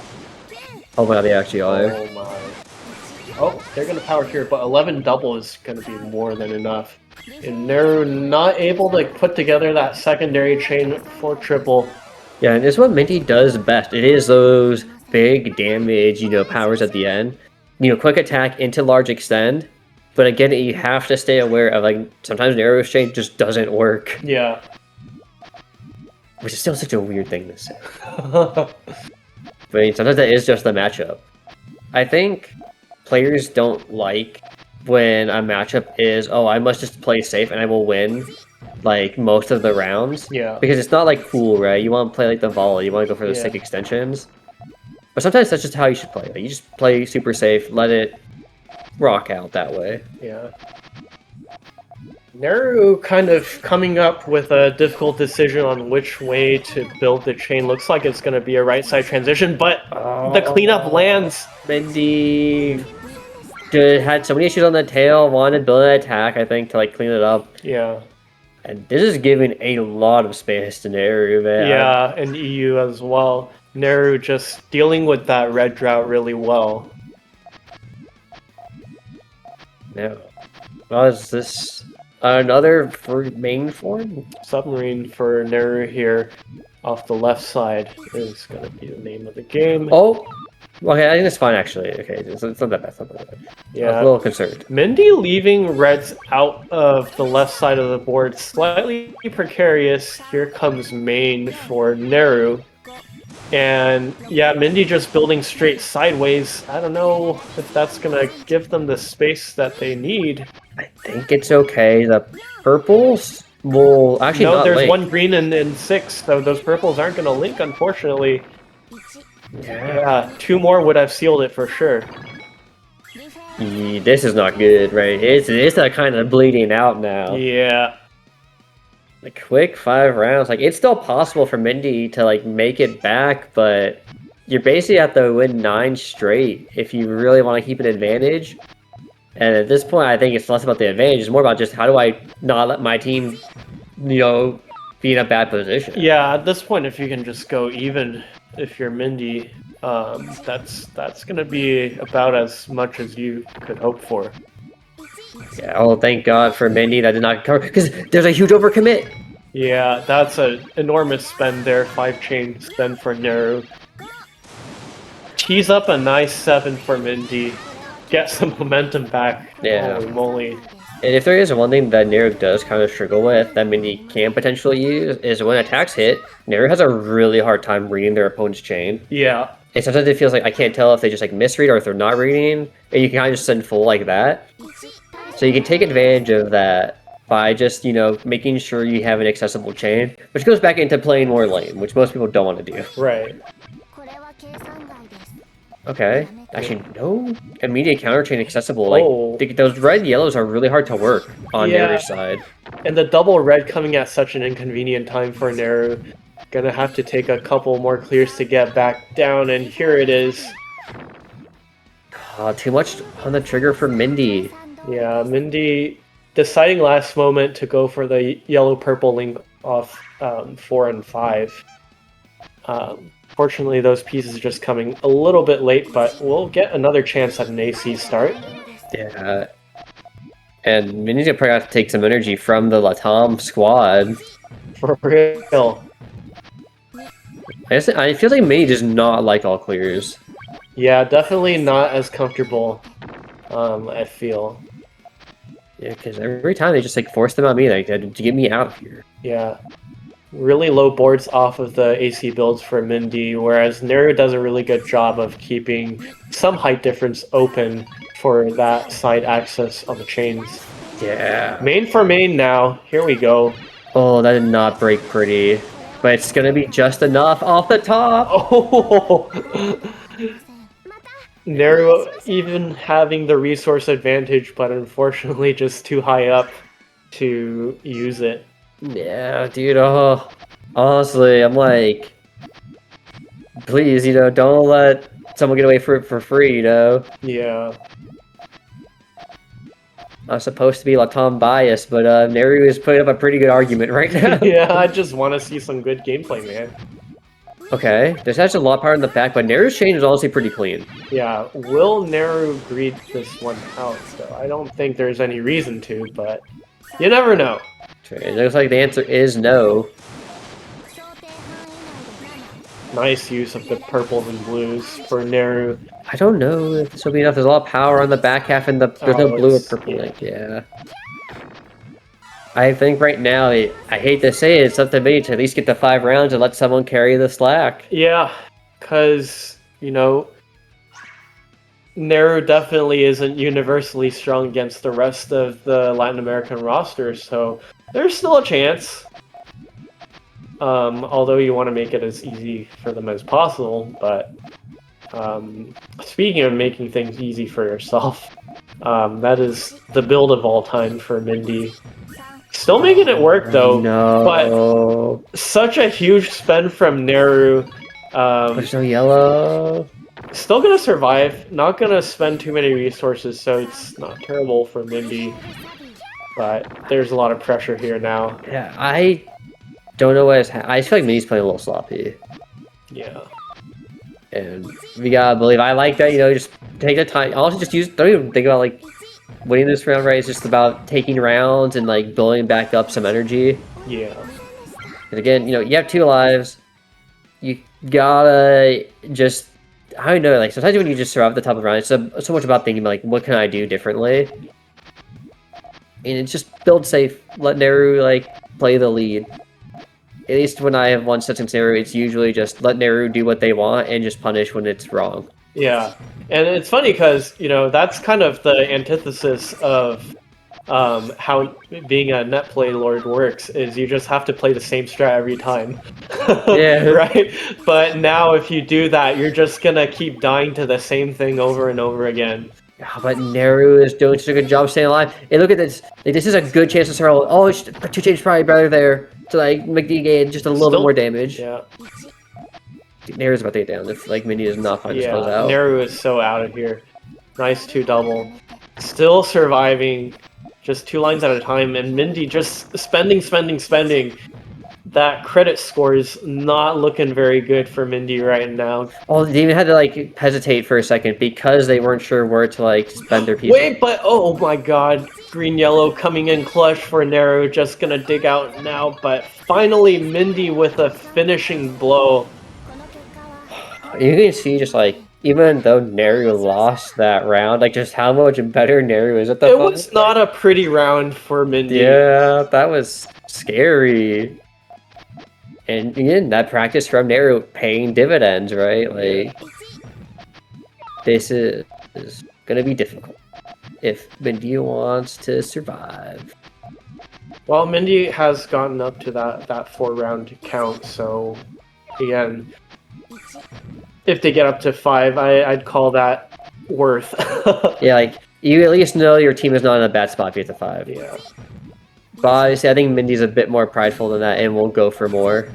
Oh my god, they actually are. Oh my. Oh, they're gonna power here, but 11 double is gonna be more than enough. And they're not able to put together that secondary chain for triple. Yeah, and it's what Minty does best. It is those big damage, powers at the end. Quick attack into large extend. But again, you have to stay aware of, like, sometimes Neru's chain just doesn't work. Yeah. Which is still such a weird thing to say. I mean, sometimes that is just the matchup. I think players don't like when a matchup is, oh, I must just play safe and I will win, like, most of the rounds. Yeah. Because it's not, like, cool, right? You want to play, like, the volley. You want to go for the sick extensions. But sometimes that's just how you should play. Like, you just play super safe, let it rock out that way. Yeah. Neru kind of coming up with a difficult decision on which way to build the chain. Looks like it's going to be a right side transition, but the cleanup lands. Mindy had so many issues on the tail, wanted to build an attack, I think, to like clean it up. Yeah. And this is giving a lot of space to Neru, man. Yeah, and EU as well. Neru just dealing with that red drought really well. No. Well, is this another for main form? Submarine for Neru here off the left side is going to be the name of the game. Oh! Okay, I think it's fine actually. Okay, it's not that bad. It's not that bad. Yeah. I was a little concerned. Mindy leaving reds out of the left side of the board, slightly precarious. Here comes main for Neru. And yeah, Mindy just building straight sideways. I don't know if that's going to give them the space that they need. I think it's okay. The purples will actually no, not there's link. one green and 6, so those purples aren't going to link, unfortunately. Yeah, 2 more would have sealed it for sure. This is not good, right? It's kind of bleeding out now. Yeah. A quick 5 rounds. Like, it's still possible for Mindy to, like, make it back, but you're basically have to win 9 straight if you really want to keep an advantage. And at this point, I think it's less about the advantage. It's more about just how do I not let my team, you know, be in a bad position. Yeah, at this point, if you can just go even, if you're Mindy, that's going to be about as much as you could hope for. Yeah, oh, thank God for Mindy that did not cover, because there's a huge overcommit. Yeah, that's an enormous spend there, 5 chain spend for Neru. Tease up a nice 7 for Mindy. Get some momentum back. Yeah. Holy moly. And if there is one thing that Neru does kind of struggle with that Mindy can potentially use is when attacks hit, Neru has a really hard time reading their opponent's chain. Yeah. And sometimes it feels like I can't tell if they just like misread or if they're not reading, and you can kind of just send full like that. So you can take advantage of that by just, you know, making sure you have an accessible chain, which goes back into playing more lane, which most people don't want to do. Right. Okay. Actually, no immediate counter chain accessible. Like, Oh. those red yellows are really hard to work on Yeah. Neru's side. And the double red coming at such an inconvenient time for Neru. Gonna have to take a couple more clears to get back down, and here it is. Too much on the trigger for Mindy. Yeah, Mindy deciding last moment to go for the yellow-purple link off 4 and 5. Fortunately, those pieces are just coming a little bit late, but we'll get another chance at an AC start. Yeah. And Mindy's gonna probably have to take some energy from the LATAM squad. For real. I feel like Mindy does not like all clears. Yeah, definitely not as comfortable, I feel. Yeah, because every time they just like force them on me, like to get me out of here. Yeah. Really low boards off of the AC builds for Mindy, whereas Neru does a really good job of keeping some height difference open for that side access on the chains. Yeah. Main for main now. Here we go. Oh, that did not break pretty. But it's gonna be just enough off the top. Oh! Neru even having the resource advantage, but unfortunately just too high up to use it. Yeah, dude, oh, honestly, I'm like, please, you know, don't let someone get away for it for free, you know? Yeah. I'm supposed to be LATAM biased, but Neru is putting up a pretty good argument right now. Yeah, I just want to see some good gameplay, man. Okay, there's actually a lot of power in the back, but Neru's chain is honestly pretty clean. Yeah, will Neru greed this one out? So I don't think there's any reason to, but you never know. It looks like the answer is no. Nice use of the purples and blues for Neru. I don't know if this will be enough. There's a lot of power on the back half, and there's no blue or it's- purple link. Yeah. I think right now, I hate to say it, it's up to me to at least get the 5 rounds and let someone carry the slack. Yeah, because you know, Neru definitely isn't universally strong against the rest of the Latin American roster, so there's still a chance. Although you want to make it as easy for them as possible, but speaking of making things easy for yourself, that is the build of all time for Mindy. Still making it work though, No. but such a huge spend from Neru. There's no yellow. Still gonna survive, not gonna spend too many resources, so it's not terrible for Mindy. But there's a lot of pressure here now. Yeah, I don't know what is I just feel like Minnie's playing a little sloppy. Yeah. And we gotta believe, I like that, you know, just take the time. Also just don't even think about like winning this round, right? It's just about taking rounds and like building back up some energy. Yeah. And again, you know, you have 2 lives. You gotta just, I don't know, like sometimes when you just survive the top of the round, it's so much about thinking like, what can I do differently? And it's just build safe, let Neru like play the lead. At least when I have won such a scenario, it's usually just let Neru do what they want and just punish when it's wrong. Yeah. And it's funny because, you know, that's kind of the antithesis of how being a net play lord works, is you just have to play the same strat every time. Yeah. Right? But now if you do that, you're just gonna keep dying to the same thing over and over again. Yeah, but Neru is doing such a good job staying alive. Hey, look at this. Like, this is a good chance to start. Oh, 2 change probably better there to like make the game just a little bit more damage. Yeah. Neru's about to get down if like Minnie does not find his close out. Neru is so out of here. Nice 2 double. Still surviving, just 2 lines at a time, and Mindy just spending. That credit score is not looking very good for Mindy right now. Oh, they even had to like hesitate for a second because they weren't sure where to like spend their pieces. Wait, but oh my god, green yellow coming in clutch for Neru, just gonna dig out now, but finally Mindy with a finishing blow. You can see just like, even though Neru lost that round, like just how much better Neru is at the It was not a pretty round for Mindy. Yeah, that was scary. And again, that practice from Neru paying dividends, right? Like, this is gonna be difficult if Mindy wants to survive. Well, Mindy has gotten up to that 4-round count, so again, if they get up to 5, I'd call that worth. Yeah, like, you at least know your team is not in a bad spot if you get to 5. Yeah. But obviously, I think Mindy's a bit more prideful than that and will go for more.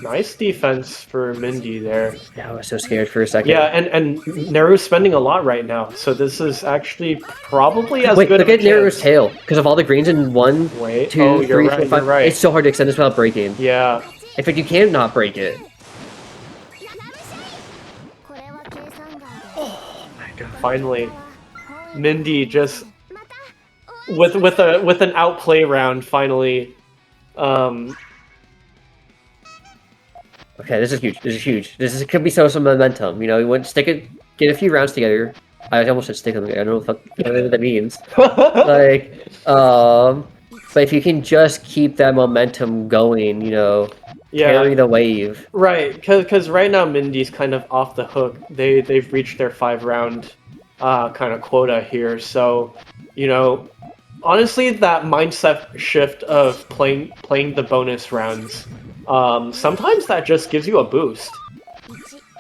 Nice defense for Mindy there. Yeah, I was so scared for a second. Yeah, and Neru's spending a lot right now, so this is actually probably as Wait, good look of a at Neru's chance. tail. Because of all the greens in 1, Wait, 2, oh, you're 3, right, 4, 5. you're right. It's so hard to extend this without breaking. Yeah. In fact, you can't not break it. Finally, Mindy just with an outplay round finally. Okay, this is huge. This is huge. Could be some momentum. You know, you want to get a few rounds together. I almost said stick them together. I don't know what that means. Like, but if you can just keep that momentum going, you know, carry the wave. Right, because right now Mindy's kind of off the hook. They've reached their 5-round kind of quota here. So, you know, honestly, that mindset shift of playing the bonus rounds, sometimes that just gives you a boost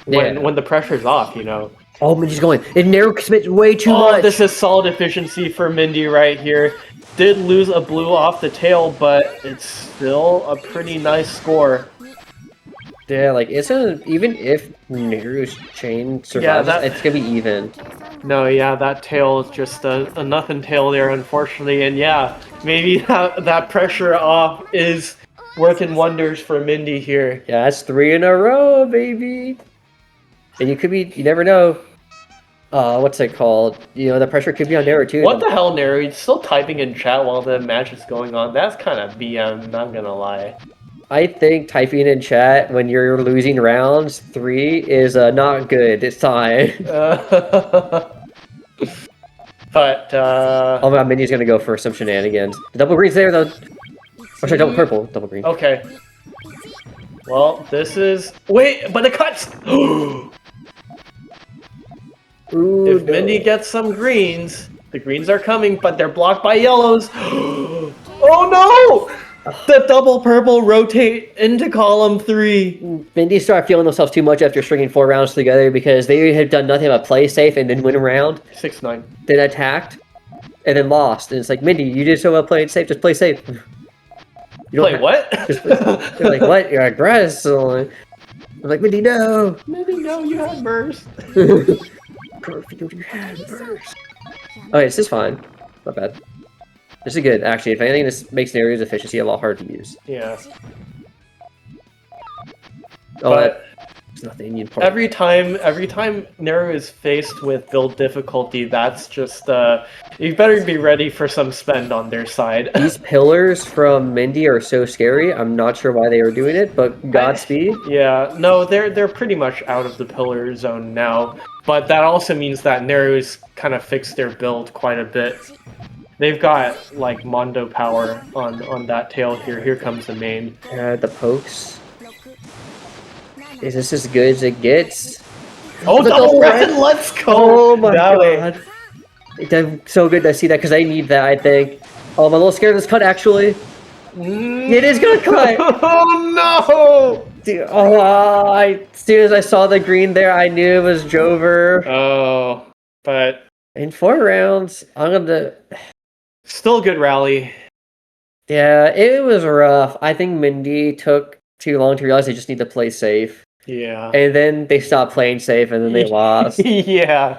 when the pressure's off. You know. Oh, Mindy's going. It narrow commits way too much. much. This is solid efficiency for Mindy right here. Did lose a blue off the tail, but it's still a pretty nice score. Yeah, like even if Neru's chain survives, it's gonna be even. No, yeah, that tail is just a nothing tail there, unfortunately, and yeah, maybe that pressure off is working wonders for Mindy here. Yeah, that's 3 in a row, baby. And you never know. What's it called? You know, the pressure could be on Neru too. What the hell, Neru? He's still typing in chat while the match is going on. That's kind of BM, not gonna lie. I think typing in chat when you're losing rounds 3 is not good. It's time. But oh my god, Mindy's gonna go for some shenanigans. The double green's there though. Or sorry, double purple, double green. Okay. Well, this is... Wait, but it cuts! Ooh, If Mindy no. gets some greens, the greens are coming, but they're blocked by yellows. Oh no! The double purple rotate into column 3. Mindy started feeling themselves too much after stringing 4 rounds together because they had done nothing but play safe and then win a round, 6-9. then attacked, and then lost. And it's like, Mindy, you did so well playing safe, just play safe. You don't Play have what? just they're like, what? You're aggressive. I'm like, Mindy, no. Mindy, no, you have burst. Okay, this is fine. Not bad. This is good, actually. If anything, this makes Naru's efficiency a lot harder to use. Yeah. Oh, But that's nothing important. every time Naru is faced with build difficulty, that's just you better be ready for some spend on their side. These pillars from Mindy are so scary. I'm not sure why they were doing it, but Godspeed. Yeah, no, they're pretty much out of the pillar zone now. But that also means that Naru's kind of fixed their build quite a bit. They've got like Mondo power on that tail here. Here comes the main. The pokes. Is this as good as it gets? Oh, The double red. red! Let's go! Oh my Batlle. god. It's so good to see that because I need that, I think. Oh, I'm a little scared of this cut, actually. It is gonna cut! Oh no! Dude, as soon as I saw the green there, I knew it was Jover. Oh, but In 4 rounds, I'm gonna... still a good rally. Yeah, it was rough. I think Mindy took too long to realize they just need to play safe. Yeah. And then they stopped playing safe, and then they lost. Yeah.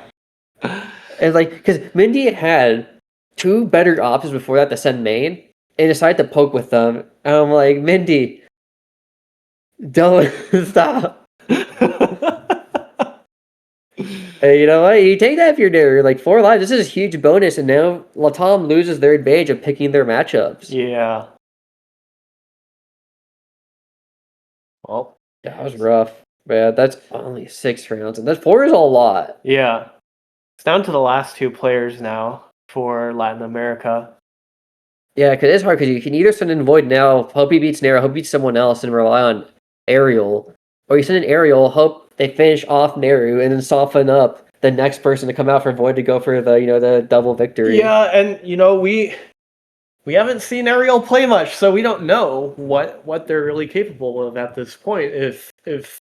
And like, because Mindy had 2 better options before that to send main, and decided to poke with them. And I'm like, Mindy, don't stop. Hey, you know what? You take that if you're there. Like 4 lives, this is a huge bonus, and now LATAM loses their advantage of picking their matchups. Yeah. Well, That was rough. Man, that's only 6 rounds, and that 4 is a lot. yeah. It's down to the last 2 players now for Latin America. Yeah, because it's hard because you can either send in Void now, hope he beats Nero, hope he beats someone else, and rely on Ariel, or you send in Ariel, hope they finish off Neru, and then soften up the next person to come out for Void to go for the the double victory. Yeah, and we haven't seen Ariel play much, so we don't know what they're really capable of at this point. If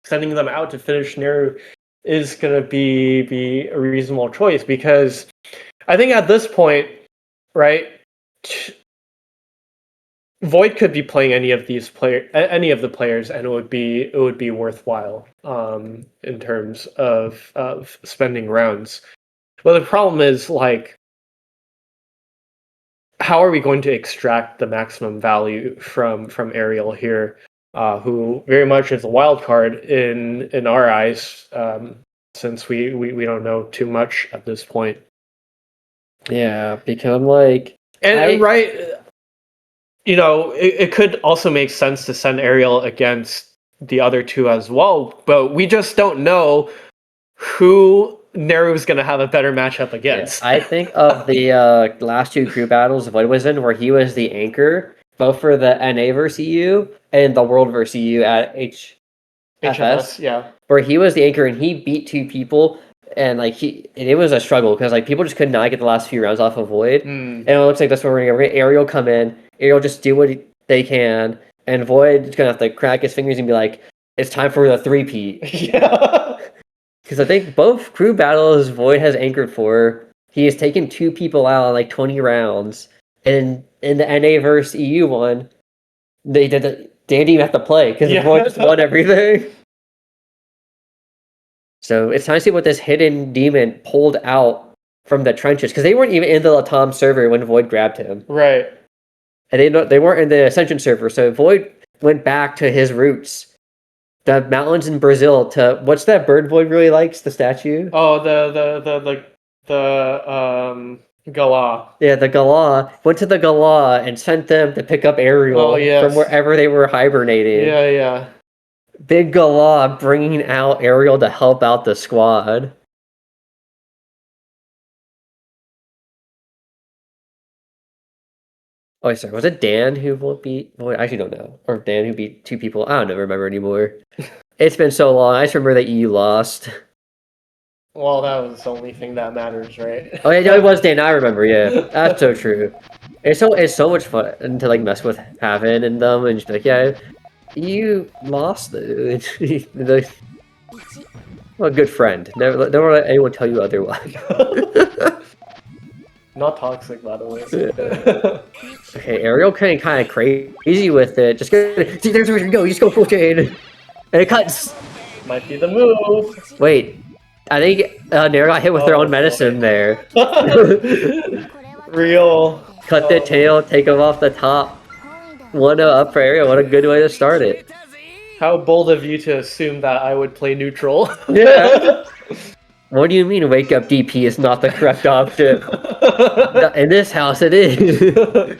sending them out to finish Neru is gonna be a reasonable choice, because I think at this point, right, Void could be playing any of the players, and it would be worthwhile in terms of spending rounds. But the problem is, like, how are we going to extract the maximum value from Ariel here, who very much is a wild card in our eyes, since we don't know too much at this point. Yeah, because I'm like, And right, it could also make sense to send Ariel against the other 2 as well, but we just don't know who Neru's going to have a better matchup against. I think of the last 2 crew battles Void was in, where he was the anchor, both for the NA versus EU and the World versus EU at HFS, yeah. where he was the anchor and he beat 2 people, and like it was a struggle because like people just could not get the last few rounds off of Void, and it looks like that's what we're gonna Ariel come in, Ariel just do what they can, and Void is gonna have to crack his fingers and be like, it's time for the 3-peat. Yeah. Because I think both crew battles Void has anchored for, he has taken 2 people out in like 20 rounds, and in the NA versus EU one, they didn't even have to play because Void just won everything. So it's time to see what this hidden demon pulled out from the trenches, because they weren't even in the LATAM server when Void grabbed him. Right. And they weren't in the Ascension server, so Void went back to his roots. The mountains in Brazil to, what's that bird Void really likes, the statue? Oh, the Galah. Yeah, the Galah. Went to the Galah and sent them to pick up Ariel from wherever they were hibernating. Yeah, yeah. Big Galah bringing out Ariel to help out the squad. Oh, sorry. Was it Dan who beat? Oh, I actually don't know. Or Dan who beat 2 people? I don't remember anymore. It's been so long. I just remember that you lost. Well, that was the only thing that matters, right? Oh yeah, no, it was Dan. I remember. Yeah, that's so true. It's so much fun to like mess with Havin and them, and just be like, yeah, you lost. Well, a good friend. Never let anyone tell you otherwise. Not toxic, by the way. Okay, Ariel getting kind of crazy with it. Just go. See, there's where you go. You just go full chain, and it cuts. Might be the move. Wait, I think Nair got hit with their Oh, own medicine there. Real. Cut the tail, take him off the top. 1-0 up for Ariel. What a good way to start it. How bold of you to assume that I would play neutral. Yeah. What do you mean wake up DP is not the correct option? In this house, it is.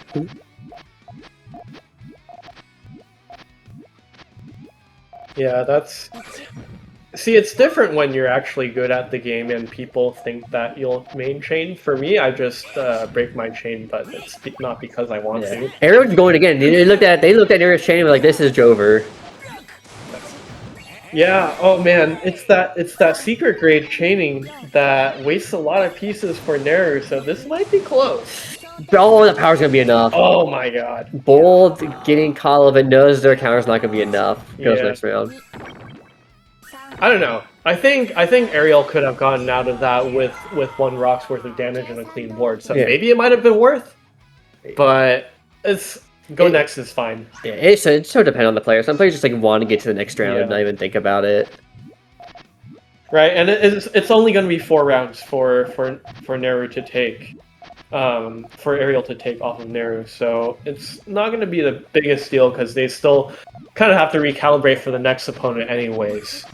Yeah, that's... See, it's different when you're actually good at the game and people think that you'll main chain. For me, I just break my chain, but it's not because I want to. Ariel's going again. They looked at Ariel's chain and were like, this is Jover. Yeah, oh man, it's that secret grade chaining that wastes a lot of pieces for Neru, so this might be close. Oh, the power's gonna be enough. Oh my god. Bold getting call of it knows their counter's not gonna be enough. Goes Yeah. next round. I don't know. I think Ariel could have gotten out of that with 1 rock's worth of damage and a clean board, so Yeah. maybe it might have been worth. But next is fine. Yeah, it's so dependent on the player. Some players just like want to get to the next round and not even think about it. Right, and it's only going to be 4 rounds for Neru to take, for Ariel to take off of Neru. So it's not going to be the biggest deal because they still kind of have to recalibrate for the next opponent anyways.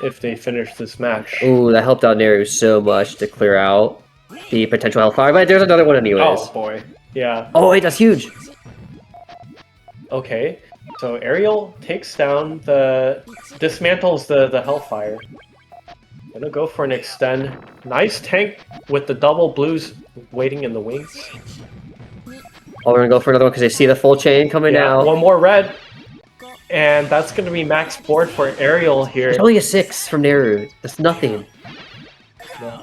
If they finish this match. Ooh, that helped out Neru so much to clear out the potential hellfire. But there's another one anyways. Oh boy, yeah. Oh wait, that's huge. Okay, so Ariel takes down dismantles the Hellfire. Gonna go for an extend. Nice tank with the double blues waiting in the wings. Oh, we're gonna go for another one because they see the full chain coming out. 1 more red. And that's gonna be max board for Ariel here. It's only a 6 from Neru. That's nothing.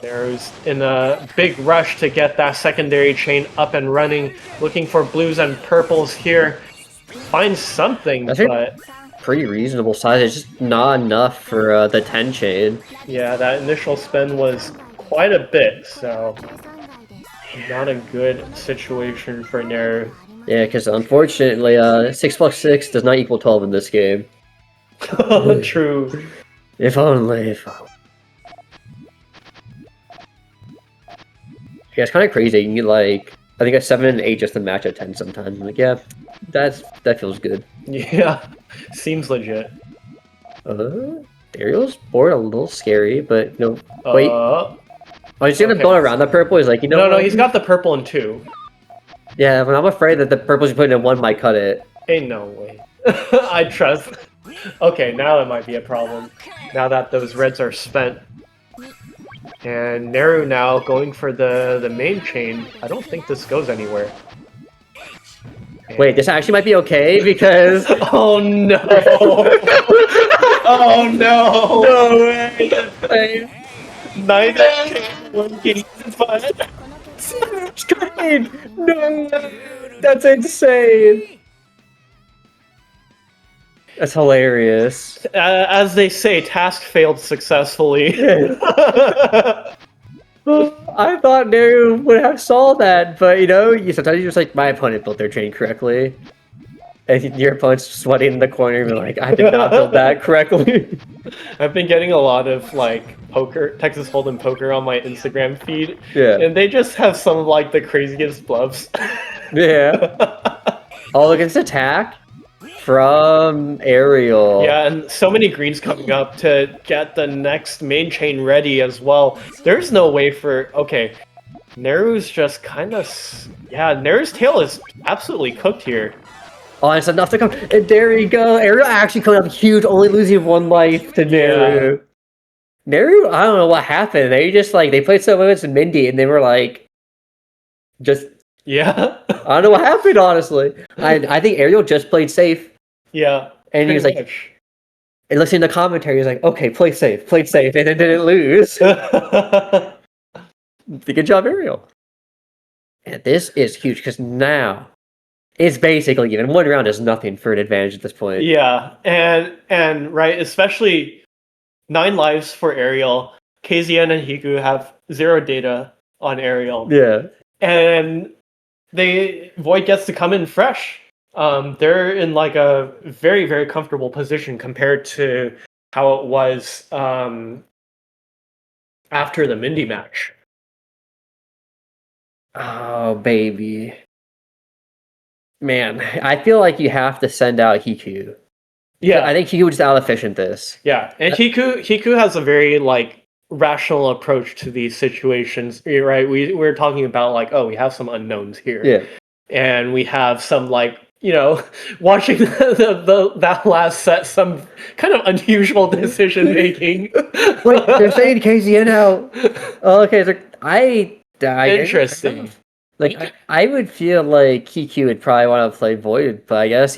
Neru's in a big rush to get that secondary chain up and running. Looking for blues and purples here. Finds something, but pretty reasonable size. It's just not enough for the 10 chain. Yeah, that initial spend was quite a bit, so not a good situation for Neru. Yeah, because unfortunately, 6 plus 6 does not equal 12 in this game. True. If only. Yeah, it's kind of crazy. You can get like, I think a 7 and 8 just to match at 10 sometimes. I'm like, yeah, that feels good. Yeah, seems legit. Ariel's board a little scary, but no. Wait. Oh, he's gonna okay. build around the purple. He's like, you know. No, he's got the purple in 2. Yeah, but I'm afraid that the purple he's putting in 1 might cut it. Ain't no way. I trust. Okay, now it might be a problem. Now that those reds are spent. And Neru now going for the main chain. I don't think this goes anywhere. And... Wait, this actually might be okay because... Oh no! Oh no! No way! Neither chain but... No! That's insane! That's hilarious. As they say, task failed successfully. I thought Neru would have saw that, but you know, sometimes you're just like, my opponent built their chain correctly. And your opponent's sweating in the corner and you're like, I did not build that correctly. I've been getting a lot of like Texas Hold'em poker on my Instagram feed. Yeah. And they just have some of like the craziest bluffs. Yeah. Oh, look, it's attack from Ariel. Yeah, and so many greens coming up to get the next main chain ready as well. There's no way for... Okay, Neru's just kind of... Yeah, Neru's tail is absolutely cooked here. Oh, it's enough to come... And there you go. Ariel actually coming up huge, only losing 1 life to Neru. Yeah. Neru, I don't know what happened. They just like... They played so much in Mindy and they were like... Just Yeah. I don't know what happened, honestly. I think Ariel just played safe, Yeah. and he Pretty was like, much. and listening to the commentary, he's like, okay, play safe, and then didn't lose. Good job, Ariel. And this is huge because now it's basically even. One round is nothing for an advantage at this point. Yeah, and right, especially 9 lives for Ariel. KZN and Hiku have 0 data on Ariel. Yeah. And Void gets to come in fresh. They're in like a very, very comfortable position compared to how it was after the Mindy match. Oh, baby. Man, I feel like you have to send out Hiku. Yeah, I think Hiku would just out efficient this. yeah, and Hiku has a very like rational approach to these situations. You're right? We're talking about like, oh, we have some unknowns here. Yeah. And we have some like, watching that last set, some kind of unusual decision making. Wait, they're saying KZN out. Oh, okay, so I Interesting. Like I would feel like Kiku would probably want to play Void, but I guess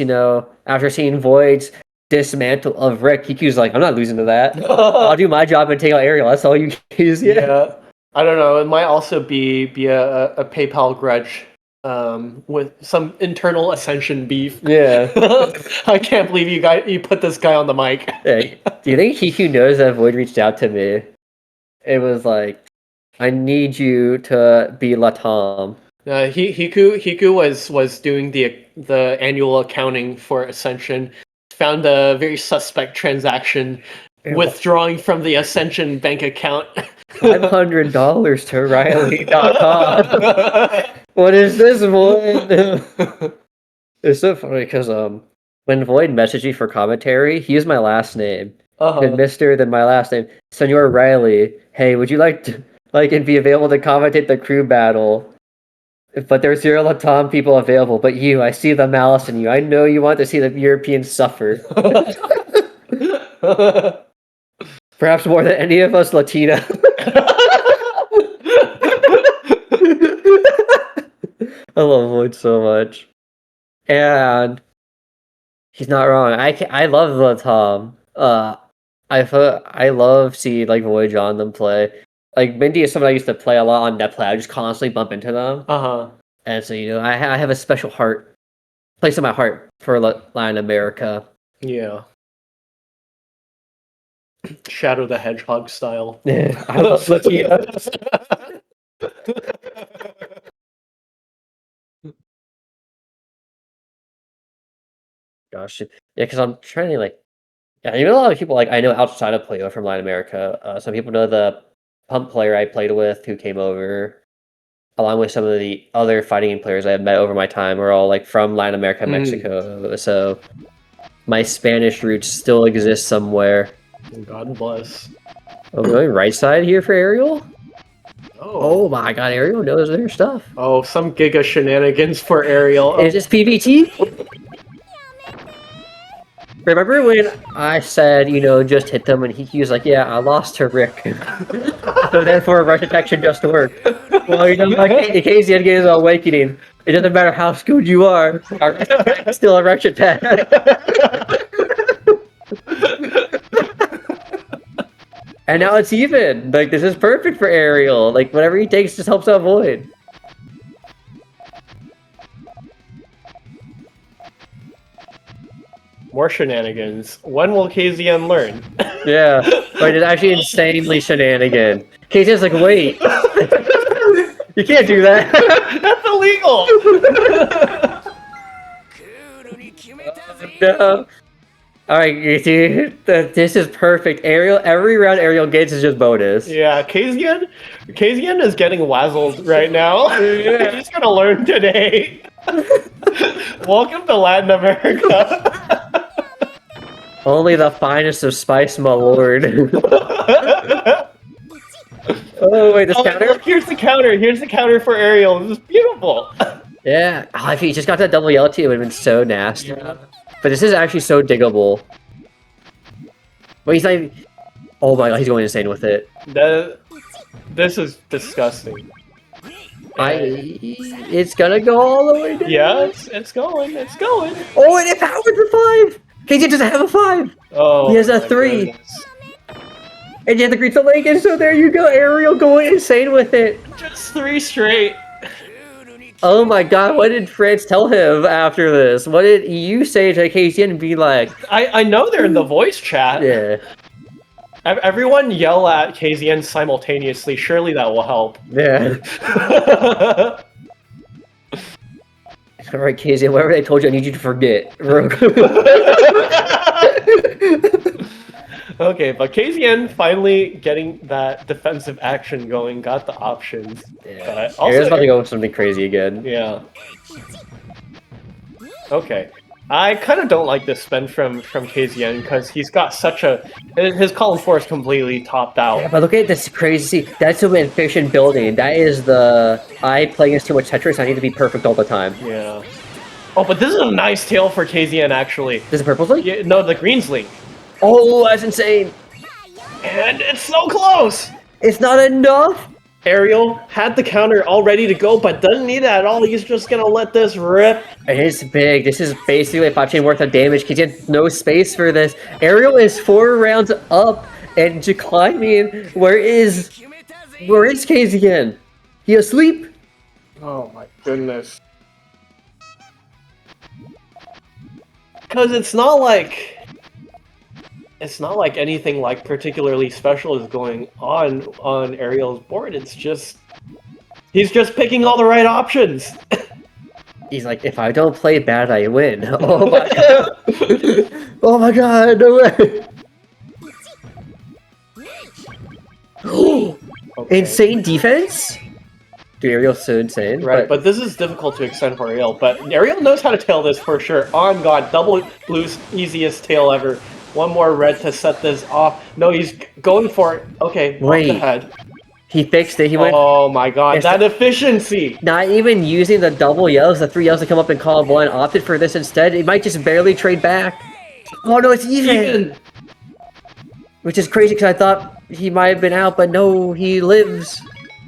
after seeing Void's dismantle of Rick, Kiku's like, I'm not losing to that. I'll do my job and take out Ariel. That's all you use. Yeah, I don't know. It might also be a PayPal grudge. With some internal Ascension beef. Yeah. I can't believe you put this guy on the mic. Hey, do you think Kiku knows that Void reached out to me? It was like, I need you to be LATAM. Hiku was doing the annual accounting for Ascension. Found a very suspect transaction, withdrawing from the Ascension bank account $500 to Riley.com. What is this, Void? It's so funny because when Void messaged me for commentary, he used my last name. And Mr. then my last name, Senor Riley. Hey, would you like and be available to commentate the crew battle? But there's 0 Latam people available, but you, I see the malice in you. I know you want to see the Europeans suffer. Perhaps more than any of us Latina. I love Void so much. And he's not wrong. I love Latam. I love seeing like Void John them play. Like Mindy is someone I used to play a lot on Netplay. I just constantly bump into them. And so I have a special place in my heart for Latin America. Yeah. Shadow the Hedgehog style. Yeah, I love Latina. Gosh, yeah, because I'm trying to yeah, even a lot of people I know outside of Plato from Latin America. Some people know the pump player I played with who came over, along with some of the other fighting game players I have met over my time, are all from Latin America, Mexico. So my Spanish roots still exist somewhere. God bless. Oh, going right side here for Ariel? Oh my god, Ariel knows their stuff. Oh, some Giga shenanigans for Ariel. Is this PBT? Remember when I said, just hit them, and he was like, yeah, I lost to Rick. So therefore, rush attack just work. Well, in case the end game is awakening, it doesn't matter how skilled you are, our rush attack is still a rush attack. And now it's even. This is perfect for Ariel. Whatever he takes just helps out Void. More shenanigans. When will KZN learn? Yeah, but it's actually insanely shenanigan. KZN's like, wait. You can't do that. That's illegal. No. Alright, dude. This is perfect. Ariel, every round Ariel gets is just bonus. Yeah, KZN is getting wazzled right now. He's gonna learn today. Welcome to Latin America. Only the finest of spice, my lord. Oh, wait, this counter? Look, here's the counter. Here's the counter for Ariel. This is beautiful. Yeah. Oh, if he just got that double yellow T, it would have been so nasty. Yeah. But this is actually so diggable. But he's not even... Oh my god, he's going insane with it. This is disgusting. It's gonna go all the way down. Yeah, it's going. It's going. Oh, and it powered the 5! KZ doesn't have a 5! Oh, He has a my 3! goodness. And you have to greet the lake, and so there you go, Ariel going insane with it! Just 3 straight. Oh my god, what did France tell him after this? What did you say to KZ and be like? I know they're in the voice chat. Yeah. Everyone yell at KZN simultaneously. Surely that will help. Yeah. Alright, KZ, whatever they told you, I need you to forget. Okay, but KZN finally getting that defensive action going, got the options. Yeah. But Ariel's about to go with something crazy again. yeah. Okay. I kind of don't like this spend from KZN because he's got such a... His column 4 is completely topped out. Yeah, but look at this crazy... That's a efficient building. That is the... I play against too much Tetris, I need to be perfect all the time. Yeah. Oh, but this is a nice tail for KZN, actually. This is purple's link? Yeah, no, the green's link. Oh, that's insane! And it's so close! It's not enough! Ariel had the counter all ready to go, but doesn't need it at all. He's just gonna let this rip. It's big. This is basically a 5 chain worth of damage. He had no space for this. Ariel is 4 rounds up and declining. Where is KZN? He asleep? Oh my goodness. Because it's not like anything like particularly special is going on Ariel's board. It's just he's just picking all the right options. He's like, if I don't play bad, I win. Oh my god! Oh my god! No way! Okay. Insane defense. Dude, Ariel's so insane. Right, but this is difficult to extend for Ariel. But Ariel knows how to tail this for sure. On God, double blue's easiest tail ever. One more red to set this off. No, he's going for it. Okay, wait. Off the head. He fixed it. He went. Oh my God, that efficiency! Not even using the double yells, the 3 yells to come up in column 1. Opted for this instead. It might just barely trade back. Oh no, it's even. Which is crazy because I thought he might have been out, but no, he lives.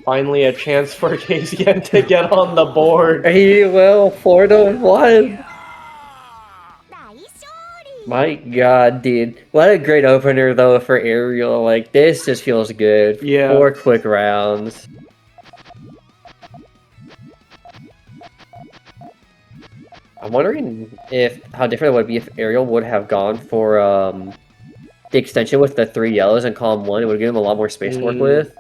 Finally, a chance for KZN to get on the board. He will 4-1. My god, dude. What a great opener, though, for Ariel. Like, this just feels good. Yeah. 4 quick rounds. I'm wondering how different it would be if Ariel would have gone for the extension with the 3 yellows in column 1. It would give him a lot more space to work with.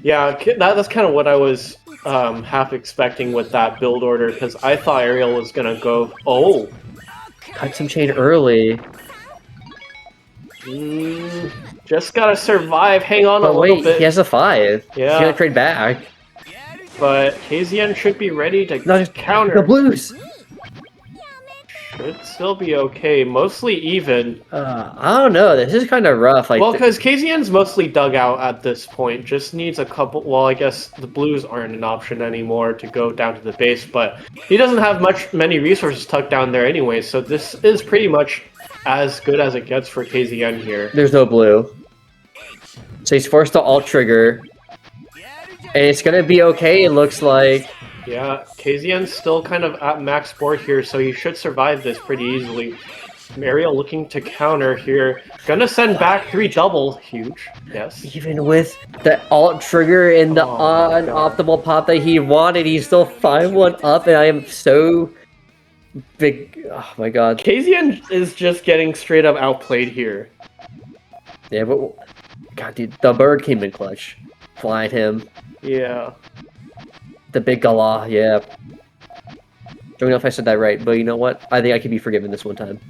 Yeah, that's kind of what I was half expecting with that build order, because I thought Ariel was going to go... Oh! Cut some chain early. Just gotta survive, hang on But a little bit. He has a 5. Yeah. He's gonna trade back. But KZN should be ready to counter. The blues! Should still be okay, mostly even. I don't know, this is kind of rough. Like, Well, because KZN's mostly dug out at this point. Just needs a couple... Well, I guess the blues aren't an option anymore to go down to the base, but he doesn't have many resources tucked down there anyway, so this is pretty much as good as it gets for KZN here. There's no blue. So he's forced to alt trigger. And it's gonna be okay, it looks like. Yeah, KZN's still kind of at max board here, so he should survive this pretty easily. Ariel looking to counter here. Gonna send back 3 double. Huge. Yes. Even with the alt trigger and the optimal pop that he wanted, he's still 5-1 up, and I am so big. Oh my god. KZN is just getting straight up outplayed here. Yeah, but god, dude, the bird came in clutch. Flied him. Yeah. The big galah, yeah. Don't know if I said that right, but you know what? I think I can be forgiven this one time.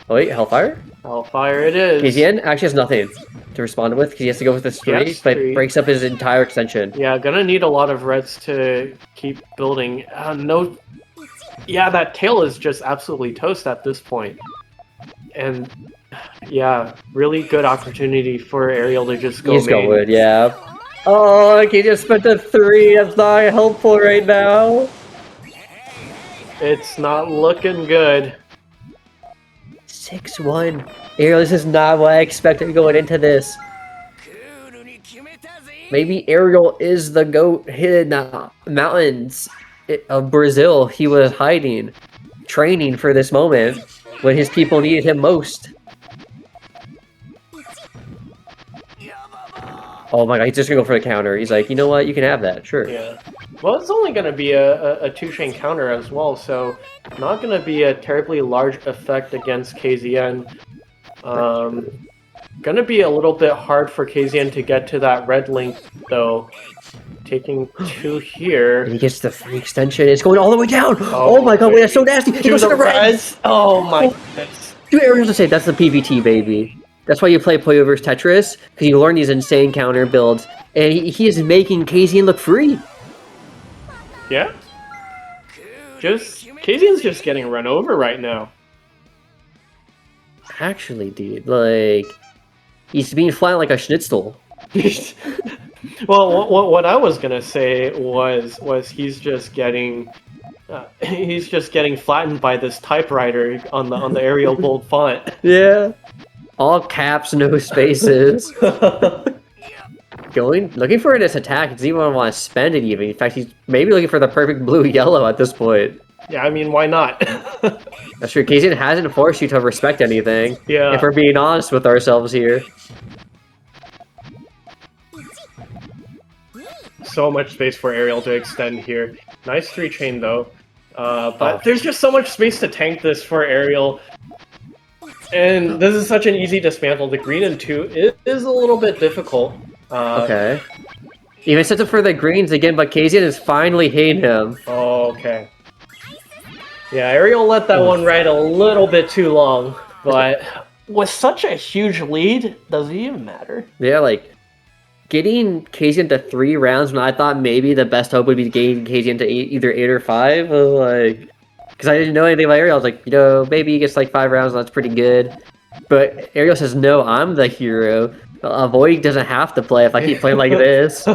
Oh wait, Hellfire? Hellfire it is. KZN actually has nothing to respond with because he has to go with this 3, Yes, but 3. it breaks up his entire extension. Yeah, gonna need a lot of reds to keep building. No... Yeah, that tail is just absolutely toast at this point. And... Yeah, really good opportunity for Ariel to just go main. Wood, yeah. Oh, he just spent a 3. That's not helpful right now. It's not looking good. 6-1. Ariel, this is not what I expected going into this. Maybe Ariel is the goat hidden in the mountains of Brazil. He was hiding, training for this moment when his people needed him most. Oh my god, he's just gonna go for the counter. He's like, you know what? You can have that, sure. Yeah. Well, it's only going to be a two-chain counter as well, so not going to be a terribly large effect against KZN. Going to be a little bit hard for KZN to get to that red link, though. Taking 2 here. And he gets the free extension. It's going all the way down. Oh my god, wait, that's so nasty. He goes to the res. Oh my goodness. Dude, Ariel's to say that's the PVT, baby. That's why you play Puyo vs Tetris, because you learn these insane counter builds, and he is making KZN look free. Yeah. KZN's just getting run over right now. Actually, dude, like, he's being flattened like a schnitzel. Well, what I was gonna say was he's just getting flattened by this typewriter on the Arial bold font. Yeah. All caps, no spaces. Looking for this attack. Doesn't even want to spend it even. In fact, he's maybe looking for the perfect blue-yellow at this point. Yeah, I mean, why not? That's true. KZN hasn't forced you to respect anything. Yeah. If we're being honest with ourselves here. So much space for Ariel to extend here. Nice 3-chain though. But there's just so much space to tank this for Ariel. And this is such an easy dismantle. The green and 2 is a little bit difficult. Okay. Even sets up for the greens again, but KZN is finally hitting him. Oh, okay. Yeah, Ariel let that one ride a little bit too long. But with such a huge lead, does it even matter? Yeah, like, getting KZN to 3 rounds when I thought maybe the best hope would be getting KZN to either 8 or 5 was like... Because I didn't know anything about Ariel. I was like, you know, maybe he gets like 5 rounds, that's pretty good. But Ariel says, no, I'm the hero. Void doesn't have to play if I keep playing like this.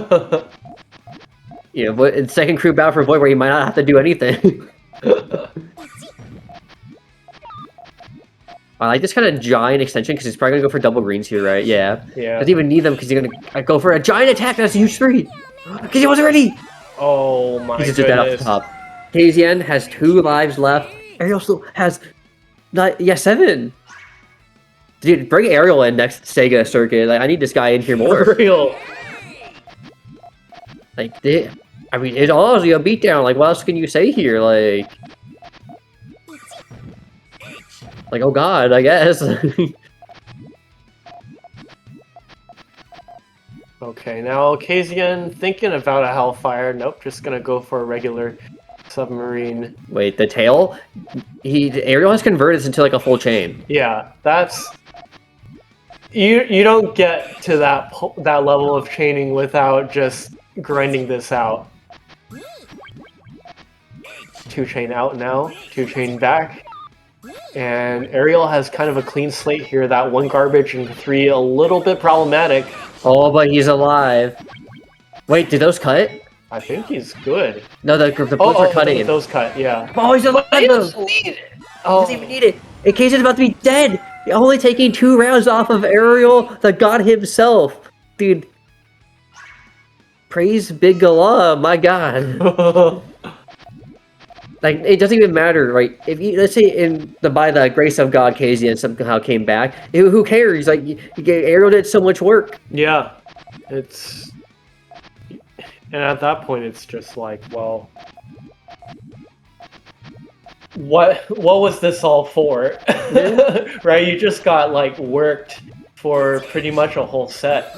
You know, but it's second crew battle for Void where he might not have to do anything. I like this kind of giant extension because he's probably going to go for double greens here, right? Yeah. Yeah. Doesn't even need them because he's going to go for a giant attack. That's a huge 3. Because he wasn't ready. Oh my He just goodness. did that off the top. KZN has 2 lives left. Ariel still has... 7. Dude, bring Ariel in next Sega circuit. Like, I need this guy in here more. For real. Like, I mean, it's honestly a beatdown. Like, what else can you say here? Like, oh god, I guess. Okay, now KZN thinking about a Hellfire. Nope, just gonna go for a regular submarine. Wait, the tail? Ariel has converted this into like a full chain. Yeah, that's... You don't get to that level of chaining without just grinding this out. 2-chain out now, 2-chain back. And Ariel has kind of a clean slate here. That 1 garbage and 3 a little bit problematic. Oh, but he's alive. Wait, did those cut? I think he's good. No, the bullets are cutting. Those cut, yeah. Oh, he's alive though! He doesn't even need it. And KZN's about to be dead! Only taking 2 rounds off of Ariel, the god himself. Dude. Praise Big Gala, my god. Like, it doesn't even matter, right? If you, let's say by the grace of God, KZN somehow came back, who cares? Like, Ariel did so much work. Yeah. It's... And at that point, it's just like, well... What was this all for? Right? You just got, like, worked for pretty much a whole set.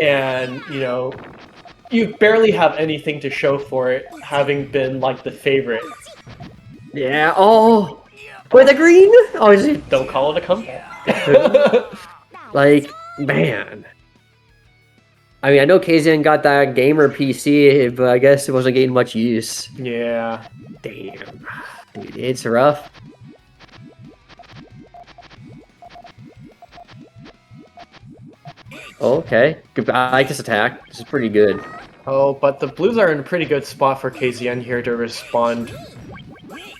And, you know, you barely have anything to show for it, having been, like, the favorite. Yeah, oh! Wait, the green? Oh, is it? Don't call it a comeback. Like, man. I mean, I know KZN got that gamer PC, but I guess it wasn't getting much use. Yeah. Damn. Dude, it's rough. Oh, okay. I like this attack. This is pretty good. Oh, but the blues are in a pretty good spot for KZN here to respond.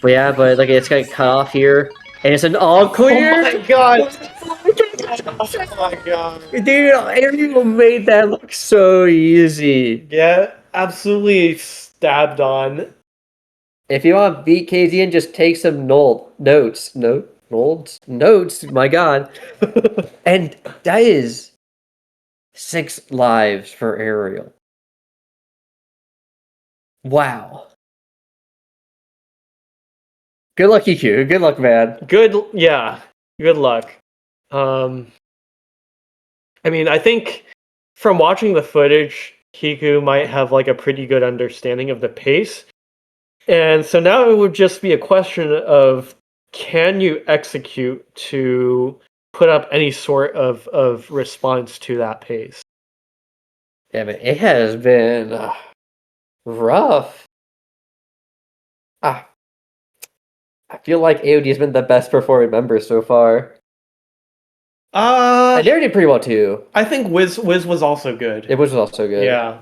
But yeah, but like it's got cut off here. And it's an all clear! Oh my god! Oh my god. Dude, Ariel made that look so easy. Yeah, absolutely stabbed on. If you want to beat KZN, just take some notes. Notes? My god. And that is 6 lives for Ariel. Wow. Good luck, EQ. Good luck, man. Yeah. Good luck. I mean, I think from watching the footage, Hiku might have like a pretty good understanding of the pace. And so now it would just be a question of, can you execute to put up any sort of response to that pace? Yeah, but it has been rough. Ah, I feel like AOD has been the best performing member so far. And they did pretty well too. I think Wiz was also good. It was also good. Yeah.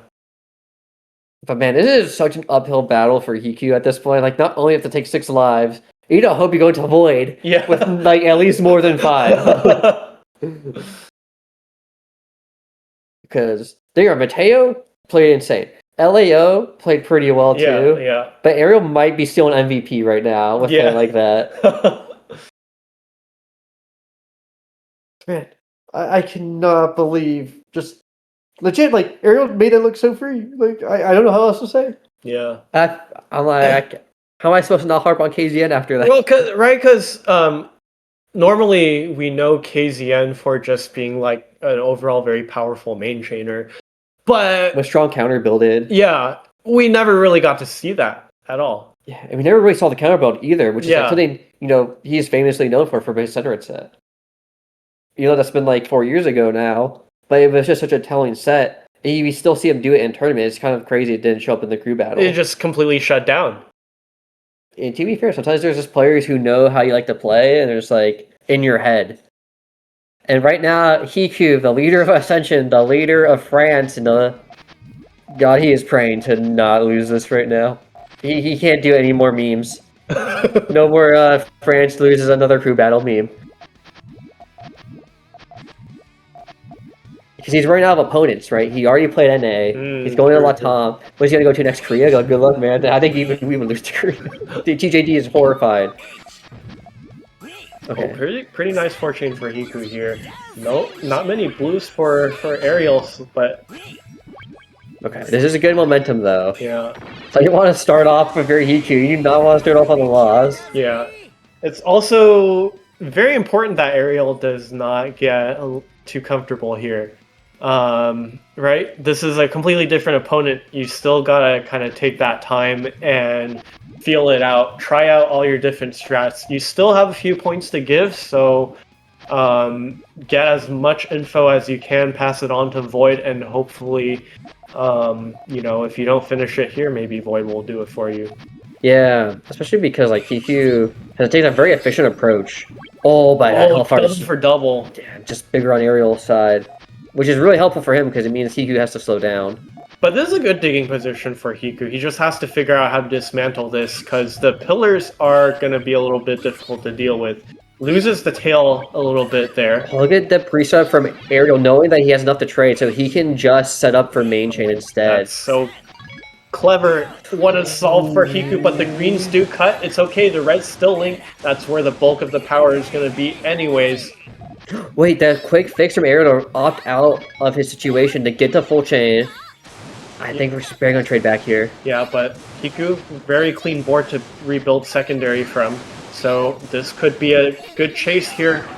But man, this is such an uphill battle for Hiku at this point. Like, not only have to take 6 lives, you don't hope you go into Void with like at least more than 5. Because there, Mateo played insane. LAO played pretty well too. Yeah. But Ariel might be still an MVP right now with playing like that. Man, I cannot believe just legit, like, Ariel made it look so free. Like, I don't know how else to say. Yeah. I'm like, how am I supposed to not harp on KZN after that? Well, because normally we know KZN for just being like an overall very powerful main chainer, but with strong counter builded. Yeah, we never really got to see that at all. Yeah, and we never really saw the counter build either, which is like something, you know, he's famously known for his center set. You know, that's been like 4 years ago now, but it was just such a telling set. And you still see him do it in tournament. It's kind of crazy it didn't show up in the crew battle. It just completely shut down. And to be fair, sometimes there's just players who know how you like to play, and they're just like in your head. And right now, Hiku, the leader of Ascension, the leader of France, and God, he is praying to not lose this right now. He can't do any more memes. No more France loses another crew battle meme. Because he's running out of opponents, right? He already played NA. He's going to LATAM. What's he going to go to next? Korea? Good luck, man. I think we would lose to Korea. The TJD is horrified. Okay. Oh, pretty nice fortune for Hiku here. No, not many blues for Ariel, but... Okay, this is a good momentum, though. Yeah. So you want to start off with very Hiku. You do not want to start off on the loss. Yeah. It's also very important that Ariel does not get too comfortable here. Right? This is a completely different opponent. You still gotta kind of take that time and feel it out. Try out all your different strats. You still have a few points to give, so get as much info as you can, pass it on to Void, and hopefully, you know, if you don't finish it here, maybe Void will do it for you. Yeah, especially because like Hiku has taken a very efficient approach. Oh, by how far double for double. Damn, just bigger on Ariel's side, which is really helpful for him because it means Hiku has to slow down. But this is a good digging position for Hiku. He just has to figure out how to dismantle this because the pillars are going to be a little bit difficult to deal with. Loses the tail a little bit there. Look at the preset from Ariel, knowing that he has enough to trade, so he can just set up for main chain instead. That's so clever. What a solve for Hiku, but the greens do cut. It's okay, the reds still link. That's where the bulk of the power is going to be anyways. Wait, that quick fix from Ariel to opt out of his situation to get to full chain. I think we're just barely going to trade back here. Yeah, but Hiku, very clean board to rebuild secondary from. So this could be a good chase here.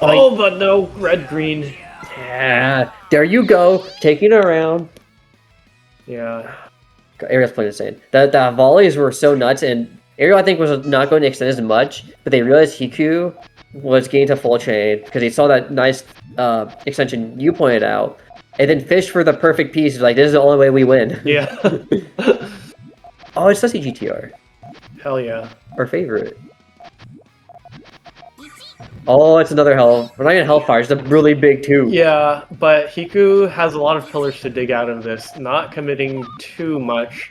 Oh, but no, red-green. Yeah, there you go, taking it around. Yeah. Ariel's playing insane. The volleys were so nuts, and Ariel, I think, was not going to extend as much, but they realized Hiku was getting to full chain because he saw that nice extension you pointed out, and then fished for the perfect piece. Like, this is the only way we win. Yeah. Oh, it's Sussy GTR. Hell yeah. Our favorite. Oh, it's another hell. We're not even Hellfire, it's a really big too. Yeah, but Hiku has a lot of pillars to dig out of this, not committing too much.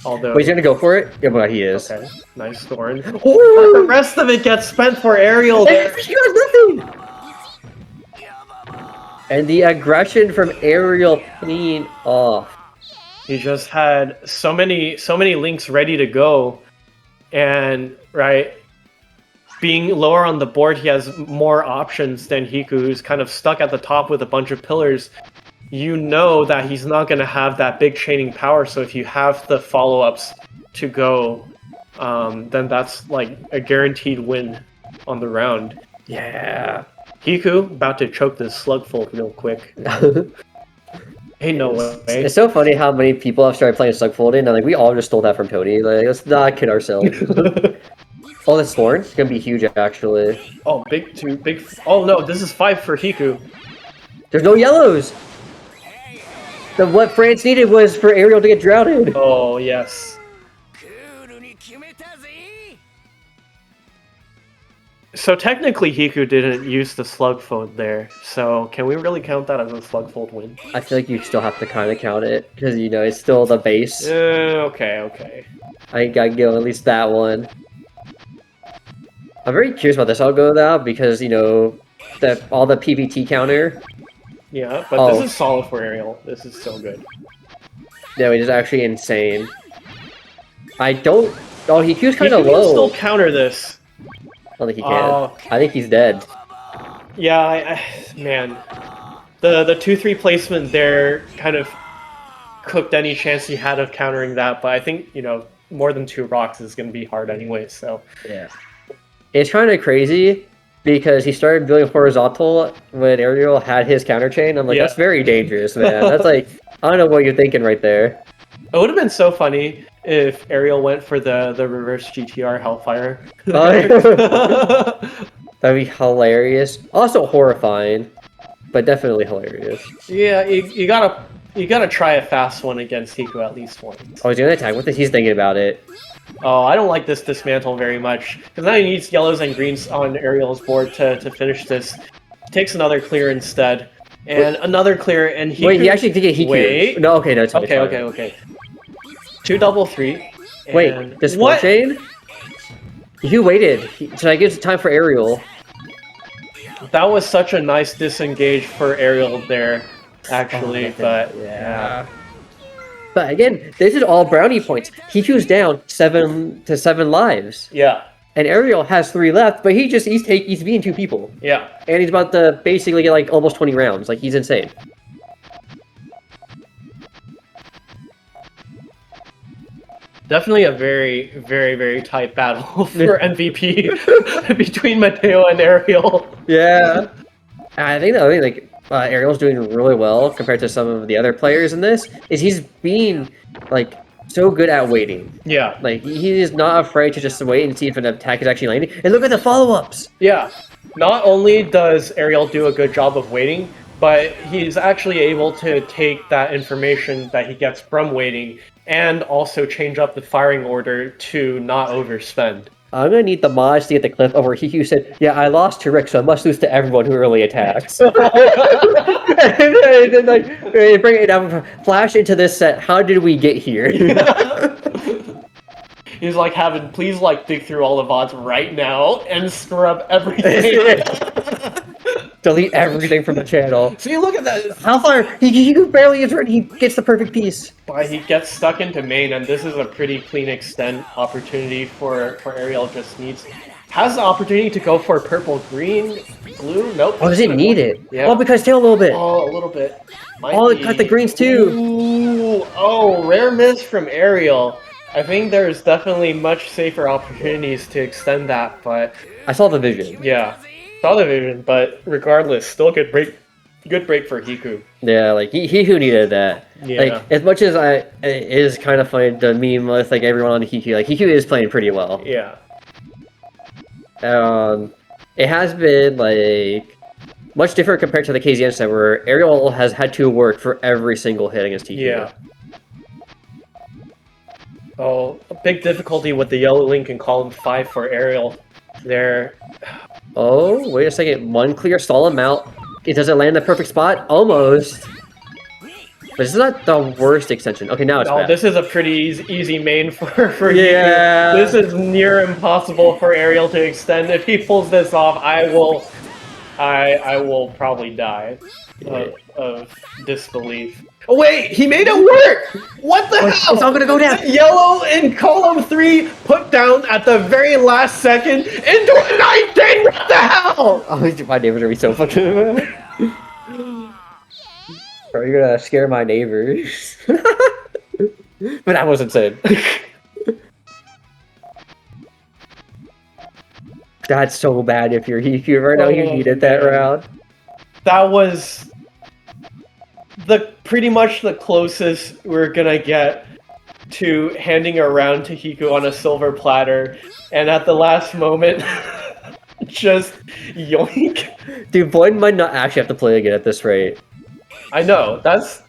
Although... Wait, he's gonna go for it? Yeah, well, he is. Okay, nice Thorn. But the rest of it gets spent for Ariel there. He got nothing! And the aggression from Ariel paying off. He just had so many links ready to go, and right, being lower on the board, he has more options than Hiku, who's kind of stuck at the top with a bunch of pillars. You know that he's not going to have that big chaining power, so if you have the follow-ups to go, then that's like a guaranteed win on the round. Yeah. Hiku about to choke this Slugfold real quick. Ain't no way. It's so funny how many people have started playing Slugfolding, and like we all just stole that from Tony. Like, let's not kid ourselves. Oh, this Thorn? It's gonna be huge, actually. Oh, big. Oh no, this is 5 for Hiku. There's no yellows! What France needed was for Ariel to get drowned. Oh, yes. So technically Hiku didn't use the Slugfold there, so can we really count that as a Slugfold win? I feel like you still have to kind of count it, because, you know, it's still the base. Okay. I gotta go at least that one. I'm very curious about this algo now, because, you know, all the PVT counter. Yeah, but this is solid for Ariel. This is so good. No, it is actually insane. I don't... Oh, Hiku's kind of low. He can still counter this. I don't think he can. I think he's dead. Yeah, man. The 2-3 placement there kind of cooked any chance he had of countering that, but I think, you know, more than 2 rocks is going to be hard anyway, so... Yeah. It's kind of crazy, because he started building horizontal when Ariel had his counter chain. I'm like, that's very dangerous, man. That's like, I don't know what you're thinking right there. It would have been so funny if Ariel went for the reverse GTR Hellfire. That'd be hilarious. Also horrifying, but definitely hilarious. Yeah, you gotta try a fast one against Hiku at least once. Oh, he's gonna attack with it? He's thinking about it. Oh, I don't like this dismantle very much, because now he needs yellows and greens on Ariel's board to finish this. He takes another clear instead, and another clear, and Hiku... Wait, he actually did get Hiku. Wait. No, okay, no, it's fine. Okay. 2 double 3. Wait, this one chain? You waited. So I give time for Ariel. That was such a nice disengage for Ariel there, actually, but yeah. But again, this is all brownie points. Hiku's down 7 to 7 lives. Yeah. And Ariel has 3 left, but he's beating 2 people. Yeah. And he's about to basically get like almost 20 rounds. Like, he's insane. Definitely a very, very, very tight battle for MVP between Mateo and Ariel. Yeah. I think that like Ariel's doing really well compared to some of the other players in this. Is he's being like so good at waiting. Yeah. Like he is not afraid to just wait and see if an attack is actually landing. And look at the follow-ups. Yeah. Not only does Ariel do a good job of waiting, but he's actually able to take that information that he gets from waiting and also change up the firing order to not overspend. I'm gonna need the mods to get the clip of where Hiku said, "Yeah, I lost to Rick, so I must lose to everyone who early attacks." and then like bring it down, flash into this set. How did we get here? He's like, please like dig through all the VODs right now and scrub everything. Delete everything from the channel. See, look at that. How far? Hiku barely is ready. He gets the perfect piece. But he gets stuck into main, and this is a pretty clean extend opportunity for Ariel. Just has the opportunity to go for purple, green, blue. Nope. Oh, does it need it? Yeah. Oh, because tail a little bit. Oh, a little bit. It cut the greens too. Ooh, oh, rare miss from Ariel. I think there's definitely much safer opportunities to extend that, but I saw the vision. Yeah. Saw the vision, but regardless, still good break for Hiku. Yeah, like Hiku needed that. Yeah. Like as much as it is kind of funny to meme with like everyone on Hiku, like Hiku is playing pretty well. Yeah. It has been like much different compared to the KZN set where Ariel has had to work for every single hit against Hiku. Yeah. Oh, a big difficulty with the yellow link in column 5 for Ariel there. Oh, wait a second. One clear stall him out. It doesn't land in the perfect spot. Almost. But this is not the worst extension. Okay, now it's bad. This is a pretty easy main for yeah. Hiku. This is near impossible for Ariel to extend. If he pulls this off, I will probably die. of disbelief. Oh wait, he made it work! What the hell? It's all gonna go down. Yellow in column 3 put down at the very last second into a 19! What the hell? Oh, my neighbors are gonna be so fucking mad. Are you gonna scare my neighbors? But I wasn't saying. That's so bad if you're Hiku right now. You needed that round. That was pretty much the closest we're gonna get to handing around to Hiku on a silver platter, and at the last moment, just yoink. Dude, Boyd might not actually have to play again at this rate. I know, that's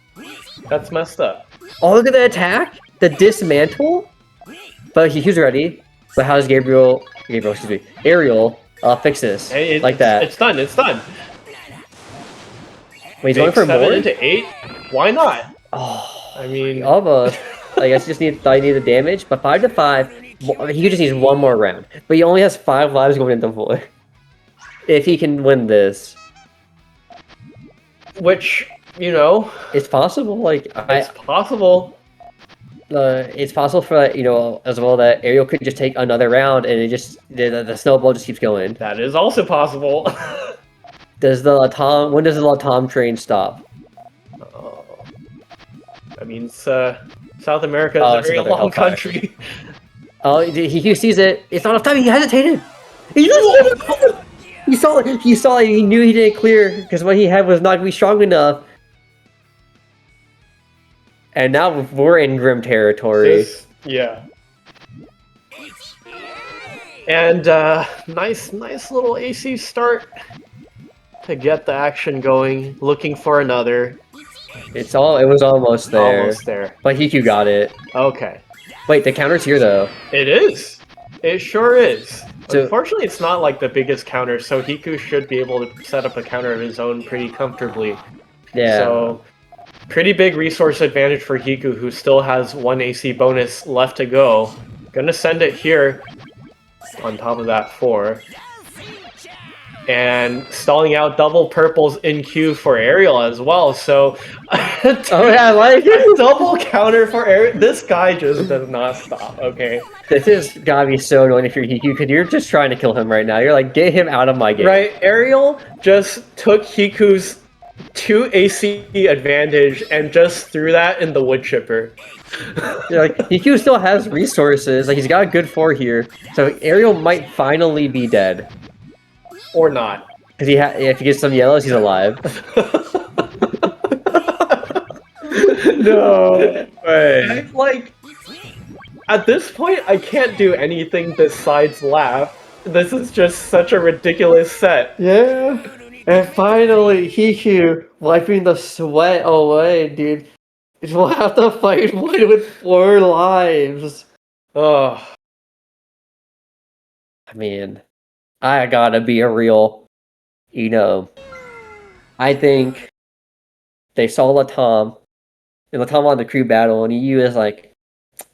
messed up. Oh, look at the attack! The dismantle? But Hiku's ready. But how does Ariel, fix this? Hey, like that. It's done, it's done. Wait, he's going for 7 more? into 8? Why not? Oh, I mean... almost. I guess I need the damage, but 5 to 5. He just needs one more round. But he only has 5 lives going into Void. If he can win this. Which, you know... It's possible, like... It's possible. It's possible for, you know, as well that Ariel could just take another round and it just... The snowball just keeps going. That is also possible. When does the LATAM train stop? That means South America is a very long country. Oh, he sees it. It's not enough time. He hesitated. He saw it. He saw it. He knew he didn't clear because what he had was not going to be strong enough. And now we're in grim territory. Yeah. And nice little AC start to get the action going. Looking for another. It was almost there. Almost there. But Hiku got it. Okay. Wait, the counter's here though. It is. It sure is. So, unfortunately, it's not like the biggest counter, so Hiku should be able to set up a counter of his own pretty comfortably. yeah. So, pretty big resource advantage for Hiku, who still has 1 AC bonus left to go. Gonna send it here on top of that 4. And stalling out double purples in queue for Ariel as well, so... oh yeah, I like it! Double counter for Ariel. This guy just does not stop, okay? This is gotta be so annoying if you're Hiku, because you're just trying to kill him right now. You're like, get him out of my game. Right, Ariel just took Hiku's 2 AC advantage and just threw that in the wood chipper. Like, Hiku still has resources, like he's got a good 4 here, so Ariel might finally be dead. Or not. Because if he gets some yellows, he's alive. No way. Like, at this point, I can't do anything besides laugh. This is just such a ridiculous set. Yeah. And finally, Hiku wiping the sweat away, dude. We'll have to fight one with 4 lives. Oh. I mean, I gotta be a real, you know. I think they saw LATAM, and LATAM won the crew battle, and EU is like,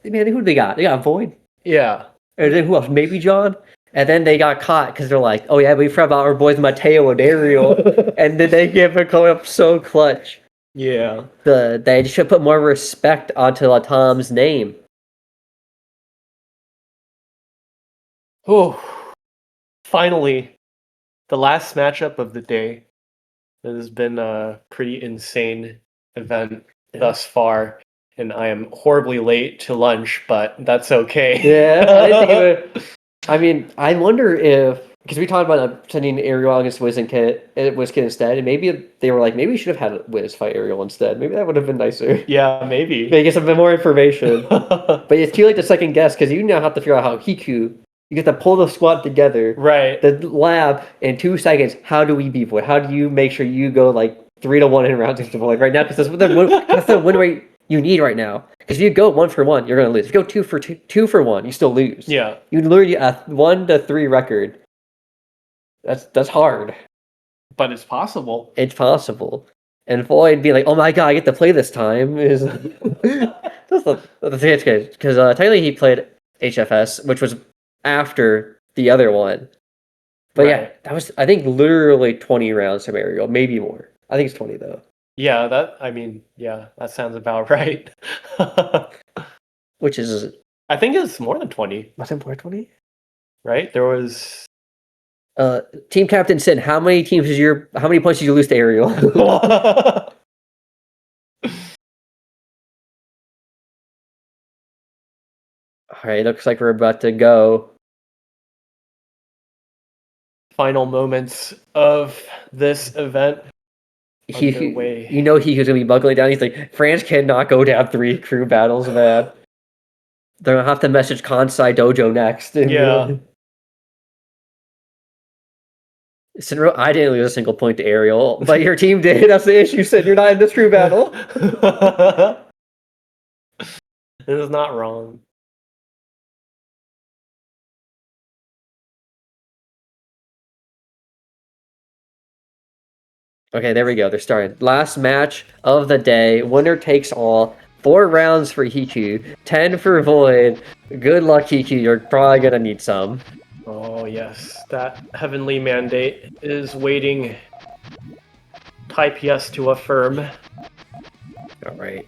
man, who do they got? They got Void. Yeah. And then who else? Maybe John? And then they got caught because they're like, oh yeah, we forgot about our boys Mateo and Ariel. And then they give a come up so clutch. Yeah. They should put more respect onto LATAM's name. Oh. Finally, the last matchup of the day. It has been a pretty insane event thus far, and I am horribly late to lunch, but that's okay. Yeah, I mean, I wonder if, because we talked about sending Ariel against WizKid instead, and maybe they were like, maybe we should have had Wiz fight Ariel instead. Maybe that would have been nicer. Yeah, maybe. Maybe get some bit more information. But it's too late to second guess, because you now have to figure out how Hiku, you get to pull the squad together. Right. The lab in 2 seconds. How do we beat Void? How do you make sure you go like 3-1 in rounds against Void right now? Because that's the win rate you need right now. Because if you go 1 for 1, you're gonna lose. If you go 2 for 1, you still lose. Yeah. You literally a 1 to 3 record. That's hard. But it's possible. It's possible. And Void being like, oh my god, I get to play this time is that's the because technically he played HFS, which was after the other one. But right. yeah, that was, I think, literally 20 rounds from Ariel, maybe more. I think it's 20 though. Yeah, that sounds about right. Which is I think it's more than 20, was it 20? right? There was Team captain said, how many points did you lose to Ariel? All right, looks like we're about to go. final moments of this event underway. You know he was gonna be buckling down. He's like, France cannot go down 3 crew battles, man. They're gonna have to message Kansai Dojo next. Yeah. Sinro, I didn't lose a single point to Ariel, but your team did. That's the issue. Said you're not in this crew battle. It is not wrong. Okay, there we go. They're starting. Last match of the day. Winner takes all. 4 rounds for Hiku, 10 for Void. Good luck, Hiku. You're probably gonna need some. Oh yes, that heavenly mandate is waiting. Type yes to affirm. All right.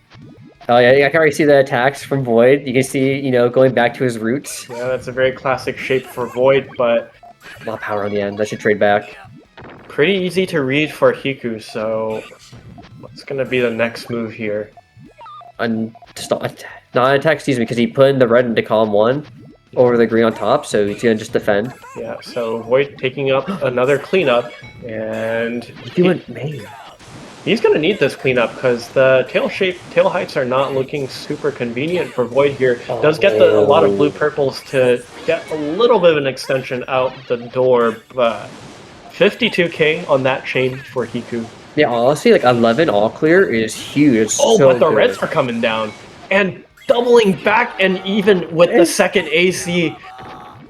Oh yeah, I can already see the attacks from Void. You can see, going back to his roots. Yeah, that's a very classic shape for Void, but A lot of power on the end. That should trade back. pretty easy to read for Hiku, so what's gonna be the next move here? Not attack, excuse me, because he put in the red into column 1 over the green on top, so he's gonna just defend. Yeah, so Void taking up another cleanup, and he's gonna need this cleanup because the tail heights are not looking super convenient for Void here. Does get a lot of blue purples to get a little bit of an extension out the door, but 52k on that chain for Hiku. Yeah, honestly, like 11 all clear is huge. It's Oh, so but the good. reds are coming down. And doubling back, and even with the second AC.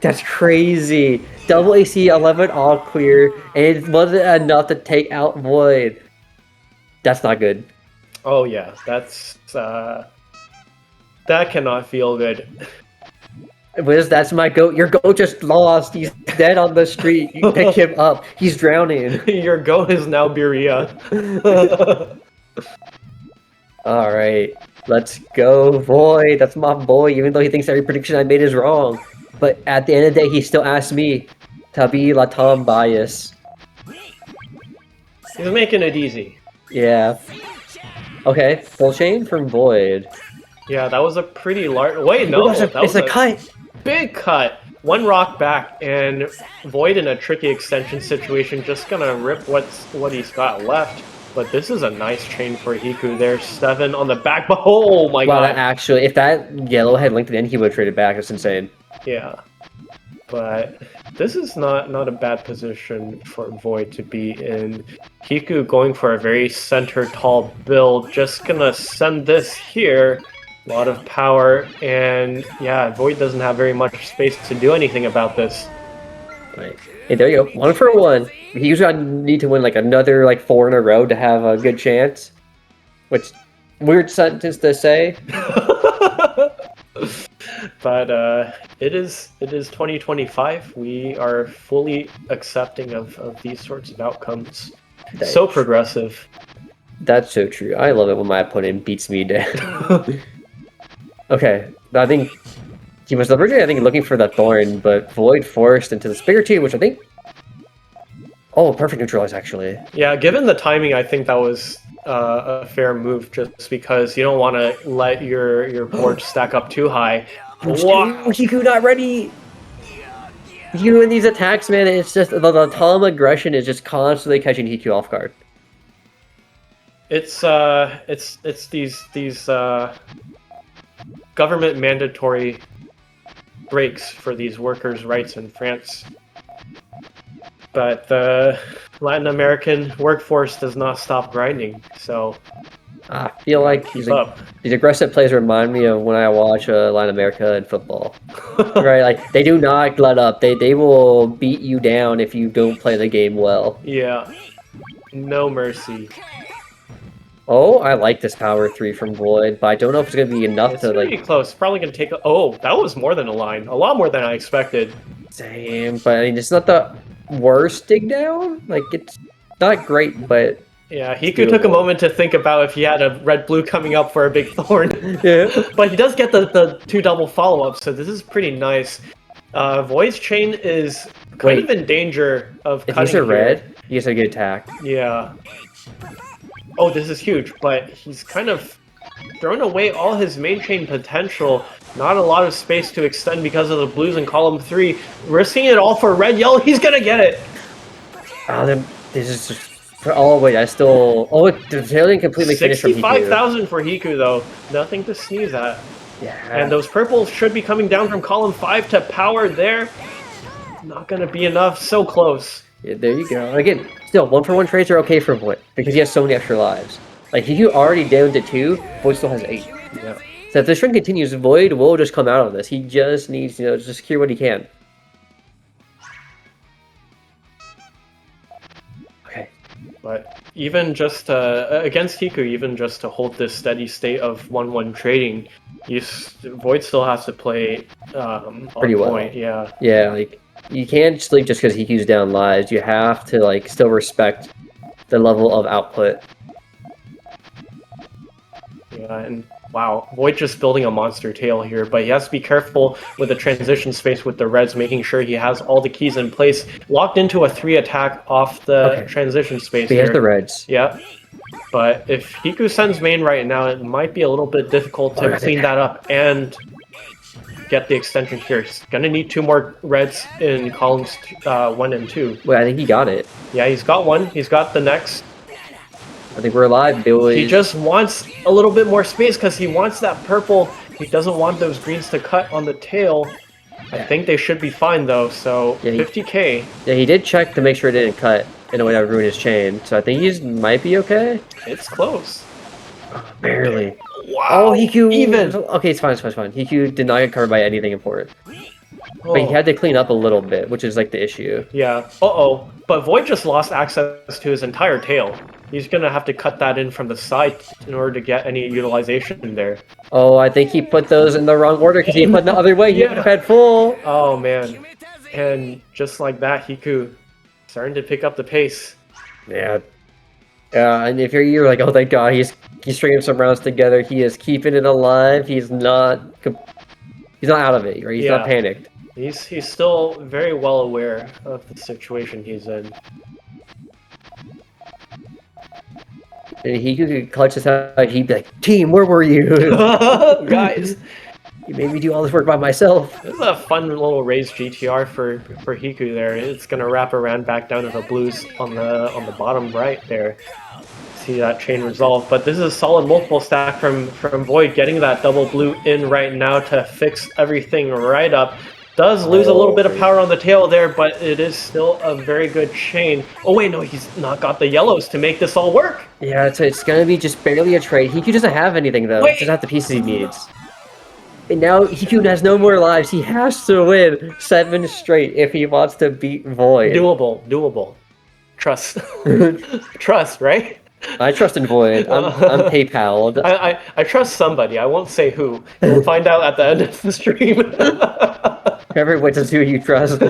That's crazy. Double AC, 11 all clear, and it wasn't enough to take out Void. That's not good. Oh yeah, that's that cannot feel good. Wiz, that's my goat. Your goat just lost. He's dead on the street. You pick him up. He's drowning. Your goat is now Berea. All right, let's go, Void. That's my boy. Even though he thinks every prediction I made is wrong, but at the end of the day, he still asked me to be LATAM bias. He's making it easy. Yeah. Okay, full chain from Void. Yeah, that was a pretty large. Wait, no, It's a cut. Big cut. One rock back, and Void in a tricky extension situation, just gonna rip what he's got left. But this is a nice chain for Hiku. There's 7 on the back, but oh my god! Actually, if that yellow had linked it in, he would have traded back. That's insane. Yeah, but this is not a bad position for Void to be in. Hiku going for a very center tall build, just gonna send this here. A lot of power, and yeah, Void doesn't have very much space to do anything about this. Right. Hey, there you go. 1 for 1. He usually need to win like another 4 in a row to have a good chance. Which, weird sentence to say. But it is 2025. We are fully accepting of these sorts of outcomes. So progressive. That's so true. I love it when my opponent beats me down. Okay, I think he was originally looking for the Thorn, but Void forced into the Spear 2, which I think... Oh, perfect neutralize, actually. Yeah, given the timing, I think that was a fair move, just because you don't want to let your board stack up too high. Hiku not ready! You in these attacks, man, it's just... The Tom aggression is just constantly catching Hiku off guard. It's these government mandatory breaks for these workers' rights in France. But the Latin American workforce does not stop grinding, so I feel like these aggressive plays remind me of when I watch Latin America in football. Right, like they do not let up. They will beat you down if you don't play the game well. Yeah, no mercy. Oh, I like this power 3 from Void, but I don't know if it's gonna be enough to pretty close. Probably gonna take. Oh, that was more than a line. A lot more than I expected. Same, but I mean it's not the worst dig down. Like it's not great, but Yeah, Hiku took a moment to think about if he had a red-blue coming up for a big thorn. Yeah. But he does get the 2 double follow-ups, so this is pretty nice. Void's chain is kind of in danger of If cutting he's a here. red, he gets a good attack. Yeah. Oh, this is huge, but he's kind of thrown away all his main chain potential. Not a lot of space to extend because of the blues in column 3. Risking it all for red, yellow, he's gonna get it! Oh, this is just... Oh, wait, I still... Oh, the tail didn't completely finish from Hiku. 65,000 for Hiku, though. Nothing to sneeze at. Yeah. And those purples should be coming down from column 5 to power there. Not gonna be enough. So close. Yeah, there you go. Again, still, 1-for-1 trades are okay for Void, because he has so many extra lives. Like, Hiku already down to 2, Void still has 8. Yeah. So if this trend continues, Void will just come out on this. He just needs, to secure what he can. Okay. But even just against Hiku, even just to hold this steady state of 1-1 trading, Void still has to play Pretty on well. point. Yeah. Yeah, like, you can't sleep just because Hiku's down lives. You have to, like, still respect the level of output. Yeah, and wow, Void just building a monster tail here, but he has to be careful with the transition space with the reds, making sure he has all the keys in place, locked into a 3 attack off the transition space. He has the reds. Yeah, but if Hiku sends main right now, it might be a little bit difficult to clean that up and get the extension here. He's gonna need 2 more reds in columns 1 and 2. Wait, I think he got it. Yeah, he's got one. He's got the next. I think we're alive, Billy. He just wants a little bit more space because he wants that purple. He doesn't want those greens to cut on the tail. I think they should be fine though, so yeah, 50k. Yeah, he did check to make sure it didn't cut in a way that would ruin his chain, so I think he might be okay. It's close. Barely. Wow. Oh, Hiku! Even! Okay, it's fine, it's fine, it's fine. Hiku did not get covered by anything important. Oh. But he had to clean up a little bit, which is like the issue. Yeah. Uh-oh. But Void just lost access to his entire tail. He's gonna have to cut that in from the side in order to get any utilization there. Oh, I think he put those in the wrong order because he put the other way. He would have had full. Oh man. And just like that, Hiku starting to pick up the pace. Yeah. Yeah, and if you're like, oh thank God, he's stringing some rounds together. He is keeping it alive. He's not out of it, right? He's not panicked. He's still very well aware of the situation he's in. And he could clutch his head, he'd be like, team, where were you? Guys, you made me do all this work by myself. This is a fun little raised GTR for Hiku there. It's gonna wrap around back down to the blues on the bottom right there. See that chain resolve, but this is a solid multiple stack from Void, getting that double blue in right now to fix everything right up. Does lose a little bit of power on the tail there, but it is still a very good chain. Oh wait, no, he's not got the yellows to make this all work. Yeah, it's gonna be just barely a trade. Hiku doesn't have anything though. He doesn't have the pieces he needs. And now Hiku has no more lives. He has to win 7 straight if he wants to beat Void. Doable. Trust. Trust, right? I trust in Void. I'm PayPal'd. I trust somebody. I won't say who. We'll find out at the end of the stream. Whoever wins who you trust.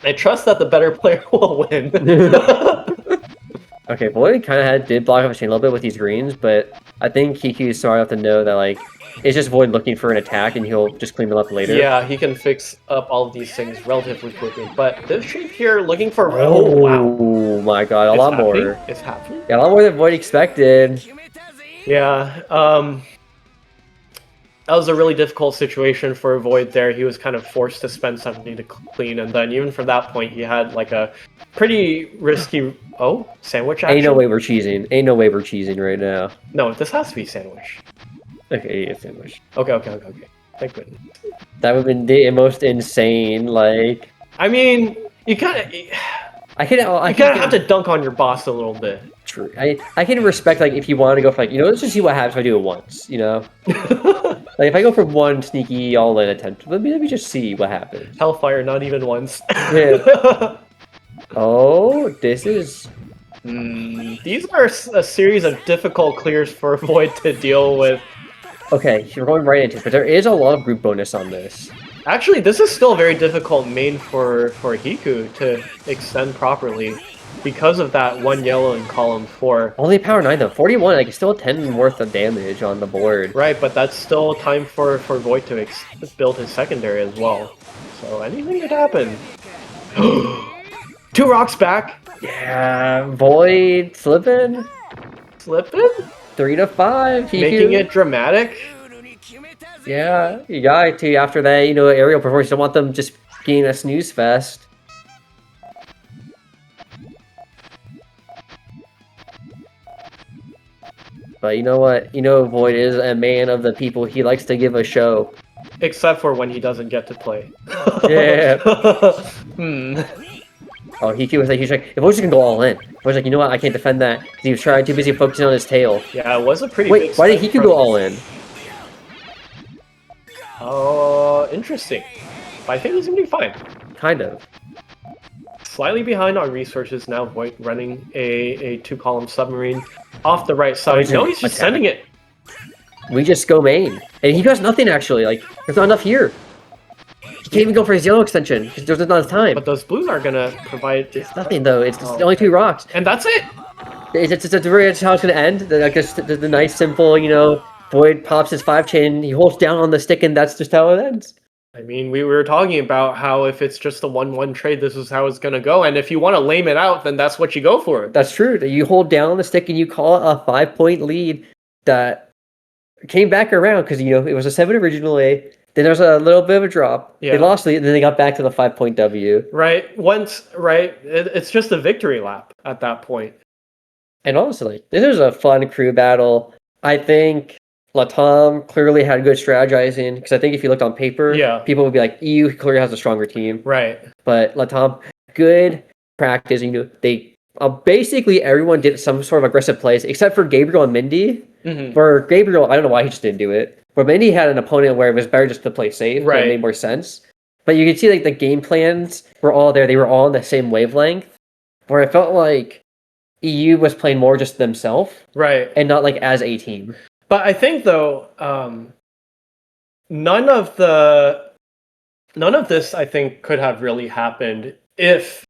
I trust that the better player will win. Okay, Void kind of did block off his chain a little bit with these greens, but I think Hiku is smart enough to know that like it's just Void looking for an attack and he'll just clean them up later. Yeah, he can fix up all of these things relatively quickly. But this shape here looking for oh my god, a lot more. It's happening. Yeah, a lot more than Void expected. Yeah, that was a really difficult situation for Void there. He was kind of forced to spend something to clean, and then even from that point, he had like a pretty risky sandwich action. Ain't no way we're cheesing. Ain't no way we're cheesing right now. No, this has to be sandwich. Okay, yeah, sandwich. Okay. Thank goodness. That would have been the most insane. Like, I mean, you kind of. I kind of have to dunk on your boss a little bit. True. I can respect like if you want to go for like let's just see what happens if I do it once. Like if I go for one sneaky all-in attempt, let me just see what happens. Hellfire, not even once. Yeah. Oh, this is. These are a series of difficult clears for Void to deal with. Okay, you're going right into it, but there is a lot of group bonus on this. Actually, this is still a very difficult main for Hiku to extend properly. because of that one yellow in column 4. Only power 9 though. 41, like still 10 worth of damage on the board. Right, but that's still time for Void to build his secondary as well. So anything could happen. 2 rocks back. Yeah, Void slipping. Slipping? 3 to 5. Making it dramatic. Yeah, you got to after that, aerial performance. You don't want them just being a snooze fest. But you know what? Void is a man of the people. He likes to give a show. Except for when he doesn't get to play. Yeah. Hmm. Oh, he's like, if Void's just gonna go all in. Void's like, you know what? I can't defend that. He was too busy focusing on his tail. Yeah, it was a pretty Wait, big why did he could go all in? Oh, interesting. But I think he's gonna be fine. Kind of. Slightly behind on resources now. Void running a 2-column submarine off the right side. No, he's just sending it. We just go main. And he does nothing actually. Like, there's not enough here. He can't even go for his yellow extension because there's not enough time. But those blues are gonna provide. It's nothing though. It's only 2 rocks. And that's it. It's how it's gonna end. The nice simple, Void pops his 5-chain. He holds down on the stick, and that's just how it ends. I mean, we were talking about how if it's just a 1-1 trade, this is how it's gonna go. And if you want to lame it out, then that's what you go for. That's true. You hold down on the stick and you call it a 5-point lead that came back around because it was a 7 originally. Then there was a little bit of a drop. Yeah. They lost it, and then they got back to the 5-point W. Right. It's just a victory lap at that point. And honestly, this is a fun crew battle. I think LATAM clearly had good strategizing because I think if you looked on paper, people would be like, EU clearly has a stronger team. Right. But LATAM, good practice. They basically everyone did some sort of aggressive plays except for Gabriel and Mindy. Mm-hmm. For Gabriel, I don't know why he just didn't do it. But Mindy had an opponent where it was better just to play safe. Right. It made more sense. But you can see like the game plans were all there. They were all on the same wavelength. Where it felt like EU was playing more just themselves. Right. And not like as a team. But I think though, none of this I think could have really happened if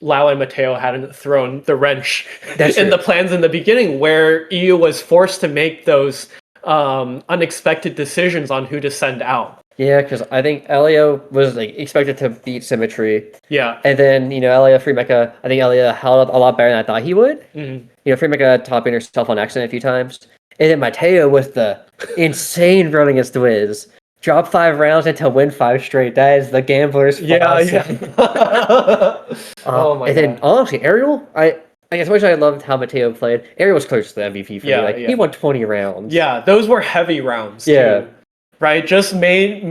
Lau and Mateo hadn't thrown the wrench in the plans in the beginning, where EU was forced to make those unexpected decisions on who to send out. Yeah, because I think Elio was like expected to beat Symmetry. Yeah. And then, Elio Free Mecha, I think Elio held up a lot better than I thought he would. Mm-hmm. Free Mecha topping herself on accident a few times. And then Mateo with the insane run against Wiz. Drop 5 rounds and to win 5 straight. That is the gambler's philosophy. Oh my god. And then honestly, Ariel, I guess much I loved how Mateo played. Ariel was close to the MVP for me. He won 20 rounds. Yeah, those were heavy rounds too. Right? Just made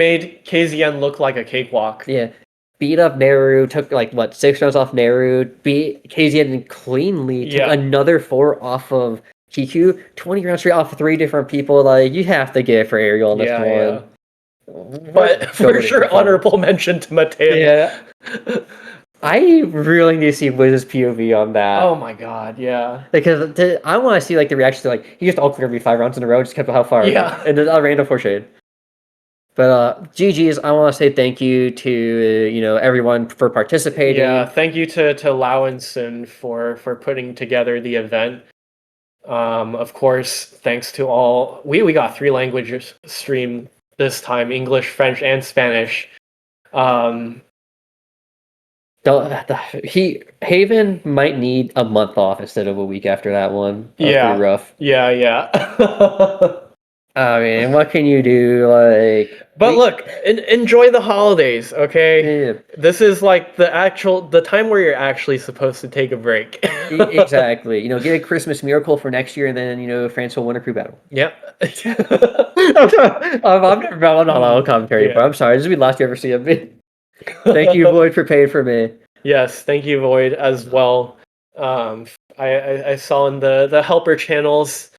KZN look like a cakewalk. Yeah. Beat up Neru, took 6 rounds off Neru, beat KZN cleanly, took another 4 off of Kiku, 20 rounds straight off of 3 different people. You have to get it for Ariel on this one. Yeah. But for sure, honorable mention to Mateo. Yeah. I really need to see Wiz's POV on that. Oh my god, yeah. Because I want to see the reaction to he just all cleared me 5 rounds in a row, just kept how far. Yeah. And then a random 4 shade. But GG's, I want to say thank you to everyone for participating. Yeah, thank you to Lau and Sin for putting together the event. Of course, thanks to all we got 3 languages streamed this time: English, French, and Spanish. Haven might need a month off instead of a week after that one. Yeah, pretty rough. Yeah. I mean, what can you do? But look, enjoy the holidays, okay? Yeah. This is the time where you're actually supposed to take a break. Exactly. Get a Christmas miracle for next year, and then France will win a crew battle. Yep. I'm never been on a commentary, but I'm sorry. This will be the last you ever see of me. Thank you, Void, for paying for me. Yes, thank you, Void, as well. I saw in the helper channels,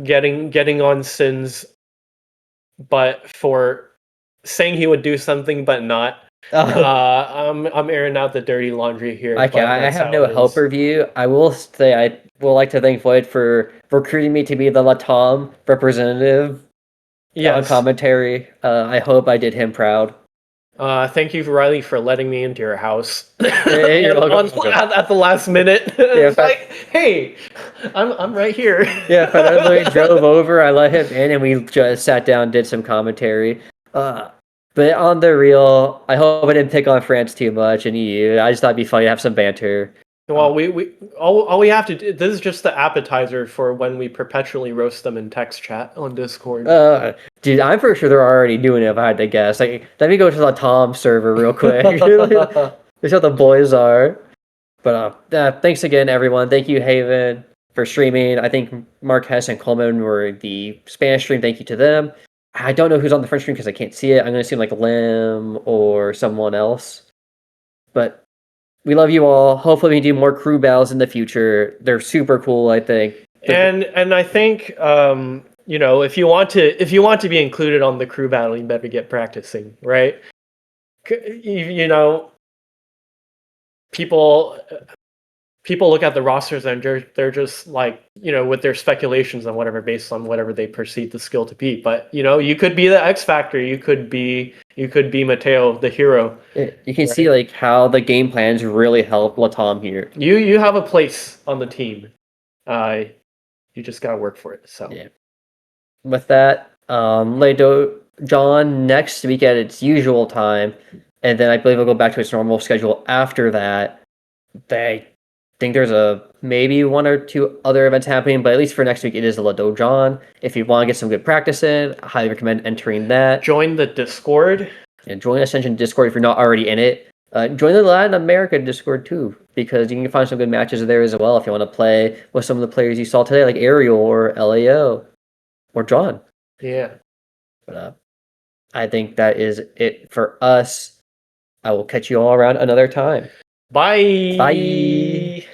getting on Sin's butt for saying he would do something but not. I'm airing out the dirty laundry here. I have no helper view. I will say I would like to thank Void for recruiting me to be the LATAM representative on commentary. I hope I did him proud. Thank you, Riley, for letting me into your house You're welcome. at the last minute. Yeah, It's like, hey, I'm right here. Yeah, if I literally drove over, I let him in, and we just sat down, did some commentary. Uh, but on the real, I hope I didn't pick on France too much and you. I just thought it'd be funny to have some banter. Well, we all we have to do. This is just the appetizer for when we perpetually roast them in text chat on Discord. Dude, I'm pretty sure they're already doing it if I had to guess. Like, let me go to the Tom server real quick. That's how the boys are. But thanks again, everyone. Thank you, Haven, for streaming. I think Marquez and Coleman were the Spanish stream. Thank you to them. I don't know who's on the French stream because I can't see it. I'm going to assume like Lim or someone else. But we love you all. Hopefully, we can do more crew battles in the future. They're super cool, I think. And I think you know, if you want to be included on the crew battle, you better get practicing, right? You know, people look at the rosters and they're just like, you know, with their speculations and whatever based on whatever they perceive the skill to be. But you know, you could be the X Factor. You could be Mateo, the hero. You can see like how the game plans really help LATAM here. You have a place on the team. You just gotta work for it. So yeah. With that, Ledo John next week at its usual time, and then I believe it'll go back to its normal schedule after that. I think there's maybe one or two other events happening, but at least for next week, it is the Ledo John. If you want to get some good practice in, I highly recommend entering that. Join the Discord. And join Ascension Discord if you're not already in it. Join the Latin America Discord too, because you can find some good matches there as well if you want to play with some of the players you saw today, like Ariel or LAO or John. Yeah. But I think that is it for us. I will catch you all around another time. Bye. Bye.